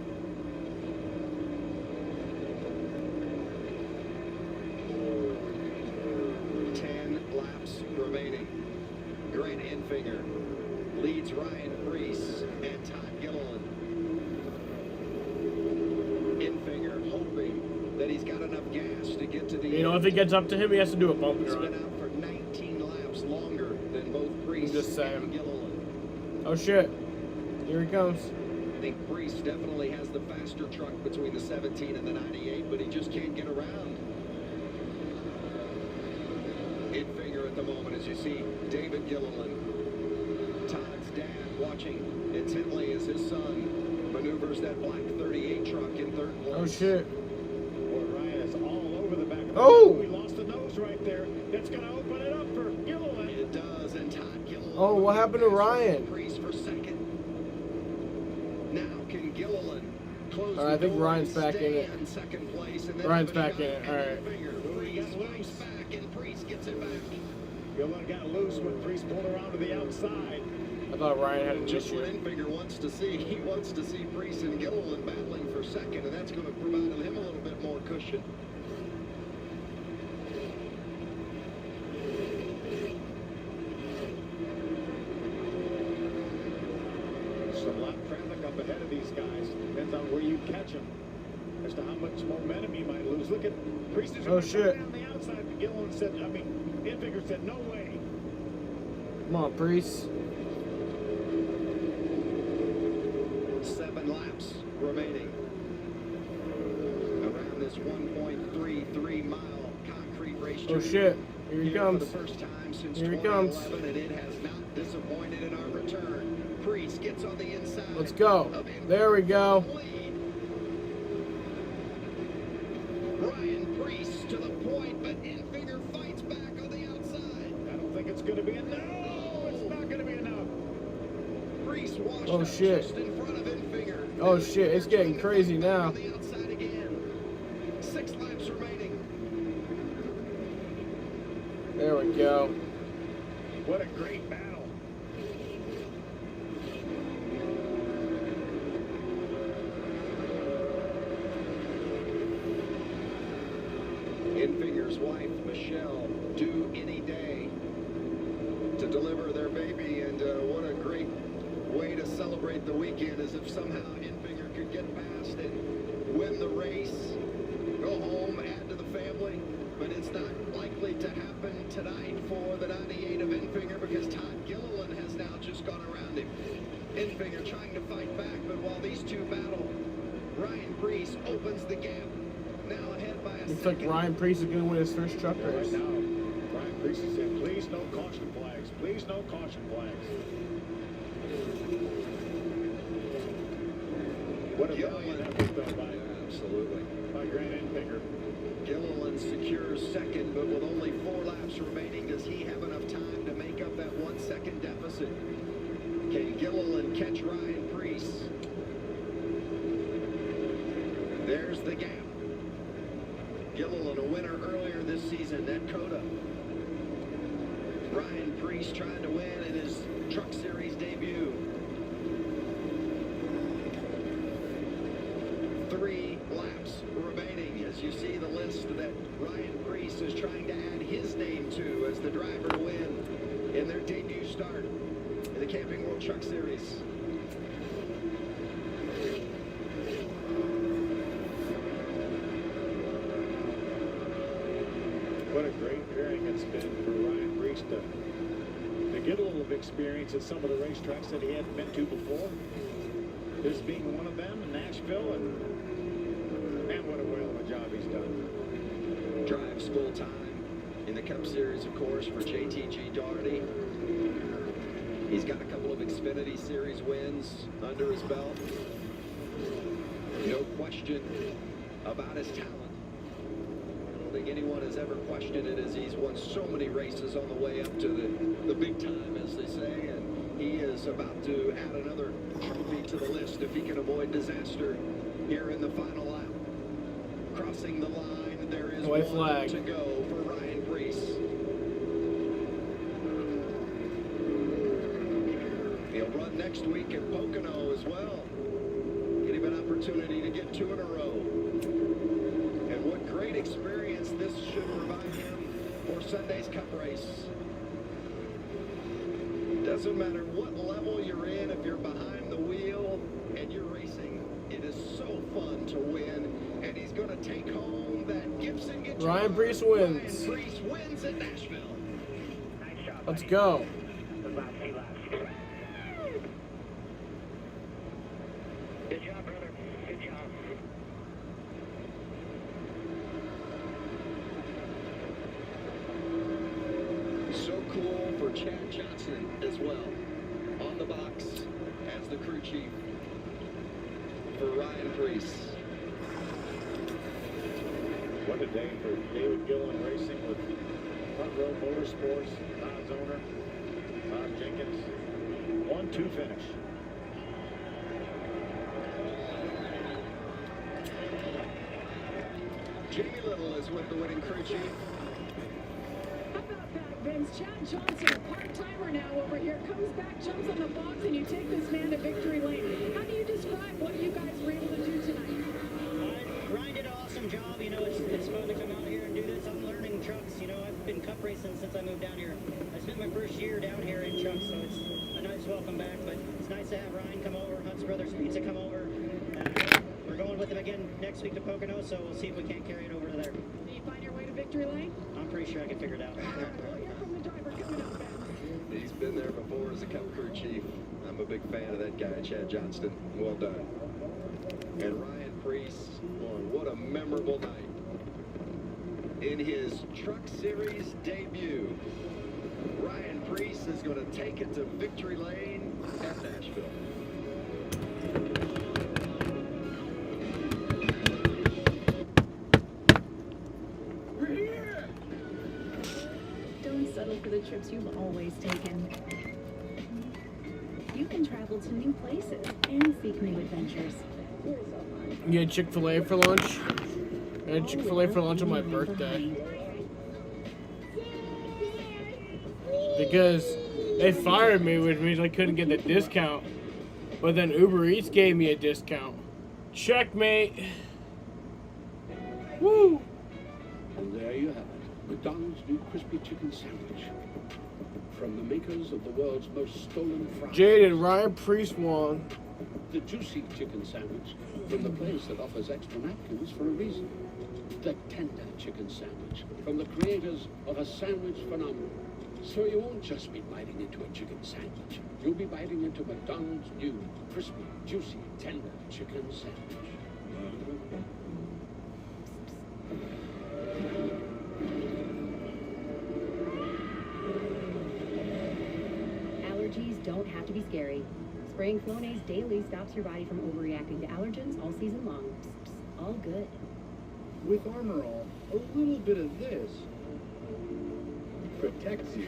Remaining. Grant Enfinger leads Ryan Priest and Todd Gilliland. Enfinger hoping that he's got enough gas to get to the end. If he gets up to him, he has to do a bump and He's run. been out for 19 laps longer than both Priest and Gilliland. Oh shit. Here he comes. I think Priest definitely has the faster truck between the 17 and the 98, but he just can't get around. Enfinger at the moment, as you see David Gilliland, Todd's dad, watching intently as his son maneuvers that black 38 truck in 3rd place. Oh shit. Boy, Ryan is all over the back of the Oh! He lost the nose right there. That's going to open it up for Gilliland. It does, and Todd Gilliland. Oh, what happened to Ryan? Priest for 2nd. Now can Gilliland close I think Ryan's back in it. 2nd place, and then Ryan's back in it. All right. Priest moves back, and Priest gets it back. Gilliland got loose when Priest pulled around to the outside. I thought Ryan had an Just issue. what Enfinger wants to see. He wants to see Priest and Gilliland battling for second, and that's going to provide him a little bit more cushion. Some lap traffic up ahead of these guys. Depends on where you catch them as to how much momentum you might lose. Look at Priest is Oh, shit. on the outside. But Gilliland said, Enfinger said, no way. Come on, Priest. 7 laps remaining around this 1.33 mile concrete race. Oh shit! Here he comes. For the first time since Here he comes. 2011, and it has not disappointed in our return. Priest gets on the inside. Let's go. There we go. Ryan Priest to the point, but Enfinger fights back on the outside. I don't think it's going to be enough. No, it's not going to be enough. Priest washed Oh up shit. just in front of Enfinger. Oh shit! It's getting crazy now. On the outside again. 6 laps remaining. There we go. What a great battle. Enfinger's wife, Michelle, due any day to deliver their baby, and what a great way to celebrate the weekend, as if somehow Enfinger could get past and win the race, go home, add to the family, but it's not likely to happen tonight for the 98 of Enfinger, because Todd Gilliland has now just gone around him. Enfinger trying to fight back, but while these two battle, Ryan Priest opens the gap, now ahead by a Looks second. like Ryan Priest is gonna win his first truck Right race. now, Ryan Priest has said, please no caution flags. Please no caution flags. What a valiant effort, though, by, Absolutely. by Grant Enfinger. Gilliland secures second, but with only 4 laps remaining, does he have enough time to make up that 1 second deficit? Can Gilliland catch Ryan Priest? There's the gap. Gilliland, a winner earlier this season at Coda. Ryan Priest trying to win in his Truck Series debut. 3 laps remaining as you see the list that Ryan Priest is trying to add his name to as the driver to win in their debut start in the Camping World Truck Series. What a great pairing it's been for Ryan Priest to get a little experience at some of the racetracks that he hadn't been to before. This being one of them in Nashville, and man, what a whale of a job he's done. Drives full time in the Cup Series, of course, for JTG Daugherty. He's got a couple of Xfinity Series wins under his belt. No question about his talent. I don't think anyone has ever questioned it, as he's won so many races on the way up to the big time, as they say, and he is about to add another trophy to the list if he can avoid disaster here in the final lap. Crossing the line, there is White one flag to go for Ryan Priest. He'll run next week at Pocono as well. Give him an opportunity to get 2 in a row. And what great experience this should provide him for Sunday's Cup race. Doesn't matter what level you're in, if you're behind the wheel and you're racing, it is so fun to win. And he's going to take home that Gibson guitar. Ryan Priest wins. Ryan Priest wins at Nashville. Let's go. Good job, brother. Good job. So cool for Chad Johnson as well. On the box as the crew chief for Ryan Priest. What a day for David Gilliland Racing with Front Row Motorsports, Todd's owner, Todd Jenkins. 1-2 finish. Jamie Little is with the winning crew chief. How about that Williams. Chad Johnson, a part-timer now over here, comes back, jumps on the box, and you take this man to victory lane. How do you describe what you guys were able to do tonight? Ryan did an awesome job. You know, it's fun to come out here and do this. I'm learning trucks. You know, I've been cup racing since I moved down here. I spent my first year down here in trucks, so it's a nice welcome back. But it's nice to have Ryan come over, Hunt's Brothers Pizza come over. We're going with him again next week to Pocono, so we'll see if we can't carry it over to there. Do you find your way to victory lane? I'm pretty sure I can figure it out. We'll hear from the driver coming up, Ben. He's been there before as a cup crew chief. I'm a big fan of that guy, Chad Johnston. Well done. And Ryan Priest, boy, what a memorable night. In his Truck Series debut, Ryan Priest is going to take it to victory lane at Nashville. Don't settle for the trips you've always taken. You can travel to new places and seek new adventures. You had Chick-fil-A for lunch? I had Chick-fil-A for lunch on my birthday. Because they fired me, which means I couldn't get the discount. But then Uber Eats gave me a discount. Checkmate. Woo! And there you have it. McDonald's new crispy chicken sandwich. From the makers of the world's most stolen fries. Jaden, Ryan Priest won. The juicy chicken sandwich from the place that offers extra napkins for a reason. The tender chicken sandwich from the creators of a sandwich phenomenon. So you won't just be biting into a chicken sandwich. You'll be biting into McDonald's new crispy, juicy, tender chicken sandwich. Allergies don't have to be scary. Spraying Flonase daily stops your body from overreacting to allergens all season long. Psst, psst, all good. With Armor All, a little bit of this protects you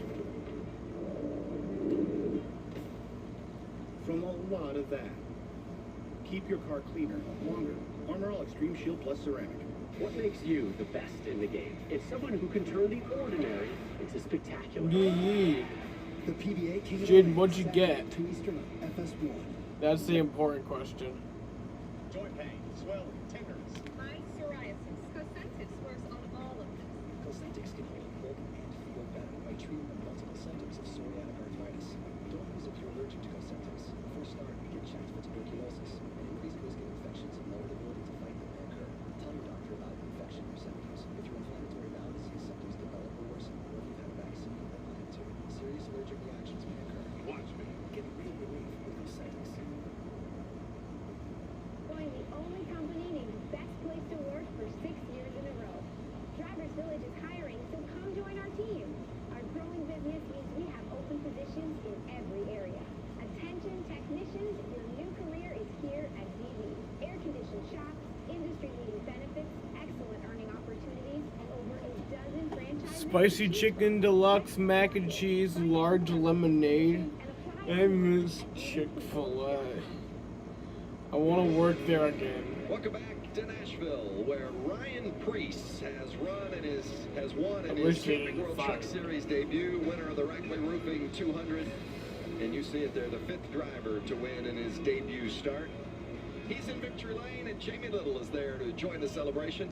from a lot of that. Keep your car cleaner longer. Armor All Extreme Shield Plus Ceramic. What makes you the best in the game? It's someone who can turn the ordinary into spectacular. Yeah. The PBA King of Jaden, what'd you get? 2 Eastern FS1. That's the important question. Joint pain, swelling, tenderness. My psoriasis. Cosentyx works on all of this. Cosentyx can help you look and feel better by treating the multiple symptoms of psoriatic arthritis. Don't use if you're allergic to Cosentyx. Before starting, get checked for tuberculosis. An increased risk of infections and lower ability to fight them may occur. Tell your doctor about an infection or symptoms. If your inflammatory bowel disease symptoms develop or worsen, or if you've had a vaccine you've been lied to, serious allergic reactions may occur. Watch me. Get real relief with Cosentyx. Join the only company named Best Place to Work for 6 years in a row. Drivers Village is hiring, so come join our team. Our growing business means we have open positions in every area. Attention technicians, your new career is here at DV. Air-conditioned shops, industry-leading benefits, excellent earning opportunities, and over a dozen franchises. Spicy chicken deluxe, mac and cheese, large lemonade. I miss Chick-fil-A. I want to work there again. Welcome back to Nashville, where Ryan Priest has won in his Camping World Truck Series debut, winner of the Rackley Roofing 200. And you see it there, the 5th driver to win in his debut start. He's in victory lane, and Jamie Little is there to join the celebration.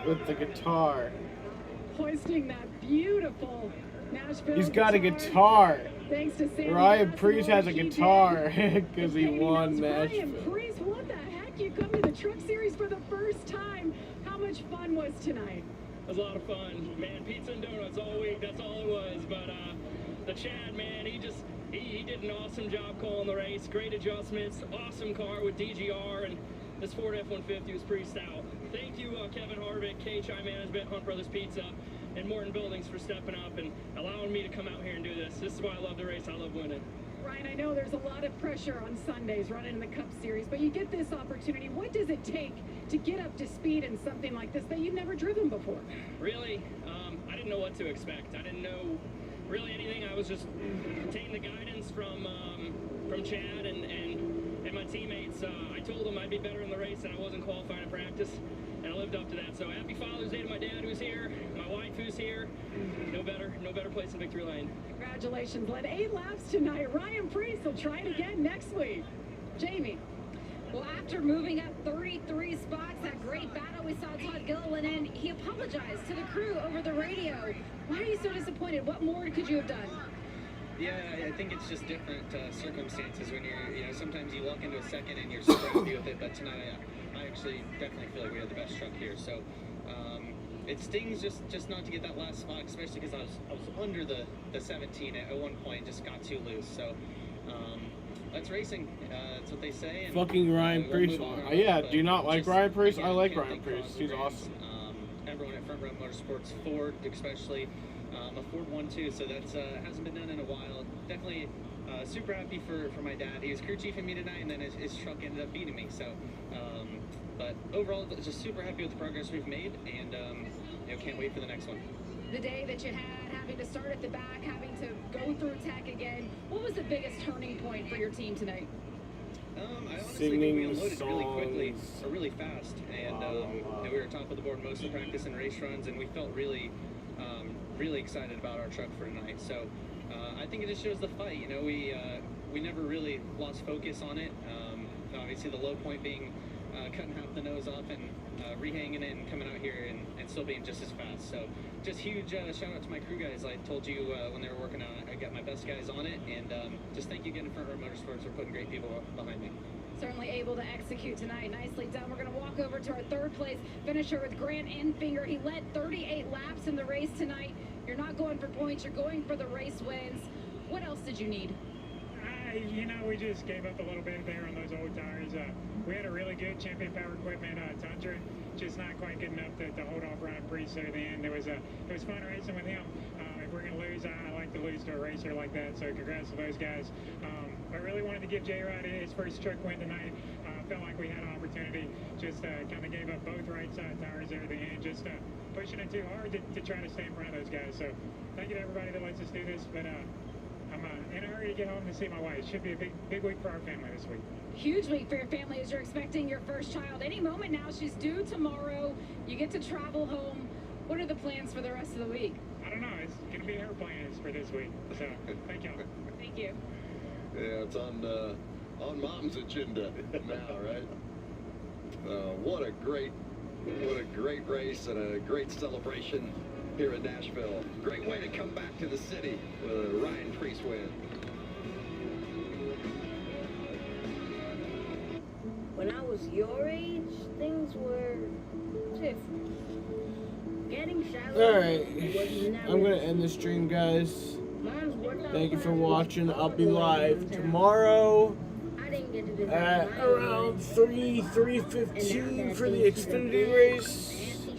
With the guitar. Hoisting that beautiful Nashville. He's got a guitar. Thanks to Sandy. Ryan Priest has a guitar because he won Nashville. Ryan Priest, what the heck? You come to the Truck Series for the first time. How much fun was tonight? It was a lot of fun. Man, pizza and donuts all week, that's all it was. But the Chad, man, he did an awesome job calling the race. Great adjustments, awesome car with DGR, and this Ford F-150 was pretty stout. Thank you, Kevin Harvick, KHI Management, Hunt Brothers Pizza, and Morton Buildings for stepping up and allowing me to come out here and do this. This is why I love the race. I love winning. Ryan, I know there's a lot of pressure on Sundays running in the Cup Series, but you get this opportunity. What does it take to get up to speed in something like this that you've never driven before? Really, I didn't know what to expect. I didn't know really anything. I was just taking the guidance from Chad and and my teammates. I told them I'd be better in the race, and I wasn't qualifying in practice, and I lived up to that. So happy Father's Day to my dad who's here, my wife who's here. No better place in victory lane. Congratulations. Led 8 laps tonight. Ryan Priest will try it again next week. Jamie. Well, after moving up 33 spots, that great battle we saw Todd Gilliland in, he apologized to the crew over the radio. Why are you so disappointed? What more could you have done? Yeah, I think it's just different circumstances when you're, sometimes you walk into a second and you're super happy with it, but tonight I actually definitely feel like we had the best truck here. So it stings just not to get that last spot, especially because I was under the 17 at one point, just got too loose. So that's racing. That's what they say. And, fucking Ryan Priest. Yeah, do you not like Ryan Priest? I like Ryan Priest. He's awesome. Everyone at Front Row Motorsports, Ford especially, a Ford one too, so that's hasn't been done in a while. Definitely super happy for my dad. He was crew chiefing me tonight, and then his truck ended up beating me. So, but overall, just super happy with the progress we've made, and can't wait for the next one. The day that you had, having to start at the back, having to go through tech again, what was the biggest turning point for your team tonight? I honestly think we unloaded really quickly, or really fast, and we were top of the board most of the practice and race runs, and we felt really excited about our truck for tonight. So I think it just shows the fight. We never really lost focus on it. Obviously, the low point being cutting half the nose off and rehanging it and coming out here and still being just as fast. So just huge shout out to my crew guys. I told you when they were working on it, I got my best guys on it, and just thank you again to Front Row Motorsports for putting great people behind me. Certainly able to execute tonight. Nicely done. We're going to walk over to our third place finisher with Grant Enfinger. He led 38 laps in the race tonight. You're not going for points, you're going for the race wins. What else did you need? We just gave up a little bit there on those old tires. We had a really good Champion Power Equipment Tundra, just not quite good enough to hold off Ryan Priest at the end. It was fun racing with him. If we're going to lose, I like to lose to a racer like that, so congrats to those guys. I really wanted to give J-Rod his first truck win tonight. Felt like we had an opportunity, just kind of gave up both right side tires there at the end, just pushing it too hard to try to stay in front of those guys. So thank you to everybody that lets us do this, but I'm in a hurry to get home to see my wife. It should be a big week for our family this week. Huge week for your family as you're expecting your first child. Any moment now, she's due tomorrow. You get to travel home. What are the plans for the rest of the week? I don't know. It's going to be her plans for this week. So thank y'all. Thank you. Yeah, it's on Mom's agenda now, right? What a great race and a great celebration here in Nashville. Great way to come back to the city with a Ryan Priest win. When I was your age, things were different. Getting shallow. Alright, I'm going to end the stream, guys. Thank you for watching. I'll be live tomorrow at around 3:15 for the Xfinity race.